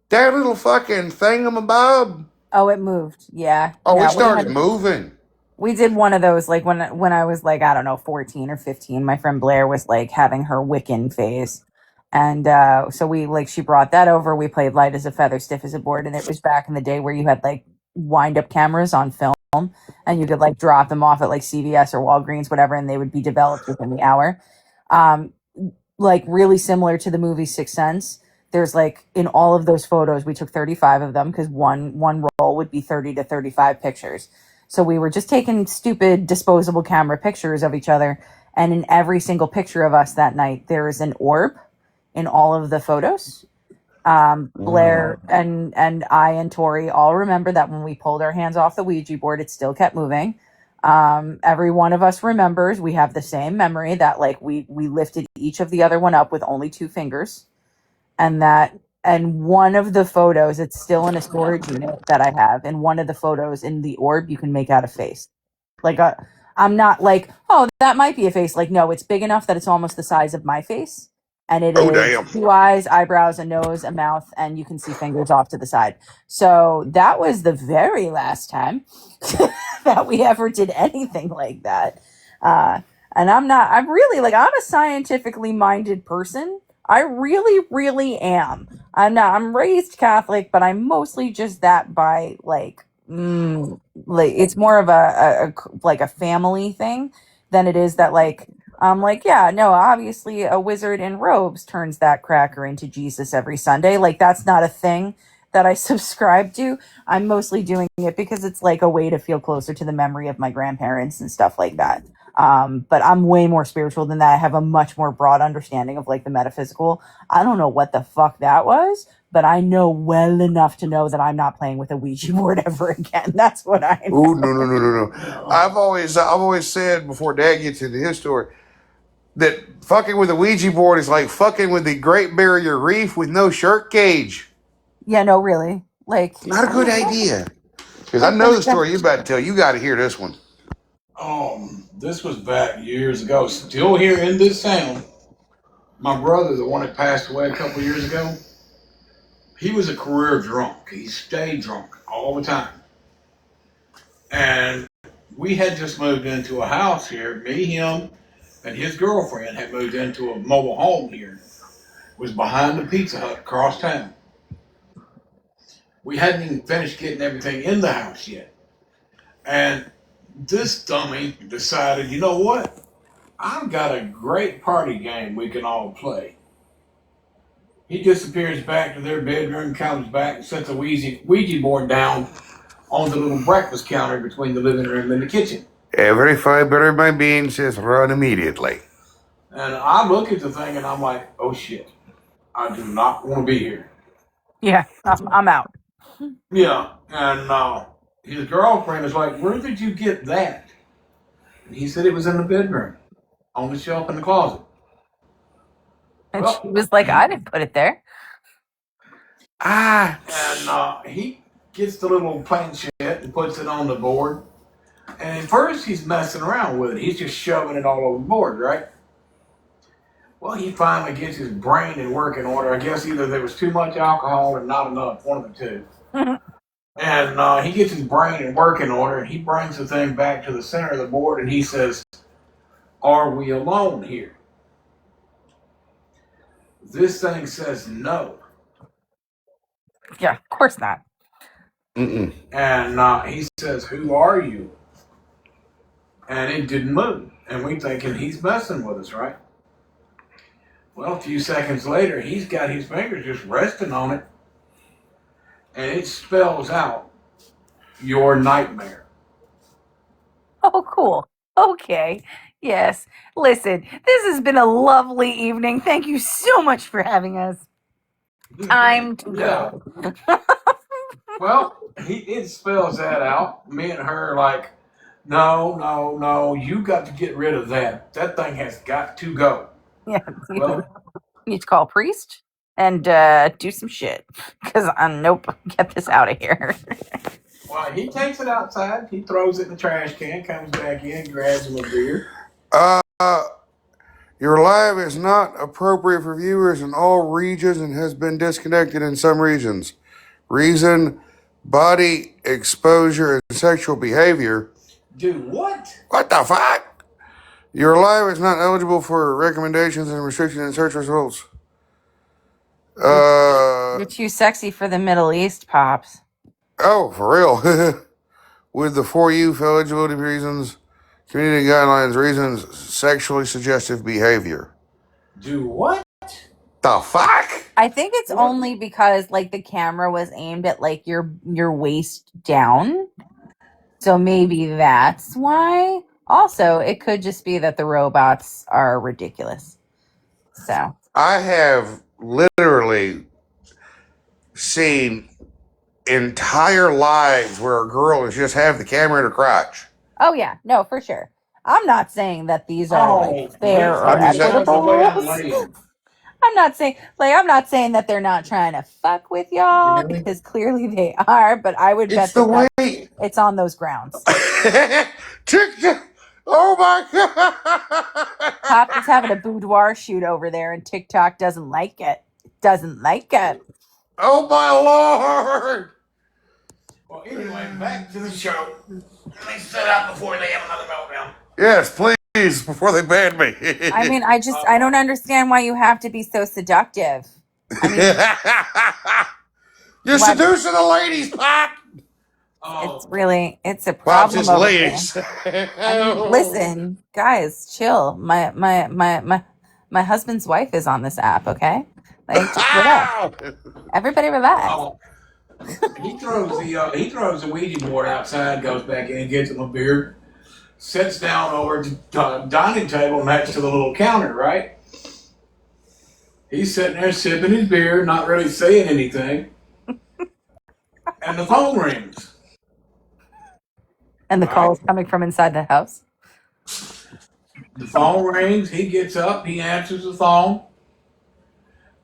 that little fucking thingamabob, Oh, it moved. Yeah. it we started had- moving. We did one of those like when I was like, I don't know, 14 or 15. My friend Blair was like having her Wiccan phase. And so we like she brought that over. We played light as a feather, stiff as a board, and it was back in the day where you had like wind up cameras on film and you could like drop them off at like CVS or Walgreens, whatever, and they would be developed within the hour. Like really similar to the movie Sixth Sense. There's like in all of those photos, we took 35 of them because one roll would be 30 to 35 pictures. So we were just taking stupid disposable camera pictures of each other. And in every single picture of us that night, there is an orb in all of the photos. Blair and I and Tori all remember that when we pulled our hands off the Ouija board, it still kept moving. Every one of us remembers, we have the same memory that like we lifted each of the other one up with only 2 fingers. And one of the photos, it's still in a storage unit that I have. And one of the photos in the orb, you can make out a face. Like I'm not like, oh, that might be a face. Like, no, it's big enough that it's almost the size of my face. And it is Damn. 2 eyes, eyebrows, a nose, a mouth, and you can see fingers off to the side. So that was the very last time that we ever did anything like that. And I'm a scientifically minded person. I really, really am. I'm raised Catholic, but I'm mostly just that by like it's more of a family thing than it is that like I'm like, yeah, no, obviously a wizard in robes turns that cracker into Jesus every Sunday. Like that's not a thing that I subscribe to. I'm mostly doing it because it's like a way to feel closer to the memory of my grandparents and stuff like that. But I'm way more spiritual than that. I have a much more broad understanding of like the metaphysical. I don't know what the fuck that was, but I know well enough to know that I'm not playing with a Ouija board ever again. That's what I know. Oh, no. I've always said before Dad gets into his story that fucking with a Ouija board is like fucking with the Great Barrier Reef with no shark cage. Yeah, no, really. Like, Not a good idea. Because I know the story you're about to tell. You got to hear this one. This was back years ago. Still here in this town. My brother, the one that passed away a couple years ago, he was a career drunk. He stayed drunk all the time. And we had just moved into a house here. Me, him, and his girlfriend had moved into a mobile home here. It was behind the Pizza Hut across town. We hadn't even finished getting everything in the house yet. And this dummy decided, you know what? I've got a great party game we can all play. He disappears back to their bedroom, comes back, and sets a Ouija board down on the little breakfast counter between the living room and the kitchen. Every fiber of my being says run immediately. And I look at the thing and I'm like, oh shit, I do not want to be here. yeah, I'm out. Yeah, and his girlfriend is like, where did you get that? And he said it was in the bedroom, on the shelf in the closet. And Well, she was like, I didn't put it there. And he gets the little planchette and puts it on the board. And at first he's messing around with it. He's just shoving it all over the board, right? Well, he finally gets his brain in working order. I guess either there was too much alcohol or not enough, one of the two. And he gets his brain in working order, and he brings the thing back to the center of the board, and he says, are we alone here? This thing says no. Yeah, of course not. Mm-mm. And he says, who are you? And it didn't move. And we thinking he's messing with us, right? Well, a few seconds later, he's got his fingers just resting on it. And it spells out your nightmare. Oh, cool. Okay. Yes. Listen, this has been a lovely evening. Thank you so much for having us. Time to go. Well, it spells that out. Me and her like, no, you got to get rid of that. That thing has got to go. Yeah. Well, You need to call a priest and do some shit. Because nope, get this out of here. well, he takes it outside. He throws it in the trash can, comes back in, grabs him a beer. Your live is not appropriate for viewers in all regions and has been disconnected in some regions. Reason, body exposure and sexual behavior. Do what? What the fuck? Your live is not eligible for recommendations and restrictions in search results. You're too sexy for the Middle East, Pops. Oh, for real. With the For You for eligibility reasons, community guidelines, reasons, sexually suggestive behavior. Do what? The fuck? I think it's only because like the camera was aimed at like your waist down. So maybe that's why. Also, it could just be that the robots are ridiculous. So I have literally seen entire lives where a girl is just have the camera in her crotch. oh yeah, no, for sure. I'm not saying that these are like fair or I'm just saying- equitable rules. I'm not saying that they're not trying to fuck with y'all because clearly they are, but I would bet It's the that way. it's on those grounds. TikTok. Oh my god. Pop is having a boudoir shoot over there, and TikTok doesn't like it. Doesn't like it. Oh my lord. Well, anyway, back to the show. Let me set out before they have another meltdown. Yes, please, before they ban me. I mean, I don't understand why you have to be so seductive. I mean, you're What? seducing the ladies, Pop. it's a Pop's problem just over ladies. there. I mean, listen, guys, chill. My husband's wife is on this app, okay? Like, just relax. Everybody relax. Oh, he throws the Ouija board outside, goes back in, gets him a beer, sits down over at the dining table next to the little counter, right? He's sitting there sipping his beer, not really saying anything, and the phone rings. And the All call right. is coming from inside the house. The phone rings. He gets up. He answers the phone,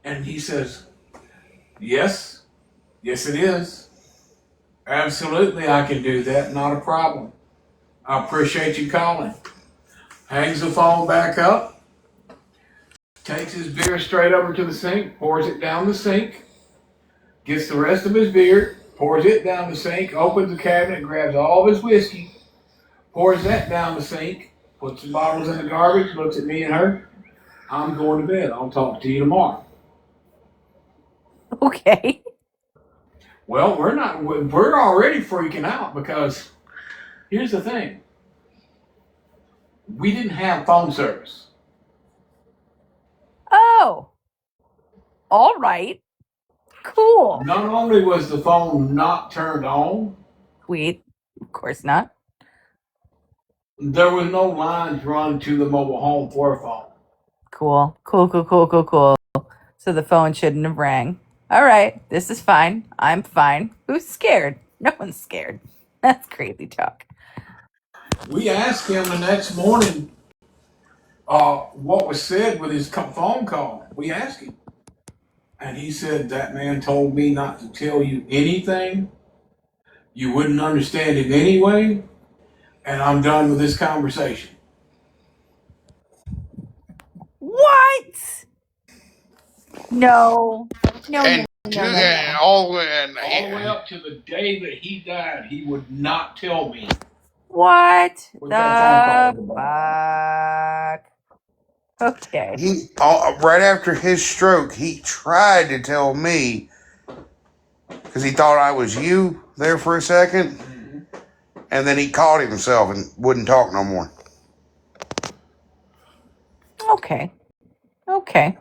and he says, "Yes, yes, it is. Absolutely, I can do that. Not a problem. I appreciate you calling." Hangs the phone back up, takes his beer straight over to the sink, pours it down the sink, gets the rest of his beer, pours it down the sink, opens the cabinet, grabs all of his whiskey, pours that down the sink, puts the bottles in the garbage, looks at me and her. "I'm going to bed. I'll talk to you tomorrow." Okay. Well, we're already freaking out because here's the thing. We didn't have phone service. Oh. All right. Cool. Not only was the phone not turned on, Sweet. Of course not. there was no lines run to the mobile home for a phone. Cool. Cool. So the phone shouldn't have rang. All right. This is fine. I'm fine. Who's scared? No one's scared. That's crazy talk. We asked him the next morning what was said with his phone call. We asked him. And he said, "That man told me not to tell you anything. You wouldn't understand it anyway. And I'm done with this conversation." What? No. No. And All the way up to the day that he died, he would not tell me. What What the that phone call was about. fuck? Okay. he right after his stroke, he tried to tell me because he thought I was you there for a second, and then he caught himself and wouldn't talk no more. Okay. Okay.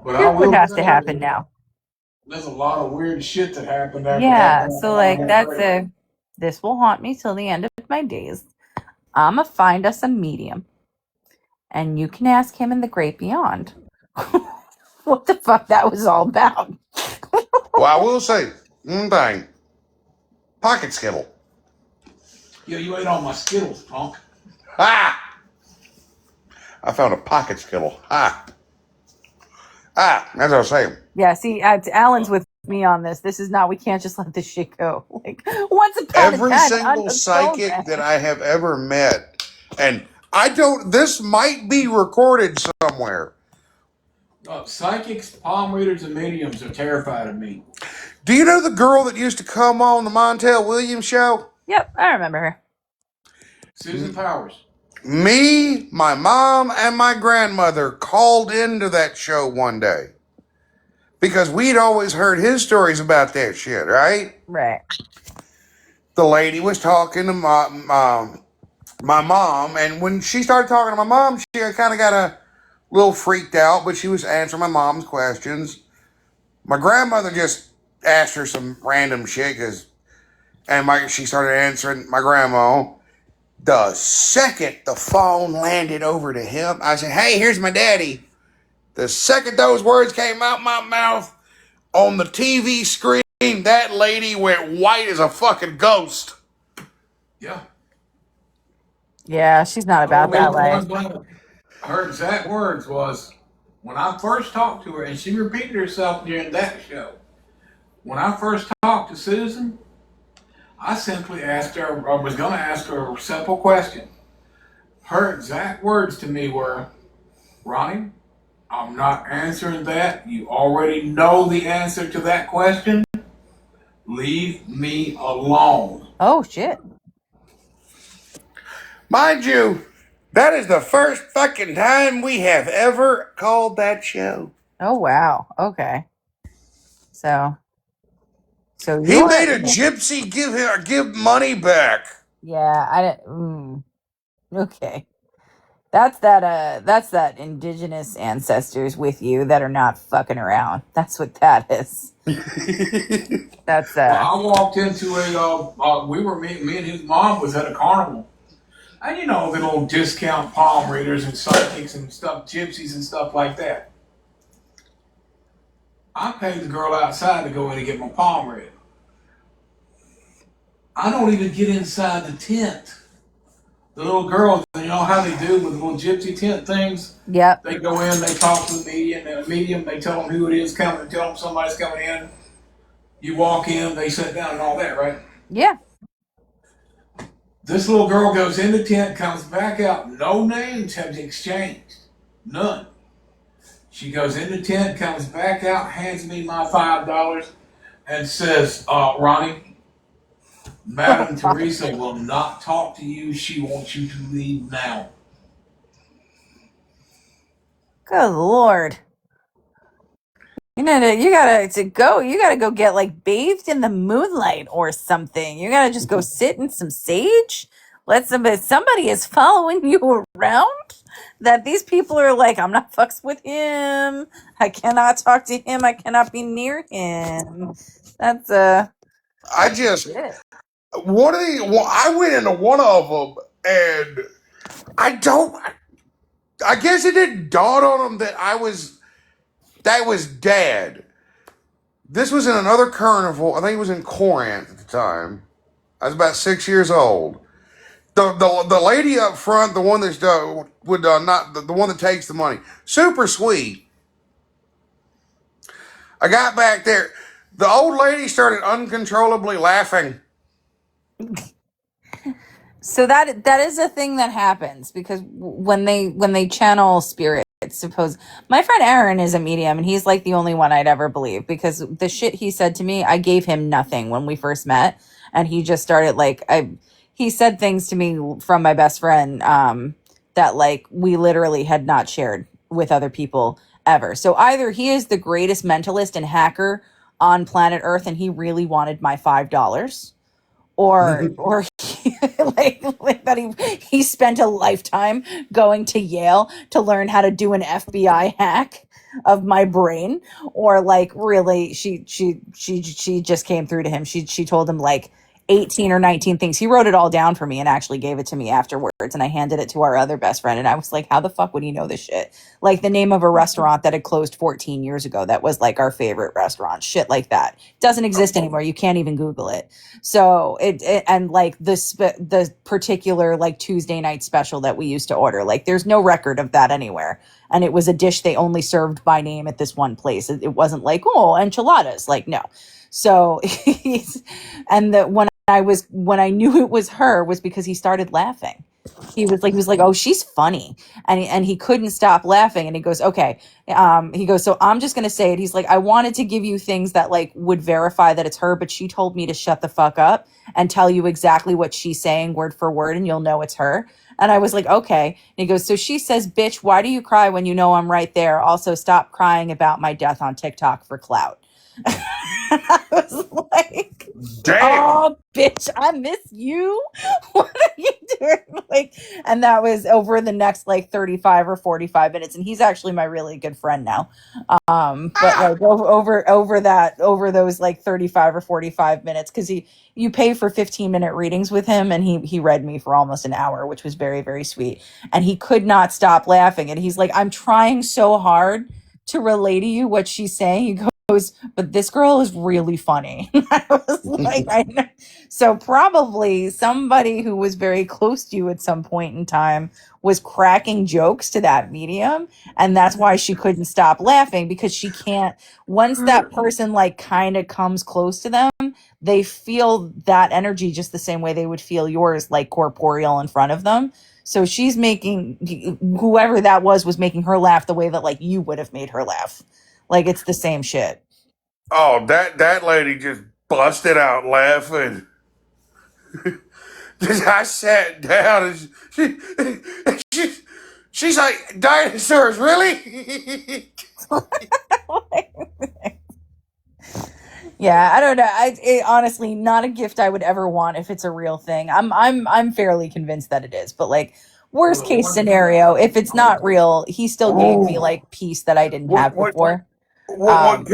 But Here's what has to happen now. There's a lot of weird shit that happened after Yeah. that. So like this will haunt me till the end of my days. I'ma find us a medium. And you can ask him in the great beyond what the fuck that was all about. Well, I will say one thing: pocket skittle. Yeah, you ate all my Skittles, punk. Ha! I found a pocket skittle. Ha! As I was saying. Yeah, see, Alan's with me on this. This is not, we can't just let this shit go. Like, once upon Every a time, single psychic that I have ever met, and this might be recorded somewhere. Psychics, palm readers, and mediums are terrified of me. Do you know the girl that used to come on the Montel Williams show? Yep, I remember her. Susan Powers. Me, my mom, and my grandmother called into that show one day because we'd always heard his stories about that shit, right? Right. The lady was talking to my mom, and when she started talking to my mom, she kind of got a little freaked out, but she was answering my mom's questions. My grandmother just asked her some random shit, she started answering my grandma. The second the phone landed over to him, I said, "Hey, here's my daddy." The second those words came out my mouth on the TV screen, that lady went white as a fucking ghost. Yeah. Yeah, she's not about that life. Her exact words was, when I first talked to her, and she repeated herself during that show, when I first talked to Susan, I simply asked her, I was going to ask her a simple question. Her exact words to me were, "Ronnie, I'm not answering that. You already know the answer to that question. Leave me alone." Oh, shit. Mind you, that is the first fucking time we have ever called that show. Oh, wow. Okay. So He made a gypsy give money back. Yeah, I didn't. Okay. That's that indigenous ancestors with you that are not fucking around. That's what that is. That's I walked into me and his mom was at a carnival. And the little discount palm readers and psychics and stuff, gypsies and stuff like that. I paid the girl outside to go in and get my palm read. I don't even get inside the tent. The little girls, you know how they do with the little gypsy tent things? Yep. They go in, they talk to the media, and the medium, they tell them who it is coming, tell them somebody's coming in. You walk in, they sit down and all that, right? Yeah. This little girl goes in the tent, comes back out. No names have exchanged. None. She goes in the tent, comes back out, hands me my $5, and says, Ronnie, Madam Teresa will not talk to you. She wants you to leave now. Good Lord. You gotta go get like bathed in the moonlight or something. You gotta just go sit in some sage. Let somebody is following you around. That these people are like, I'm not fucks with him. I cannot talk to him. I cannot be near him. That's I just shit. I went into one of them and I guess it didn't dawn on them that that was dad. This was in another carnival. I think it was in Corinth at the time. I was about 6 years old. The lady up front, the one that's would not the one that takes the money, super sweet. I got back there. The old lady started uncontrollably laughing. So that is a thing that happens because when they channel spirits, suppose my friend Aaron is a medium and he's like the only one I'd ever believe because the shit he said to me, I gave him nothing when we first met, and he just started he said things to me from my best friend that like we literally had not shared with other people ever. So either he is the greatest mentalist and hacker on planet Earth and he really wanted my $5, or like that he spent a lifetime going to Yale to learn how to do an FBI hack of my brain, or like really she just came through to him. She told him like 18 or 19 things. He wrote it all down for me and actually gave it to me afterwards, and I handed it to our other best friend, and I was like, how the fuck would he know this shit? Like the name of a restaurant that had closed 14 years ago that was like our favorite restaurant, shit like that doesn't exist anymore. You can't even Google it. So it and like the particular like Tuesday night special that we used to order, like there's no record of that anywhere, and it was a dish they only served by name at this one place. It wasn't like, oh, enchiladas, like no. So and when I knew it was her was because he started laughing. He was like, oh, she's funny. And he couldn't stop laughing. And he goes, okay. He goes, so I'm just going to say it. He's like, I wanted to give you things that like would verify that it's her, but she told me to shut the fuck up and tell you exactly what she's saying word for word, and you'll know it's her. And I was like, okay. And he goes, so she says, bitch, why do you cry when you know I'm right there? Also, stop crying about my death on TikTok for clout. I was like, Damn. oh, bitch, I miss you. What are you doing? Like, and that was over the next like 35 or 45 minutes. And he's actually my really good friend now. But like over those like 35 or 45 minutes, because you pay for 15-minute readings with him, and he read me for almost an hour, which was very, very sweet. And he could not stop laughing. And he's like, I'm trying so hard to relay to you what she's saying. He goes, but this girl is really funny. I was like, I know. So probably somebody who was very close to you at some point in time was cracking jokes to that medium, and that's why she couldn't stop laughing, because she can't, once that person like kind of comes close to them, they feel that energy just the same way they would feel yours, like corporeal in front of them. So she's making, whoever that was making her laugh the way that like you would have made her laugh. Like it's the same shit. Oh, that lady just busted out laughing. I sat down and she's like, dinosaurs, really? Yeah, I don't know. Honestly, not a gift I would ever want if it's a real thing. I'm fairly convinced that it is, but like worst case scenario, if it's not real, he still gave me like peace that I didn't have before. What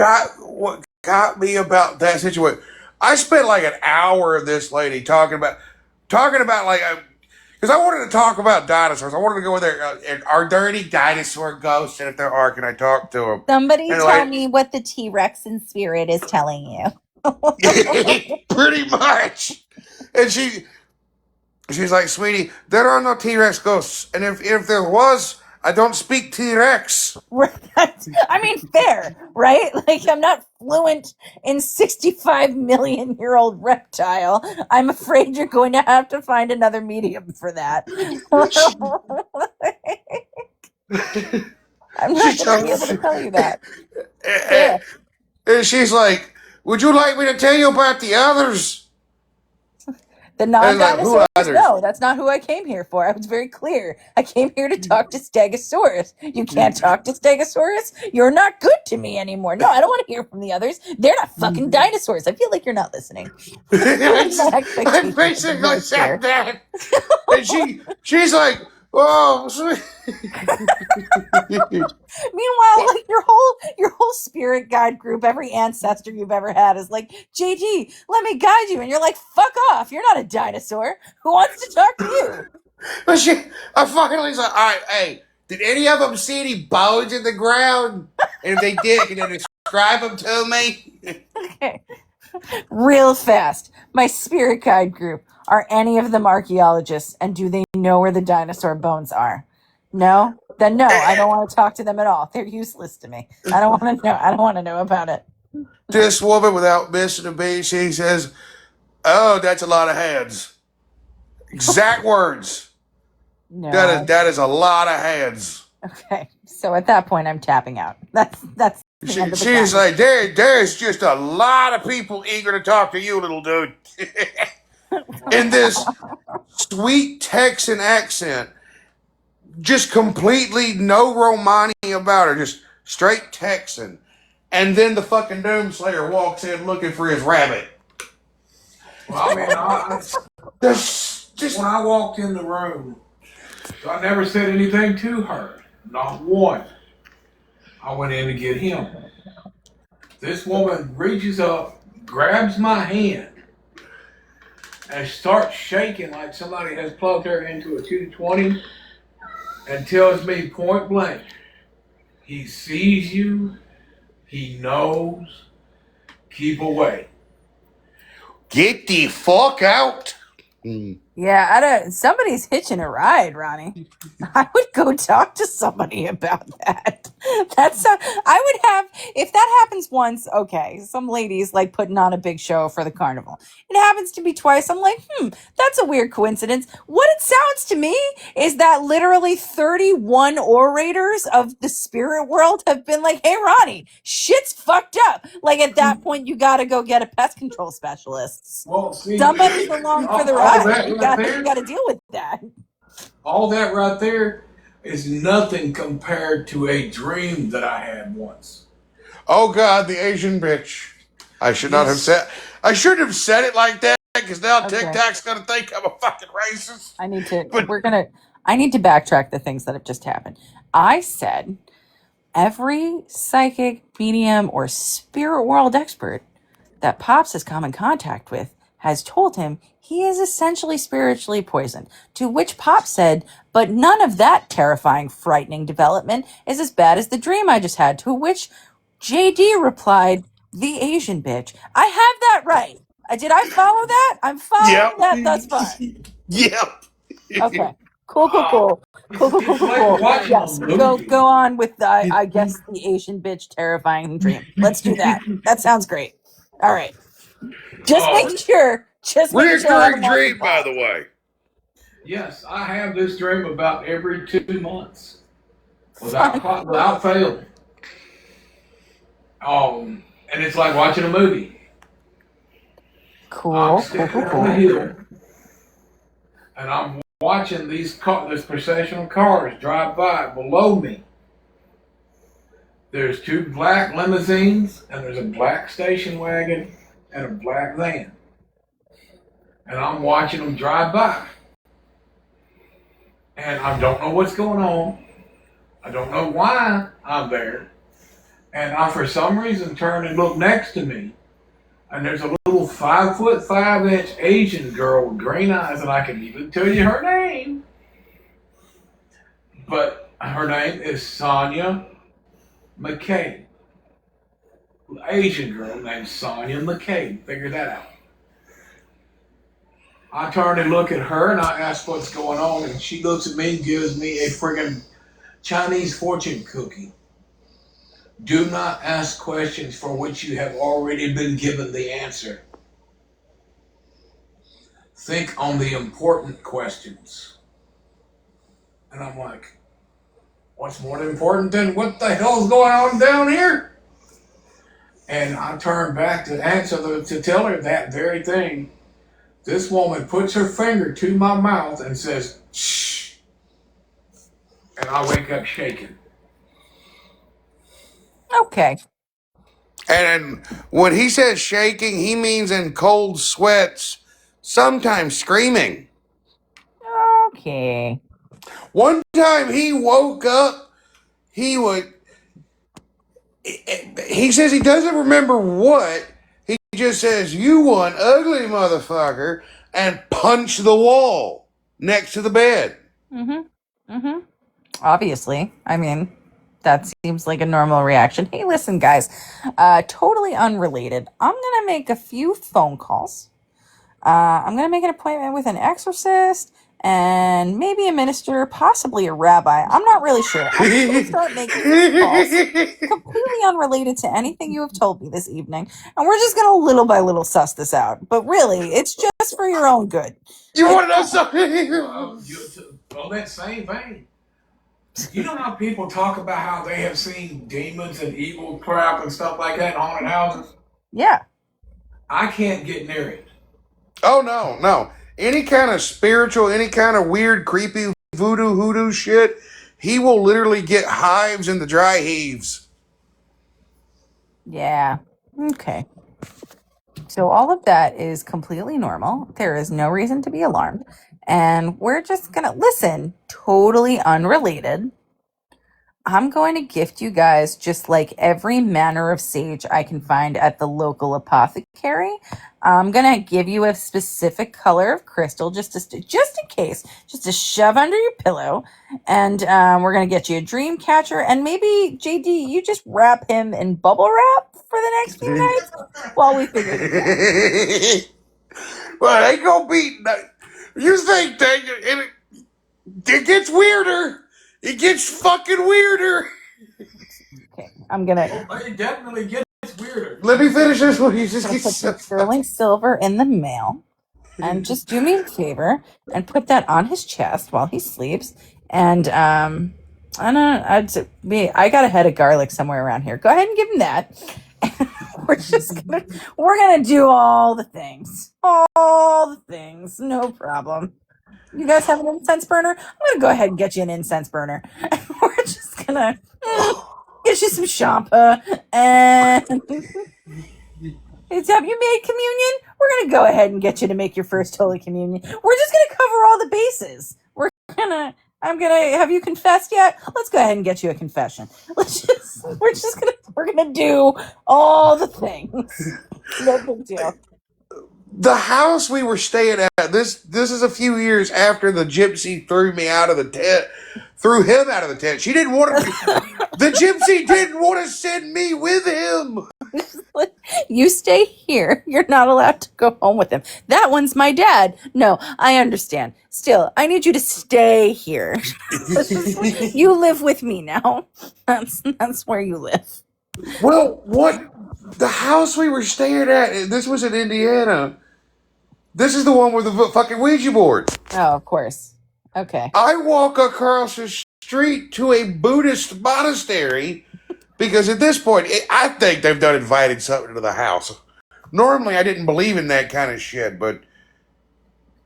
got me about that situation? I spent like an hour with this lady talking about like, because I wanted to talk about dinosaurs. I wanted to go there. And are there any dinosaur ghosts? And if there are, can I talk to them? Somebody And tell like, me what the T-Rex in spirit is telling you. pretty much. And she's like, sweetie, there are no T-Rex ghosts. And if there was, I don't speak T-Rex. Right. I mean, fair, right? Like, I'm not fluent in 65 million year old reptile. I'm afraid you're going to have to find another medium for that. I'm not She going to be able told, to tell you that. and, Fair. and she's like, would you like me to tell you about the others? The And I was like, who non-dinosaurs? others? No, that's not who I came here for. I was very clear. I came here to talk to Stegosaurus. You can't talk to Stegosaurus? You're not good to me anymore. No, I don't want to hear from the others. They're not fucking dinosaurs. I feel like you're not listening. I basically said that. And she's like, oh, sweet. Meanwhile, like your whole spirit guide group, every ancestor you've ever had is like, JD, let me guide you, and you're like, fuck off. You're not a dinosaur. Who wants to talk to you? But I finally said, all right, hey, did any of them see any bones in the ground? And if they did, can you describe them to me? Okay. Real fast. My spirit guide group. Are any of them archaeologists, and do they know where the dinosaur bones are? No? Then no, I don't want to talk to them at all. They're useless to me. I don't want to know. I don't want to know about it. This woman, without missing a beat, she says, oh, that's a lot of heads. Exact words. No. That is a lot of heads. Okay. So at that point, I'm tapping out. That's the end of the She's conversation. like, there's just a lot of people eager to talk to you, little dude. In this sweet Texan accent, just completely no Romani about her, just straight Texan. And then the fucking Doomslayer walks in looking for his rabbit. Well, I mean, That's just when I walked in the room, I never said anything to her. Not one. I went in to get him. This woman reaches up, grabs my hand, and starts shaking like somebody has plugged her into a 220 and tells me point blank, he sees you, he knows, keep away. get the fuck out. Yeah, somebody's hitching a ride, Ronnie. I would go talk to somebody about that. I would have, if that happens once, okay, some ladies like putting on a big show for the carnival. It happens to be twice. I'm like, that's a weird coincidence. What it sounds to me is that literally 31 orators of the spirit world have been like, hey, Ronnie, shit's fucked up. Like at that point, you got to go get a pest control specialist. Well, see, Somebody's along for the all ride. that You right got there, to deal with that. all that right there is nothing compared to a dream that I had once. Oh God, the Asian bitch. I should not have said. I shouldn't have said it like that because now Okay. TikTok's gonna think I'm a fucking racist. I need to. But I need to backtrack the things that have just happened. I said every psychic, medium, or spirit world expert that Pops has come in contact with has told him he is essentially spiritually poisoned. To which Pop said, but none of that terrifying, frightening development is as bad as the dream I just had. To which JD replied, the Asian bitch. I have that right. Did I follow that? I'm following yep, that thus far. yep. Okay. Cool. It's like watching Yes. a movie. Go on with the, I guess the Asian bitch terrifying dream. Let's do that. That sounds great. All right. Just making sure. Just making sure. I have Reoccurring them all dream, by involved. the way. Yes, I have this dream about every 2 months, without fail. And it's like watching a movie. Cool. I'm standing on the hill, and I'm watching this procession of cars drive by below me. There's 2 black limousines, and there's a black station wagon and a black van. And I'm watching them drive by. And I don't know what's going on. I don't know why I'm there. And I, for some reason, turn and look next to me. And there's a little little 5'5" Asian girl with green eyes, and I can even tell you her name. But her name is Sonia McCabe. Asian girl named Sonia McCabe. Figure that out. I turn and look at her and I ask what's going on, and she looks at me and gives me a friggin' Chinese fortune cookie. Do not ask questions for which you have already been given the answer. Think on the important questions. And I'm like, what's more important than what the hell's going on down here? And I turn back to tell her that very thing. This woman puts her finger to my mouth and says, shh. And I wake up shaking. Okay. And when he says shaking, he means in cold sweats, sometimes screaming. Okay. One time he woke up, he says he doesn't remember what. He just says, "You one ugly motherfucker," and punch the wall next to the bed. Obviously. I mean, that seems like a normal reaction. Hey, listen, guys. Totally unrelated. I'm going to make a few phone calls. I'm going to make an appointment with an exorcist and maybe a minister, possibly a rabbi. I'm not really sure. I'm just going to start making calls completely unrelated to anything you have told me this evening. And we're just going to little by little suss this out. But really, it's just for your own good. You want to know something? On that same vein, you know how people talk about how they have seen demons and evil crap and stuff like that in haunted houses? Yeah. I can't get near it. Oh, no. Any kind of spiritual, any kind of weird, creepy voodoo, hoodoo shit, he will literally get hives in the dry heaves. Yeah. Okay. So all of that is completely normal. There is no reason to be alarmed. And we're just going to listen, totally unrelated. I'm going to gift you guys just like every manner of sage I can find at the local apothecary. I'm going to give you a specific color of crystal just in case, just to shove under your pillow. And we're going to get you a dream catcher. And maybe, JD, you just wrap him in bubble wrap for the next few nights while we figure this out. Well, it ain't gonna be. You think that it gets weirder. It gets fucking weirder. Okay, I'm going to... It definitely gets weirder. Let me finish this one. You just Put get some sterling silver in the mail, and just do me a favor and put that on his chest while he sleeps. And I got a head of garlic somewhere around here. Go ahead and give him that. we're gonna do all the things, no problem. You guys have an incense burner? I'm gonna go ahead and get you an incense burner. We're just gonna get you some shampoo and have you made communion? We're gonna go ahead and get you to make your first Holy Communion. We're just gonna cover all the bases. We're gonna have you confessed yet? Let's go ahead and get you a confession. We're gonna do all the things. No big deal. The house we were staying at, this is a few years after the gypsy threw him out of the tent. She didn't want to. The gypsy didn't want to send me with him. You stay here. You're not allowed to go home with him. That one's my dad. No, I understand. Still, I need you to stay here. You live with me now. That's where you live. Well, the house we were staying at, this was in Indiana. This is the one with the fucking Ouija board. Oh, of course. Okay. I walk across the street to a Buddhist monastery because at this point, I think they've done invited something to the house. Normally, I didn't believe in that kind of shit, but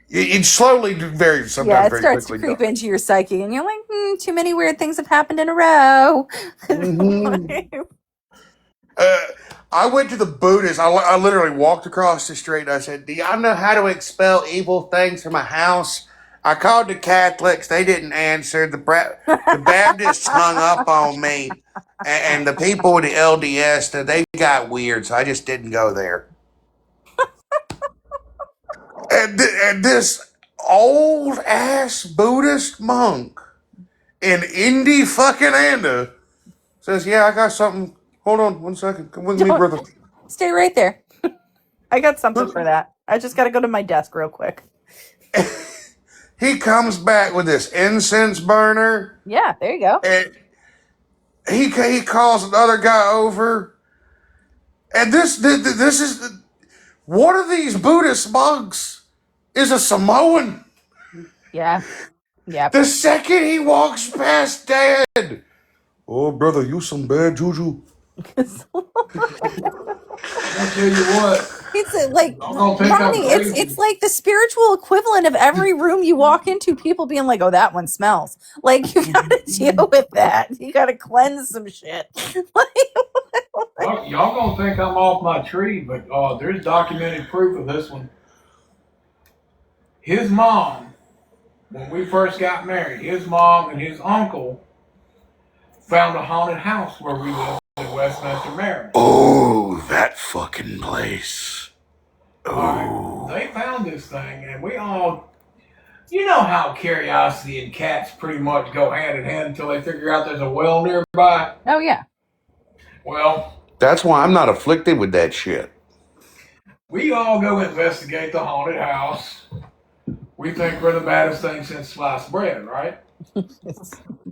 it slowly, sometimes it starts to creep into your psyche, and you're like, too many weird things have happened in a row. Mm-hmm. I went to the Buddhist. I literally walked across the street and I said, "Do y'all know how to expel evil things from a house?" I called the Catholics. They didn't answer. The Baptists hung up on me. And the people with the LDS, they got weird, so I just didn't go there. and this old ass Buddhist monk in Indy fucking Anda says, "Yeah, I got something. Hold on 1 second. Come with me, Don't brother." stay right there. I got something for that. I just got to go to my desk real quick. He comes back with this incense burner, Yeah, there you go. and he calls another guy over, and this is one of these Buddhist monks is a Samoan. Yeah. Yep. The second he walks past Dad, "Oh, brother, you some bad juju." I'll tell you what. It's like I'm gonna think I'm Ronnie, it's crazy. like the spiritual equivalent of every room you walk into, people being like, "Oh, that one smells." Like you got to deal with that. You got to cleanse some shit. Y'all gonna think I'm off my tree, but there's documented proof of this one. His mom, when we first got married, his mom and his uncle found a haunted house where we lived in Westminster, Maryland. Oh, that fucking place. All right, they found this thing, and we all, you know how curiosity and cats pretty much go hand in hand until they figure out there's a well nearby. Oh yeah. Well, That's why I'm not afflicted with that shit. we all go investigate the haunted house. We think we're the baddest thing since sliced bread, right? Of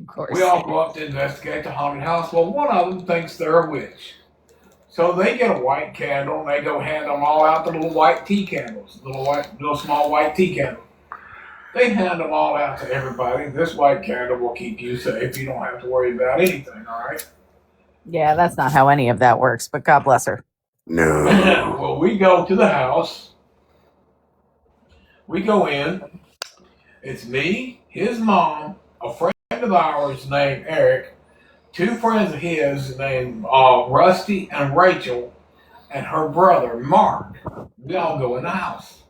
course. We all go up to investigate the haunted house. Well, one of them thinks they're a witch. So they get a white candle and they go hand them all out the little white tea candles, little small white tea candle. They hand them all out to everybody. This white candle will keep you safe. You don't have to worry about anything, all right? Yeah, that's not how any of that works, but God bless her. No. Well, we go to the house. We go in. It's me, his mom, a friend of ours named Eric, two friends of his named Rusty and Rachel, and her brother Mark. We all go in the house.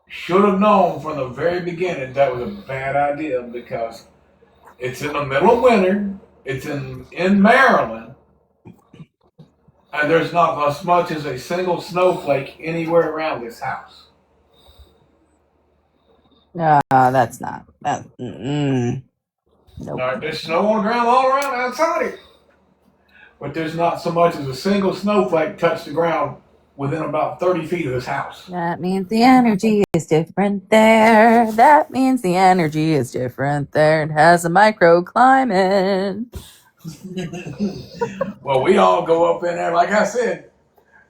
Should have known from the very beginning that was a bad idea because it's in the middle of winter. It's in Maryland, and there's not as much as a single snowflake anywhere around this house. No, that's not that. Nope. All right, there's snow on the ground all around outside here, but there's not so much as a single snowflake touched the ground within about 30 feet of this house. That means the energy is different there. That means the energy is different there. It has a microclimate. Well, we all go up in there. Like I said,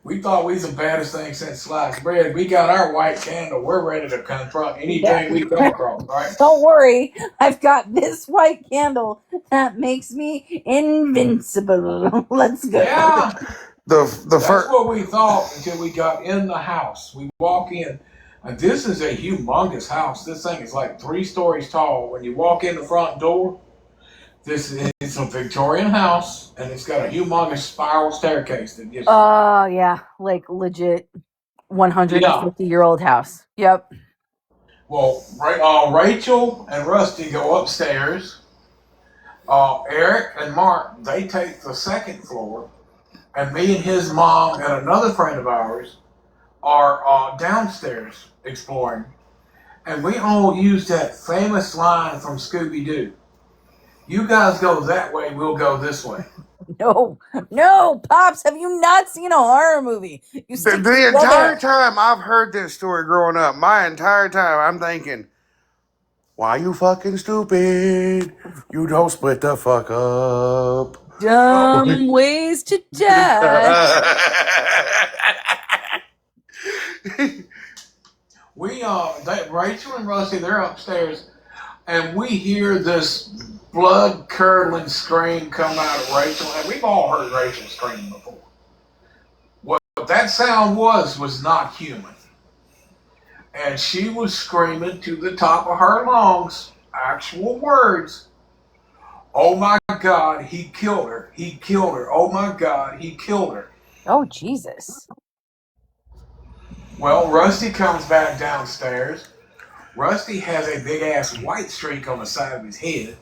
we thought we was the baddest thing since sliced bread. We got our white candle. We're ready to confront anything we come across, right? Don't worry, I've got this white candle that makes me invincible. Let's go. Yeah, That's that's what we thought until we got in the house. We walk in, and this is a humongous house. This thing is like 3 stories tall. When you walk in the front door, it's a Victorian house, and it's got a humongous spiral staircase that gets. Yeah, like legit 150-year-old house. Yep. Well, Rachel and Rusty go upstairs. Eric and Mark, they take the second floor, and me and his mom and another friend of ours are downstairs exploring. And we all use that famous line from Scooby-Doo. You guys go that way, we'll go this way. No, Pops, have you not seen a horror movie? You stick the entire together. time I've heard this story growing up, my entire time I'm thinking, why you fucking stupid? You don't split the fuck up. Dumb ways to die. Rachel and Rusty, they're upstairs, and we hear this blood-curdling scream come out of Rachel, and we've all heard Rachel scream before. What that sound was not human. And she was screaming to the top of her lungs, actual words, "Oh my God, he killed her. He killed her. Oh my God, he killed her." Oh, Jesus. Well, Rusty comes back downstairs. Rusty has a big-ass white streak on the side of his head.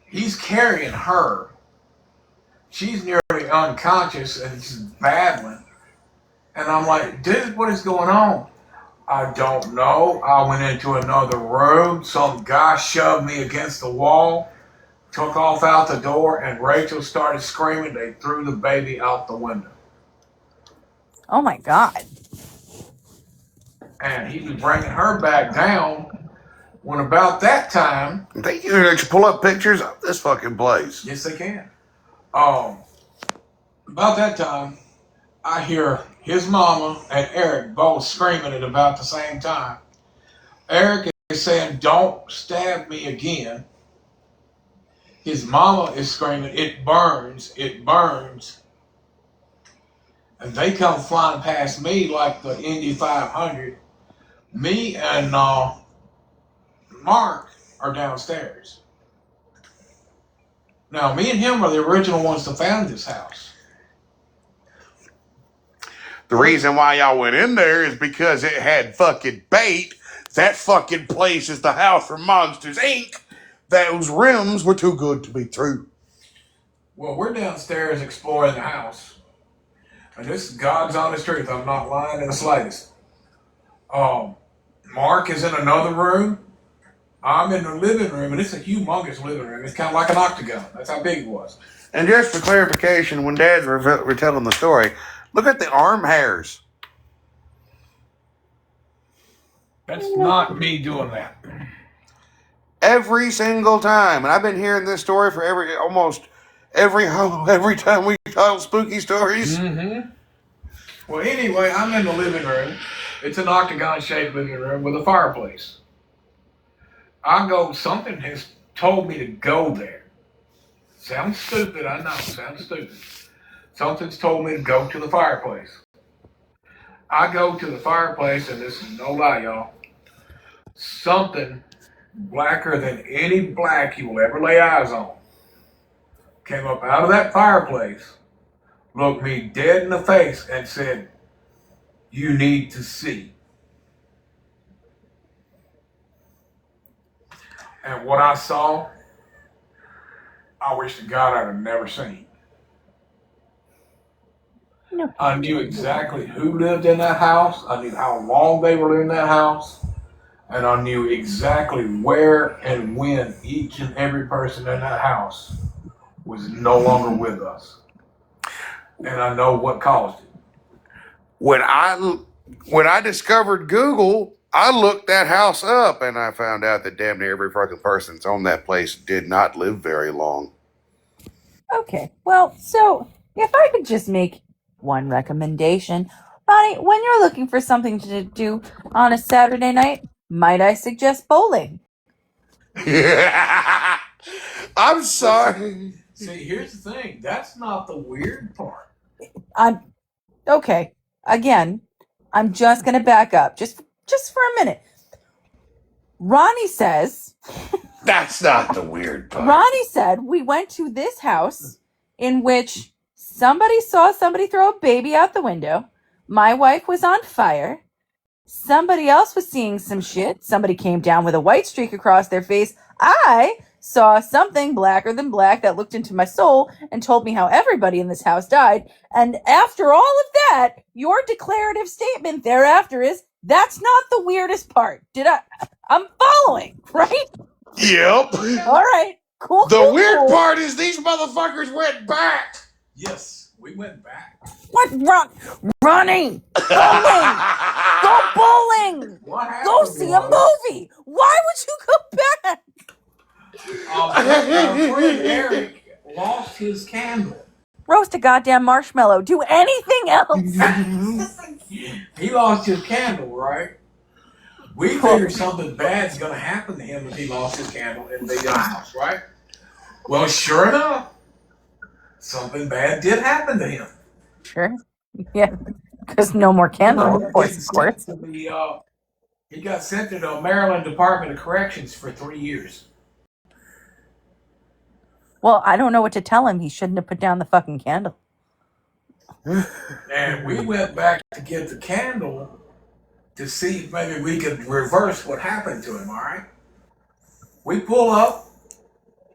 He's carrying her. She's nearly unconscious and just babbling. And I'm like, dude, what is going on? I don't know. I went into another room. Some guy shoved me against the wall, took off out the door, and Rachel started screaming. They threw the baby out the window. Oh my God. And he was bringing her back down when about that time, They can actually pull up pictures of this fucking place. yes, they can. About that time, I hear his mama and Eric both screaming at about the same time. Eric is saying, "Don't stab me again." His mama is screaming, "It burns, it burns." And they come flying past me like the Indy 500. Me and Mark are downstairs. Now, me and him are the original ones to found this house. The reason why y'all went in there is because it had fucking bait. That fucking place is the house from Monsters Inc. Those rims were too good to be true. Well, we're downstairs exploring the house. And this is God's honest truth. I'm not lying in the slightest. Mark is in another room. I'm in the living room, and it's a humongous living room. It's kind of like an octagon. That's how big it was. And just for clarification, when Dad's retelling the story, look at the arm hairs. That's not me doing that. Every single time. And I've been hearing this story for almost every time we tell spooky stories. Mm-hmm. Well, anyway, I'm in the living room. It's an octagon-shaped living room with a fireplace. Something has told me to go there. Sounds stupid, I know, sounds stupid. Something's told me to go to the fireplace. I go to the fireplace, and this is no lie, y'all. Something blacker than any black you will ever lay eyes on came up out of that fireplace, looked me dead in the face, and said, "You need to see." And what I saw, I wish to God I'd have never seen. No. I knew exactly who lived in that house. I knew how long they were in that house. And I knew exactly where and when each and every person in that house was no longer with us. And I know what caused it. When I discovered Google, I looked that house up and I found out that damn near every fucking person that's on that place did not live very long. Okay. Well, so if I could just make one recommendation, Ronnie, when you're looking for something to do on a Saturday night, might I suggest bowling? I'm sorry. See, here's the thing. That's not the weird part. Okay. Again, I'm just gonna back up just for a minute. Ronnie says That's not the weird part. Ronnie said we went to this house in which somebody saw somebody throw a baby out the window. My wife was on fire. Somebody else was seeing some shit. Somebody came down with a white streak across their face. I saw something blacker than black that looked into my soul and told me how everybody in this house died. And after all of that, your declarative statement thereafter is, that's not the weirdest part. I'm following, right? Yep. All right. Cool. The cool, weird cool. part is these motherfuckers went back. Yes, we went back. What? Ronnie! Bowling! Go bowling! What happened? Go see a movie! Why would you go back? Our friend Eric lost his candle. Roast a goddamn marshmallow. Do anything else. He lost his candle, right? We figured something bad's going to happen to him if he lost his candle in the house, right? Well, sure enough, something bad did happen to him. Sure. Yeah. Because no more candle, of course. He got sent to the Maryland Department of Corrections for 3 years. Well, I don't know what to tell him. He shouldn't have put down the fucking candle. And we went back to get the candle to see if maybe we could reverse what happened to him, all right? We pull up,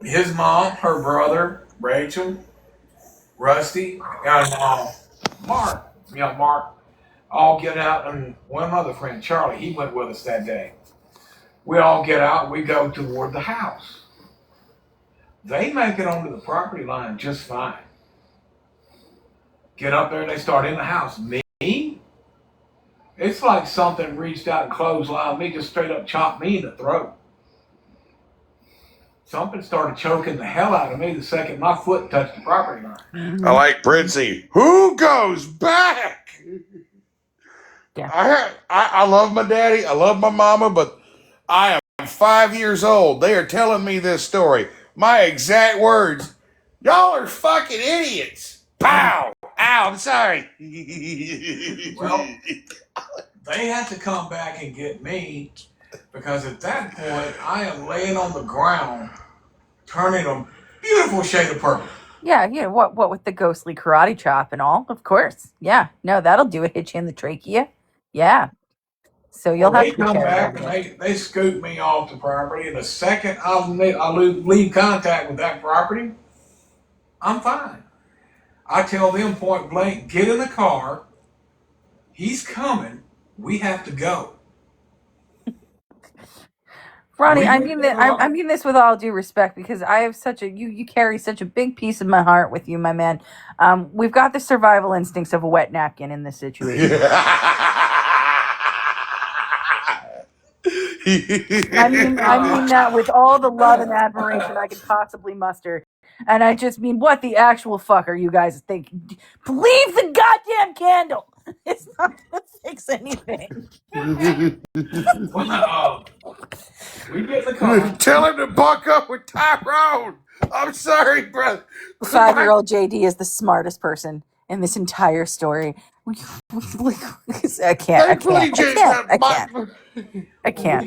his mom, her brother, Rachel, Rusty, and Mark. all get out, and one other friend, Charlie, he went with us that day. We all get out, we go toward the house. They make it onto the property line just fine. Get up there and they start in the house. Me? It's like something reached out and clotheslined me, just straight up chopped me in the throat. Something started choking the hell out of me the second my foot touched the property line. I like Princey. Who goes back? Yeah. I love my daddy. I love my mama, but I am 5 years old. They are telling me this story. My exact words. Y'all are fucking idiots. Pow. Ow, I'm sorry. Well, they had to come back and get me because at that point I am laying on the ground, turning a beautiful shade of purple. Yeah, what with the ghostly karate chop and all, of course. Yeah, no, that'll do it. Hit you in the trachea. Yeah. So you'll Well, have they to be come careful. back and they scoop me off the property, and the second I leave contact with that property, I'm fine. I tell them point blank, get in the car. He's coming. We have to go. Ronnie, We I get mean in that the car. I mean this with all due respect because I have such a you carry such a big piece of my heart with you, my man. We've got the survival instincts of a wet napkin in this situation. I mean that with all the love and admiration I could possibly muster. And I just mean, what the actual fuck are you guys thinking? Leave the goddamn candle. It's not gonna fix anything. Well, we get in the car. Tell him to buck up with Tyrone. I'm sorry, brother. 5-year-old JD is the smartest person in this entire story. I can't. We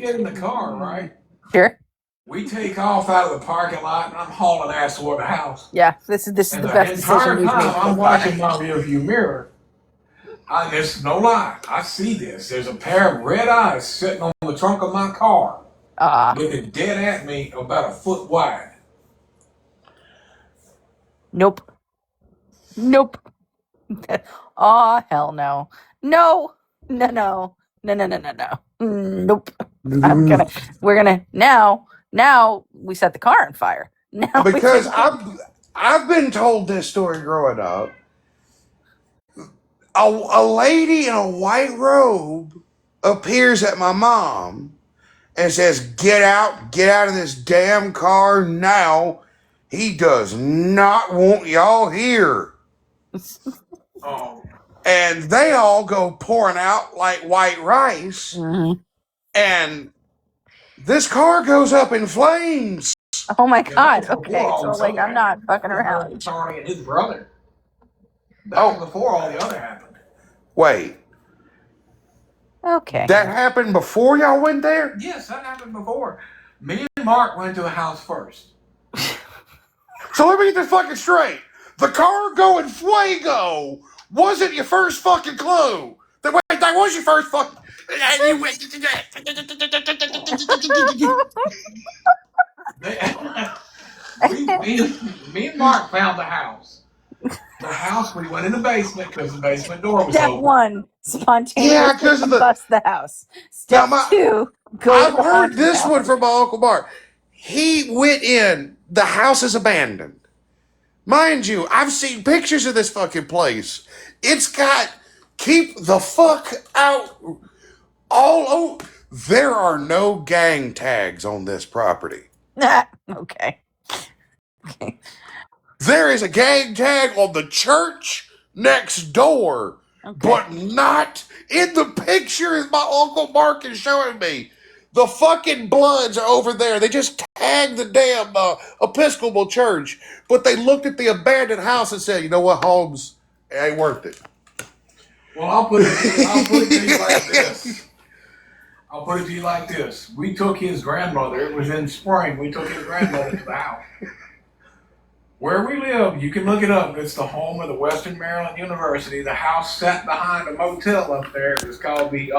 get in the car, right? Sure. We take off out of the parking lot, and I'm hauling ass toward the house. Yeah, this is the And the best entire decision we've made. time I'm watching my rearview mirror. There's no lie. I see this. There's a pair of red eyes sitting on the trunk of my car, looking dead at me about a foot wide. Nope. Oh, hell no. No. Nope. Now we set the car on fire. Now Because I've been told this story growing up. A lady in a white robe appears at my mom and says, get out of this damn car now. He does not want y'all here. Oh, And they all go pouring out like white rice. Mhm. And this car goes up in flames. Oh my yeah, god. that was Okay, before all so this like other I'm not happened. fucking around. Charlie and his brother. That was before all the other happened. Wait, Okay. that happened before y'all went there? Yes, that happened before. Me and Mark went to the house first. So let me get this fucking straight. The car going fuego wasn't your first fucking clue. Wait, that was your first fucking. Me and Mark found the house. The house, we went in the basement because the basement door was Step open. 1, spontaneously bust the house. Step 2, go I've to the heard haunted this house. one from my Uncle Mark. He went in, the house is abandoned. Mind you, I've seen pictures of this fucking place. It's got keep the fuck out all over. There are no gang tags on this property. Okay. There is a gang tag on the church next door, but not in the picture my Uncle Mark is showing me. The fucking Bloods are over there. They just tagged the damn Episcopal church, but they looked at the abandoned house and said, you know what, Holmes, it ain't worth it. Well, I'll put it to you like this. We took his grandmother, it was in spring, we took his grandmother to the house. Where we live, you can look it up. It's the home of the Western Maryland University. The house sat behind a motel up there. It was called the,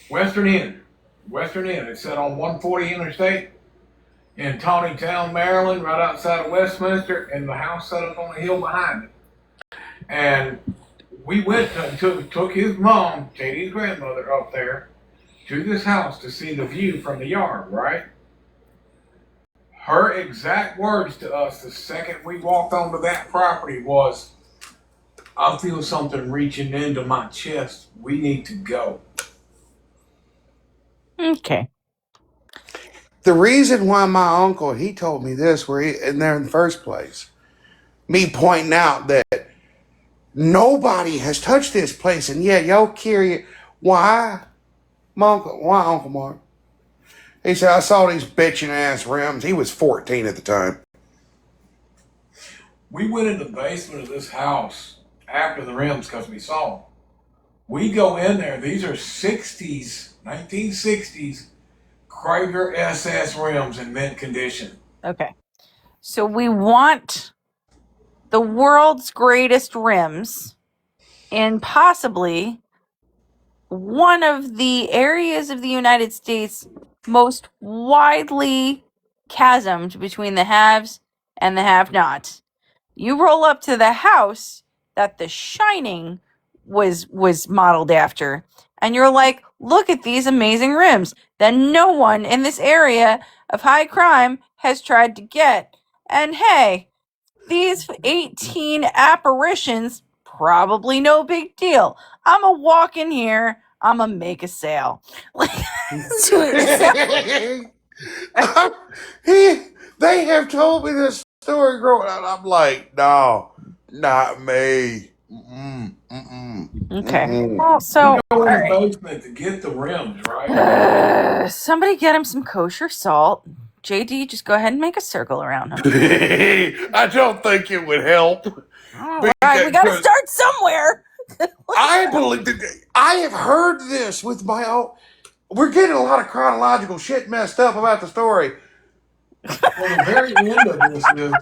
Western Inn. It sat on 140 Interstate in Tawnytown, Maryland, right outside of Westminster, and the house sat up on a hill behind it. And we went and took his mom, Katie's grandmother, up there to this house to see the view from the yard, right? Her exact words to us the second we walked onto that property was, I feel something reaching into my chest. We need to go. Okay. The reason why my uncle, he told me this, where he in there in the first place, me pointing out that nobody has touched this place, and yet y'all curious why, why Uncle Mark? He said, I saw these bitching ass rims. He was 14 at the time. We went in the basement of this house after the rims because we saw them. We go in there. These are 60s, 1960s Krager SS rims in mint condition. Okay. So we want the world's greatest rims in possibly one of the areas of the United States most widely chasmed between the haves and the have-nots. You roll up to the house that The Shining was modeled after, and you're like, look at these amazing rims that no one in this area of high crime has tried to get. And hey, these 18 apparitions, probably no big deal. I'ma walk in here, I'ma make a sale. They have told me this story growing up. I'm like, no, not me. Okay. Well, so We go in the alright. basement to get the rims, right? Somebody get him some kosher salt. JD, just go ahead and make a circle around him. I don't think it would help. All right, we gotta start somewhere. I believe I have heard this with my own. We're getting a lot of chronological shit messed up about the story. Well, the very end of this is.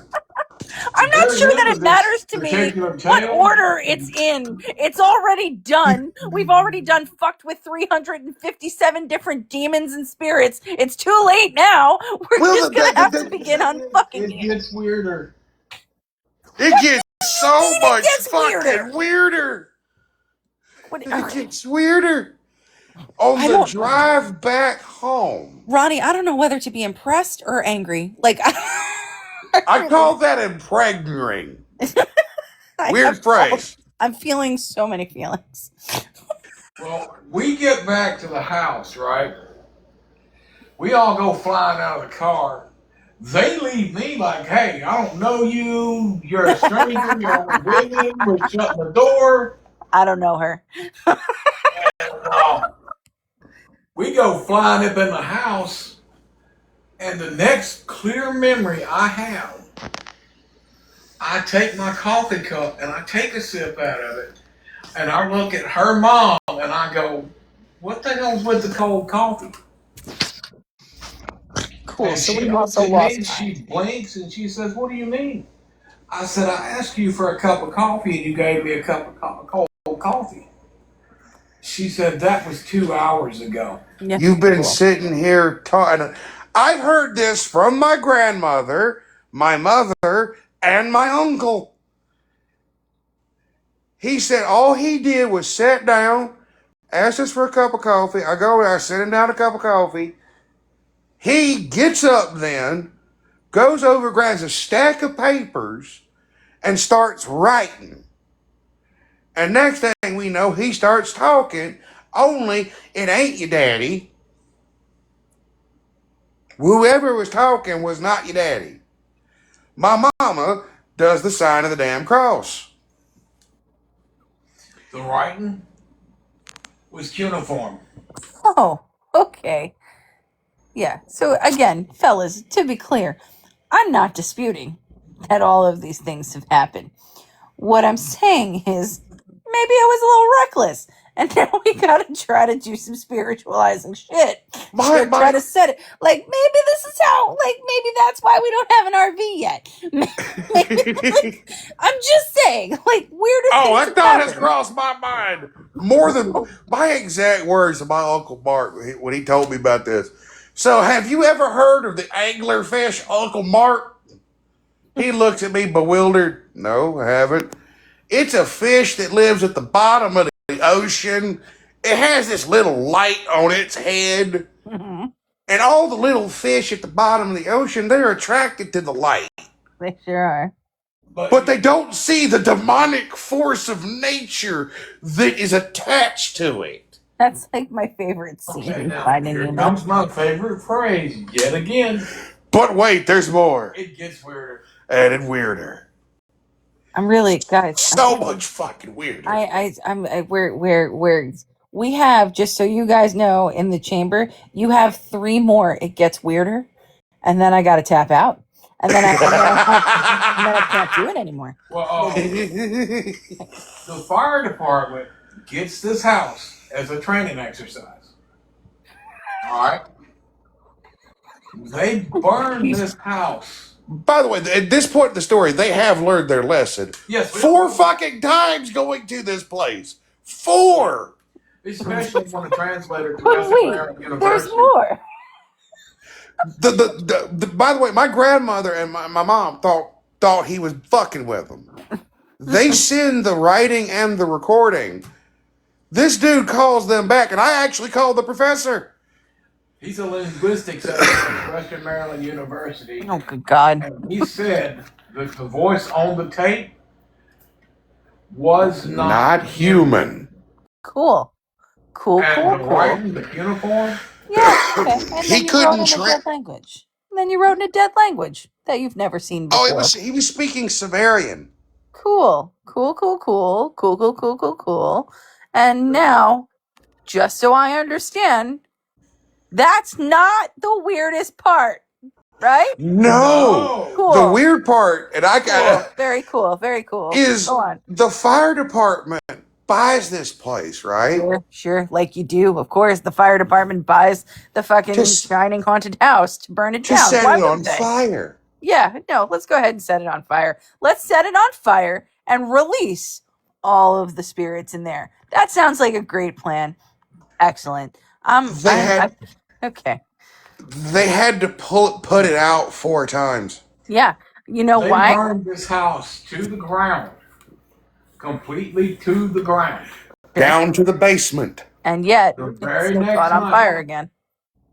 I'm not sure that it matters to me what order it's in. It's already done. We've already done fucked with 357 different demons and spirits. It's too late now. We're just gonna have to begin unfucking it. It gets weirder. It gets so much fucking weirder. It gets weirder. On the drive back home. Ronnie, I don't know whether to be impressed or angry. Like, I call that impregnating. Weird phrase. I'm feeling so many feelings. Well, we get back to the house, right? We all go flying out of the car. They leave me like, hey, I don't know you. You're a stranger. You're waiting. We're shutting the door. I don't know her. We go flying up in the house, and the next clear memory I have, I take my coffee cup and I take a sip out of it, and I look at her mom and I go, what the hell's with the cold coffee? Cool. And So she we looks also at lost me, time. she blinks and she says, what do you mean? I said, I asked you for a cup of coffee and you gave me a cup of cold coffee. She said, that was 2 hours ago. Yeah. You've been sitting here talking. I've heard this from my grandmother, my mother, and my uncle. He said all he did was sit down, asked us for a cup of coffee. I go there, I send him down a cup of coffee. He gets up then, goes over, grabs a stack of papers, and starts writing. And next thing we know, he starts talking, only it ain't your daddy. Whoever was talking was not your daddy. My mama does the sign of the damn cross. The writing was cuneiform. Oh, okay. Yeah. So again, fellas, to be clear, I'm not disputing that all of these things have happened. What I'm saying is maybe I was a little reckless. And now we gotta try to do some spiritualizing shit. Try to set it. Like, maybe this is how, like, maybe that's why we don't have an RV yet. Maybe, I'm just saying, like, weirder things that thought has crossed my mind. More than my exact words to my Uncle Mark when he told me about this. So, have you ever heard of the anglerfish Uncle Mark? He looks at me bewildered. No, I haven't. It's a fish that lives at the bottom of the ocean. It has this little light on its head. Mhm. And all the little fish at the bottom of the ocean, they're attracted to the light. They sure are. But they don't see the demonic force of nature that is attached to it. That's like my favorite scene Okay, in now, Finding here Nemo. comes my favorite phrase yet again. But wait, there's more. It gets weirder. And weirder. I'm really, guys. So much fucking weirder. We're we have, just so you guys know, in the chamber, you have 3 more. It gets weirder, and then I got to tap out, and then I can't do it anymore. Well, the fire department gets this house as a training exercise. All right. They burn this house. By the way, at this point in the story, they have learned their lesson. Yes. 4 fucking times going to this place. 4! Especially when the translator to But wait, Maryland there's University. more. By the way, my grandmother and my mom thought he was fucking with them. They send the writing and the recording. This dude calls them back, and I actually called the professor. He's a linguistics expert at Western Maryland University. Oh, good God. And he said that the voice on the tape was Not human. Cool. Cool, And cool, the cool. writing, the uniform, Yeah, okay. And then He you couldn't wrote in a tra- dead language. And then you wrote in a dead language that you've never seen before. Oh, he was speaking Sumerian. Cool. Cool, cool, cool. Cool, cool, cool, cool, cool. And now, just so I understand, that's not the weirdest part, right? No. Cool. The weird part, and I Cool. got Very cool, very cool. is Go on. the fire department buys this place, right? Sure, like you do. Of course, the fire department buys the fucking Just- shining haunted house to burn it To down. set Why it on wouldn't they? fire. Yeah, no, let's go ahead and set it on fire. Let's set it on fire and release all of the spirits in there. That sounds like a great plan. Excellent. Okay. They had to put it out 4 times. Yeah. You know they why? burned this house to the ground. Completely to the ground. Down to the basement. And yet, The it's very still next caught on night. fire again.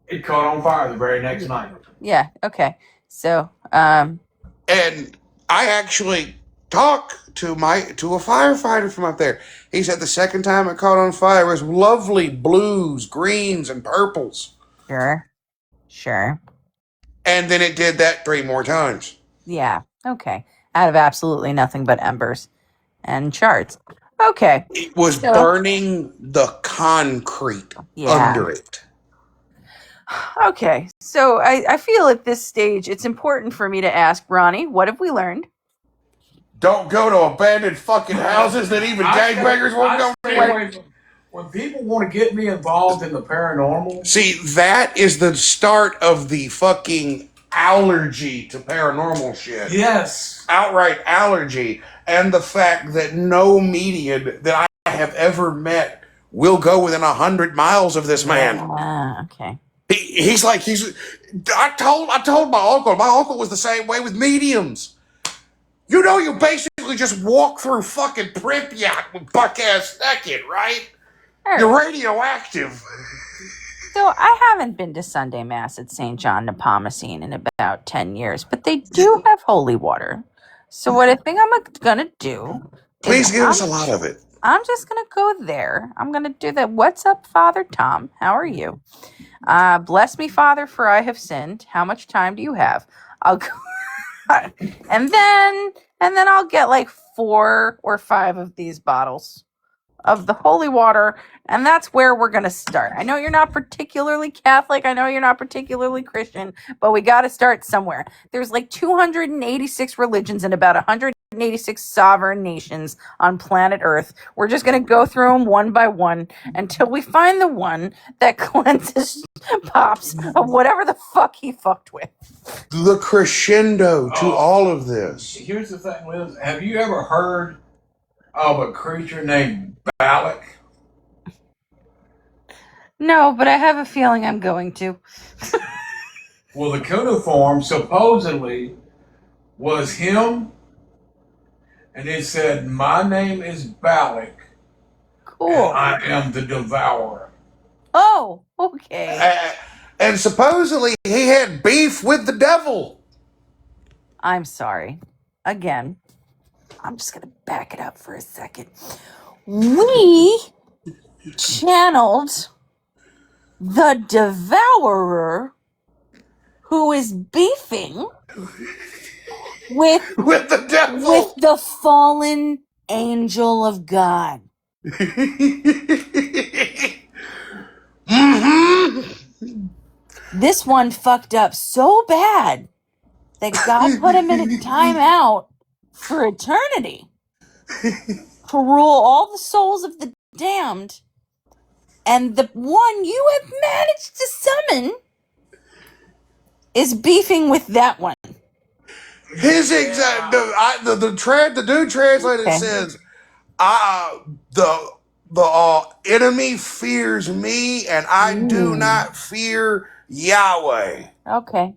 It caught on fire the very next night. Yeah, okay. So, And I actually talked to a firefighter from up there. He said the second time it caught on fire was lovely blues, greens, and purples. Sure. And then it did that 3 more times. Yeah, okay. Out of absolutely nothing but embers and shards. Okay. It was So- burning the concrete Yeah. under it. Okay. So I feel at this stage it's important for me to ask Ronnie, what have we learned? Don't go to abandoned fucking houses that even gangbangers won't go stay near. away from- When people want to get me involved in the paranormal, See, that is the start of the fucking allergy to paranormal shit. yes. Outright allergy. And the fact that no medium that I have ever met will go within 100 miles of this man. Okay. I told my uncle. My uncle was the same way with mediums. You know, you basically just walk through fucking Pripyat with buck ass naked, right? All right. You're radioactive. So I haven't been to Sunday Mass at St. John Nepomucene in about 10 years, but they do have holy water. So what I think I'm gonna do Please is give us a lot of it. I'm just gonna go there. I'm gonna do that. What's up, Father Tom? How are you? Bless me, Father, for I have sinned. How much time do you have? I'll go and then I'll get like 4 or 5 of these bottles of the holy water, and that's where we're going to start. I know you're not particularly Catholic, I know you're not particularly Christian, but we got to start somewhere. There's like 286 religions and about 186 sovereign nations on planet Earth. We're just going to go through them one by one until we find the one that cleanses Pops of whatever the fuck he fucked with. The crescendo to all of this. Here's the thing, Liz. Have you ever heard of a creature named Balak? No, but I have a feeling I'm going to. Well, the cuneiform supposedly was him and it said, "My name is Balak, and Cool. I am the devourer." Oh, okay. And supposedly he had beef with the devil. I'm sorry. Again, I'm just going to back it up for a second. We channeled the devourer who is beefing with With the devil. with the fallen angel of God. This one fucked up so bad that God put him in a timeout for eternity to rule all the souls of the damned. And the one you have managed to summon is beefing with that one. His exact the dude translated Okay. says, the enemy fears me, and I do not fear Yahweh. Okay.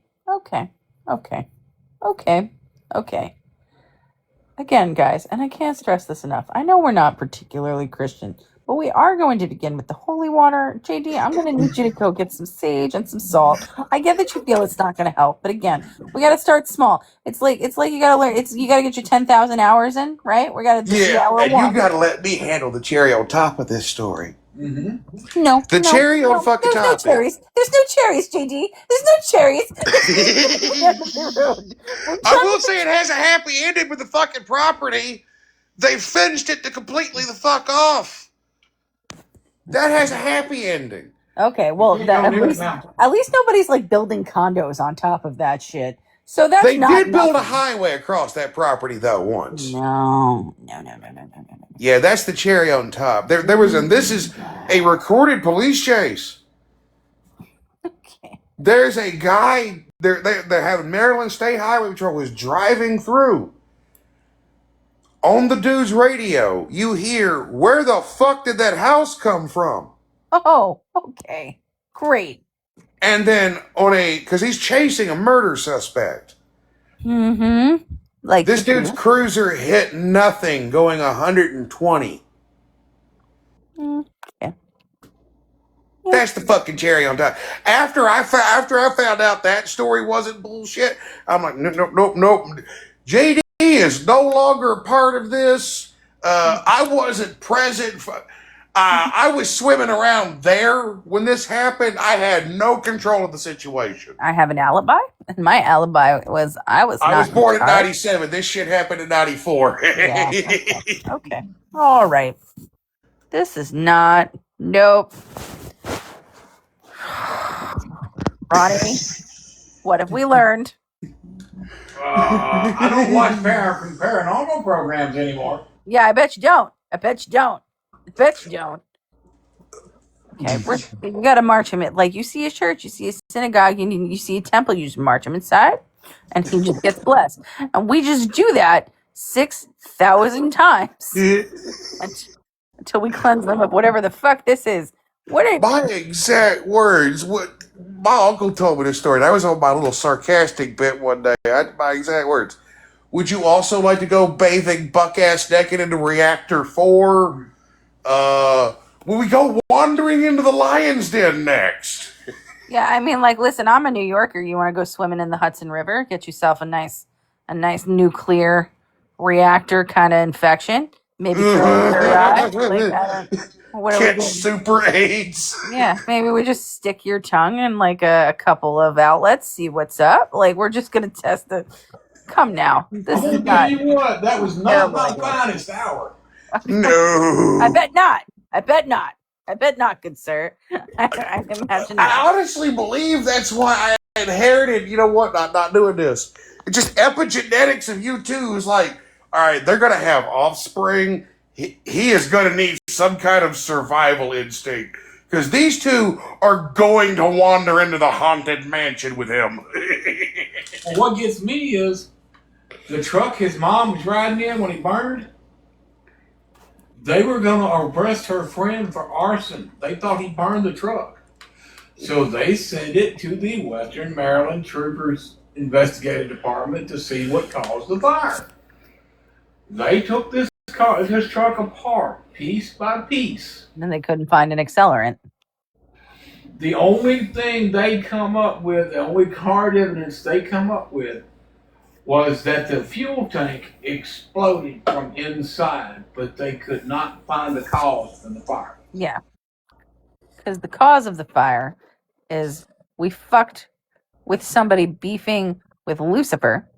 Again, guys, and I can't stress this enough. I know we're not particularly Christian, but we are going to begin with the holy water. JD, I'm going to need you to go get some sage and some salt. I get that you feel it's not going to help, but again, we got to start small. It's like you got to learn. You got to get your 10,000 hours in, right? We got to do Yeah, hour and one. you got to let me handle the cherry on top of this story. Mm-hmm. No, The cherry on fucking there's no top. cherries. There's no cherries, JD. There's no cherries. I will say it has a happy ending with the fucking property. They finished it to completely the fuck off. That has a happy ending. Okay, well, You that, don't at, do it least, now. at least nobody's like building condos on top of that shit. So that's They not did build a nothing. highway across that property though once. No. Yeah, that's the cherry on top. There was, and this is a recorded police chase. Okay. There's a guy. They're having Maryland State Highway Patrol was driving through. On the dude's radio, you hear, "Where the fuck did that house come from?" Oh, okay. Great. And then because he's chasing a murder suspect. Mm-hmm. Like This dude's cruiser hit nothing, going 120. Okay. That's the fucking cherry on top. After I found out that story wasn't bullshit, I'm like, nope. JD is no longer a part of this. I wasn't present. I was swimming around there when this happened. I had no control of the situation. I have an alibi, and my alibi was I was born in 97. This shit happened in 94. Yeah, okay. All right. This is not. Nope. Ronnie, what have we learned? I don't watch paranormal programs anymore. Yeah, I bet you don't. Okay, you gotta march him. Like you see a church, you see a synagogue, you see a temple, you just march him inside, and he just gets blessed. And we just do that 6,000 times until we cleanse them of whatever the fuck this is. My exact words. What my uncle told me this story. And I was on my little sarcastic bit one day. My exact words. Would you also like to go bathing buck ass naked into Reactor 4? Will we go wandering into the lion's den next? Yeah, I mean, like, listen, I'm a New Yorker. You want to go swimming in the Hudson River? Get yourself a nice nuclear reactor kind of infection. Maybe throw it in your eye. What are we Catch doing? super AIDS. Yeah, maybe we just stick your tongue in like a couple of outlets, see what's up. Like, we're just gonna test it. Come now, this is not. Tell you what, that was not my finest hour. No. I bet not. Good sir. I imagine not. I honestly believe that's why I inherited, you know what, not doing this. It's just epigenetics of you two is like, all right, they're going to have offspring. He is going to need some kind of survival instinct. Because these two are going to wander into the haunted mansion with him. Well, what gets me is the truck his mom was riding in when he burned. They were going to arrest her friend for arson. They thought he burned the truck. So they sent it to the Western Maryland Troopers Investigative Department to see what caused the fire. They took this truck apart, piece by piece. And then they couldn't find an accelerant. The only thing they come up with, the only hard evidence they come up with, was that the fuel tank exploded from inside, but they could not find the cause of the fire. Yeah. Because the cause of the fire is we fucked with somebody beefing with Lucifer,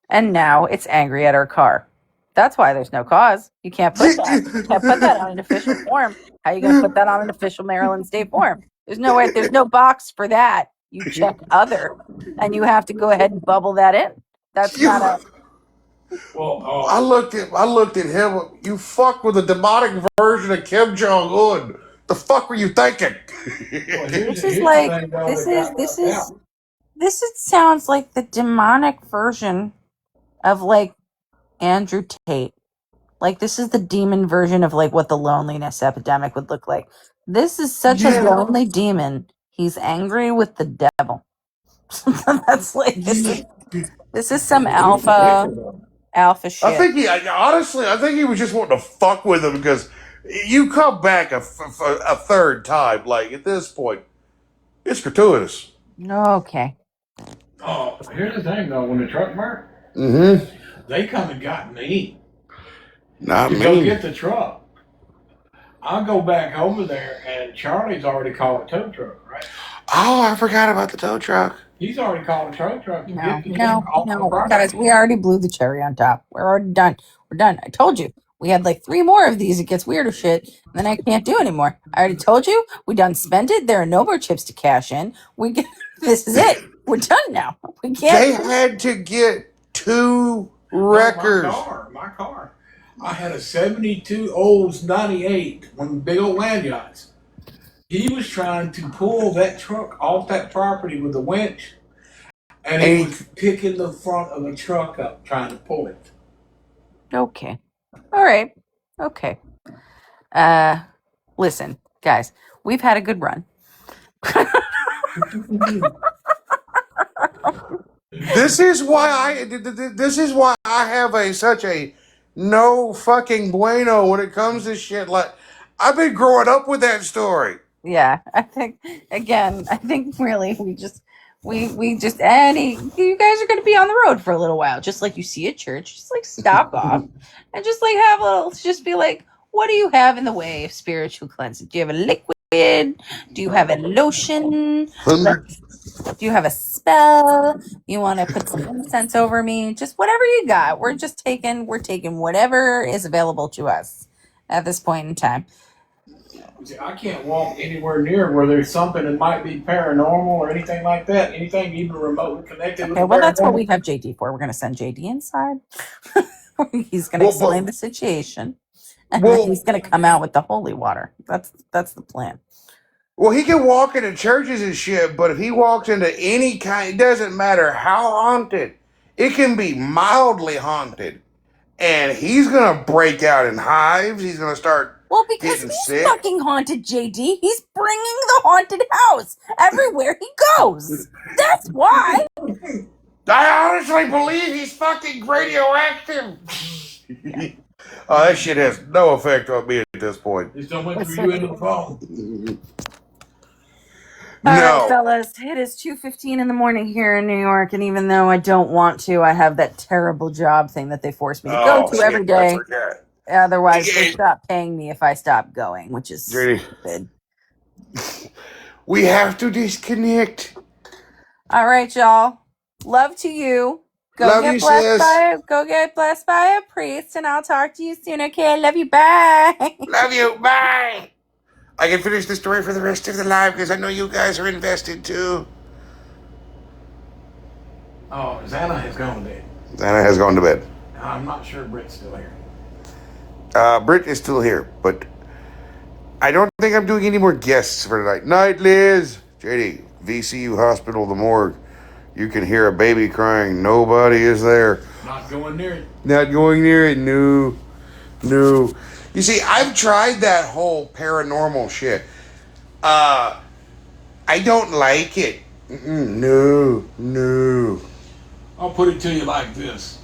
and now it's angry at our car. That's why there's no cause. You can't put that. You can't put that on an official form. How are you going to put that on an official Maryland State form? There's no way. There's no box for that. You check other, and you have to go ahead and bubble that in. That's not a. Well, I looked at him. You fuck with a demonic version of Kim Jong Un. The fuck were you thinking? This is like this sounds like the demonic version of like Andrew Tate. Like this is the demon version of like what the loneliness epidemic would look like. This is such a lonely demon. He's angry with the devil. That's like this is some alpha shit. I think he was just wanting to fuck with him because you come back a third time. Like at this point, it's gratuitous. Okay. Here's the thing though: when the truck burnt, they come and got me. Not to me. Go get the truck. I'll go back over there, and Charlie's already called a tow truck, right? Oh, I forgot about the tow truck. He's already called a tow truck to get the No, truck off the property. guys, we already blew the cherry on top. We're already done. We're done. I told you. We had like 3 more of these. It gets weirder shit. And then I can't do anymore. I already told you. We done spent it. There are no more chips to cash in. This is it. We're done now. We can't. They had to get 2 records. My car. I had a 72 Olds 98, one of the big old land yachts. He was trying to pull that truck off that property with a winch, and he was picking the front of the truck up trying to pull it. Okay. All right. Okay. Listen, guys, we've had a good run. This is why I have such a no fucking bueno when it comes to shit. Like I've been growing up with that story. Yeah, I think really we just Annie, you guys are going to be on the road for a little while, just like you see at church. Just like stop off and just like have a little, just be like, what do you have in the way of spiritual cleansing? Do you have a liquid? Do you have a lotion? Do you have a spell? You want to put some incense over me? Just whatever you got. We're taking whatever is available to us at this point in time. I can't walk anywhere near where there's something that might be paranormal or anything like that. Anything even remotely connected. Okay, well, that's what we have JD for. We're going to send JD inside. He's going to explain the situation, and then he's going to come out with the holy water. That's the plan. Well, he can walk into churches and shit, but if he walks into any kind, it doesn't matter how haunted. It can be mildly haunted, and he's gonna break out in hives. He's gonna start. Well, because he's fucking haunted, JD. He's bringing the haunted house everywhere he goes. That's why. I honestly believe he's fucking radioactive. Oh, that shit has no effect on me at this point. Just don't wait for you in the phone. All right, fellas, it is 2:15 in the morning here in New York, and even though I don't want to, I have that terrible job thing that they force me to go to every day. Otherwise, they stop paying me if I stop going, which is stupid. We have to disconnect. All right, y'all. Love to you. Go get blessed by a priest, and I'll talk to you soon. Okay, I love you. Bye. Love you. Bye. I can finish the story for the rest of the live because I know you guys are invested too. Oh, Xana has gone to bed. Xana has gone to bed. I'm not sure Britt's still here. Britt is still here, but I don't think I'm doing any more guests for tonight. Night, Liz. JD, VCU Hospital, the morgue. You can hear a baby crying. Nobody is there. Not going near it. Not going near it. No. You see, I've tried that whole paranormal shit. I don't like it. No. I'll put it to you like this.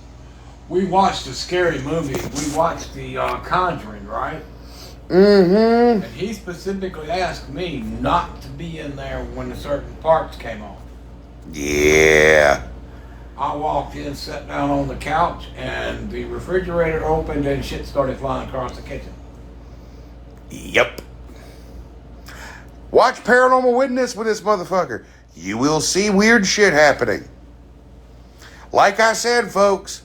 we watched a scary movie. We watched the Conjuring, right? Mm-hmm. And he specifically asked me not to be in there when the certain parts came on. Yeah. I walked in, sat down on the couch, and the refrigerator opened and shit started flying across the kitchen. Yep. Watch Paranormal Witness with this motherfucker. You will see weird shit happening. Like I said, folks,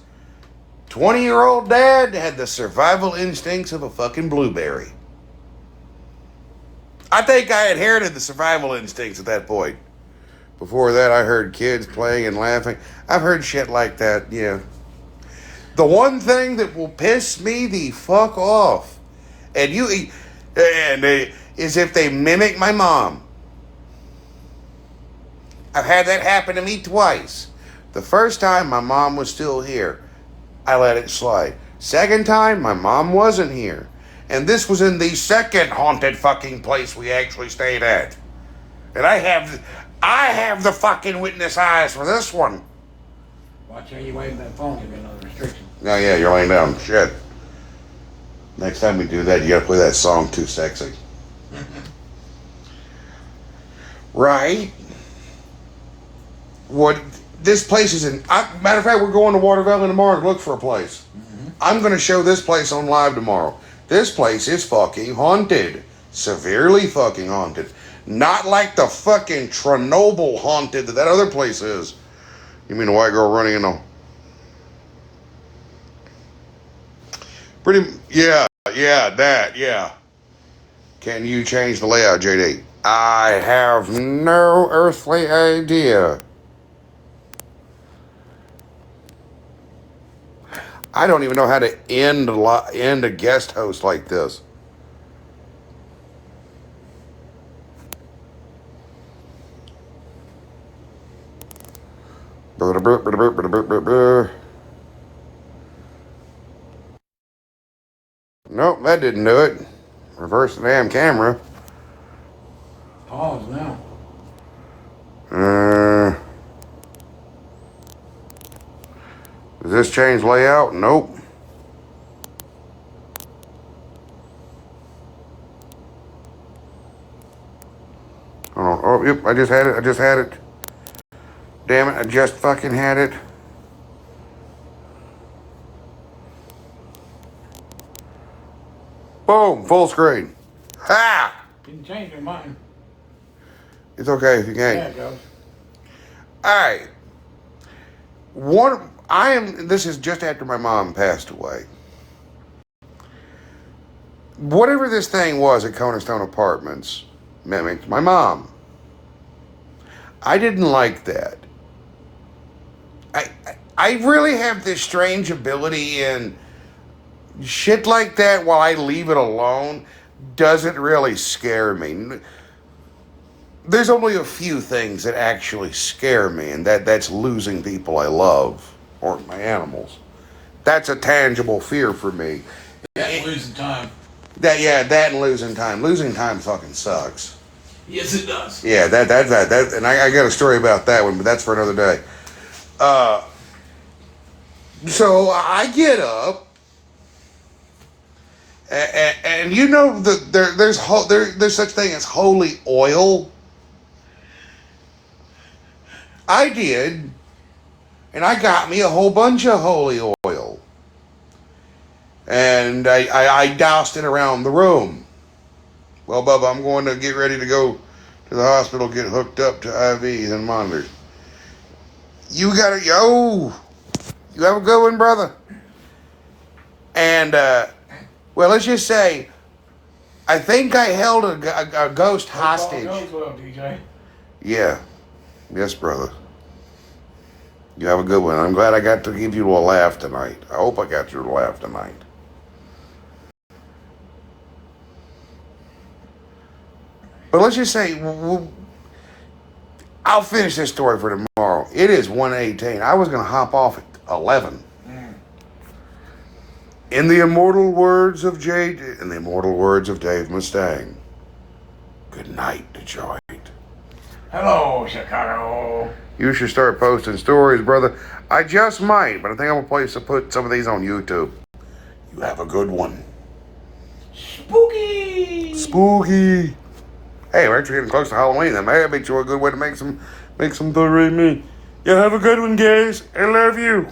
20-year-old dad had the survival instincts of a fucking blueberry. I think I inherited the survival instincts at that point. Before that, I heard kids playing and laughing. I've heard shit like that, yeah. The one thing that will piss me the fuck off, is if they mimic my mom. I've had that happen to me twice. The first time, my mom was still here. I let it slide. Second time, my mom wasn't here. And this was in the second haunted fucking place we actually stayed at. And I have the fucking witness eyes for this one. Watch how you wave that phone, give me another restriction. Oh yeah, you're laying down. Shit. Next time we do that, you gotta play that song Too Sexy. Right? What this place is in. Matter of fact, we're going to Water Valley tomorrow to look for a place. Mm-hmm. I'm gonna show this place on live tomorrow. This place is fucking haunted. Severely fucking haunted. Not like the fucking Chernobyl haunted that other place is. You mean the white girl running in the... Yeah. Can you change the layout, JD? I have no earthly idea. I don't even know how to end a guest host like this. Nope, that didn't do it. Reverse the damn camera. Pause now. Does this change layout? Nope. Hold on. Oh, yep, I just had it. Damn it, I just fucking had it. Boom, full screen. Ha! Didn't change your mind. It's okay if you can't. There it goes. Alright. This is just after my mom passed away. Whatever this thing was at Cornerstone Apartments mimicked my mom. I didn't like that. I really have this strange ability in shit like that while I leave it alone doesn't really scare me. There's only a few things that actually scare me, and that's losing people I love or my animals. That's a tangible fear for me. That losing time. That and losing time. Losing time fucking sucks. Yes, it does. Yeah, that and I got a story about that one, but that's for another day. So I get up, and you know there's such thing as holy oil. I did, and I got me a whole bunch of holy oil, and I doused it around the room. Well, Bubba, I'm going to get ready to go to the hospital, get hooked up to IVs and monitors. You have a good one, brother. And, well, let's just say, I think I held a ghost hostage. All goes well, DJ. Yeah. Yes, brother. You have a good one. I'm glad I got to give you a laugh tonight. I hope I got you to laugh tonight. But let's just say, I'll finish this story for tomorrow. It is 1:18. I was going to hop off at 11. In the immortal words of Dave Mustang, good night, Detroit. Hello, Chicago. You should start posting stories, brother. I just might, but I think I'm going to put some of these on YouTube. You have a good one. Spooky. Spooky. Hey, we're actually getting close to Halloween. That may be a good way to make some 3 me. Yeah, have a good one, guys. I love you.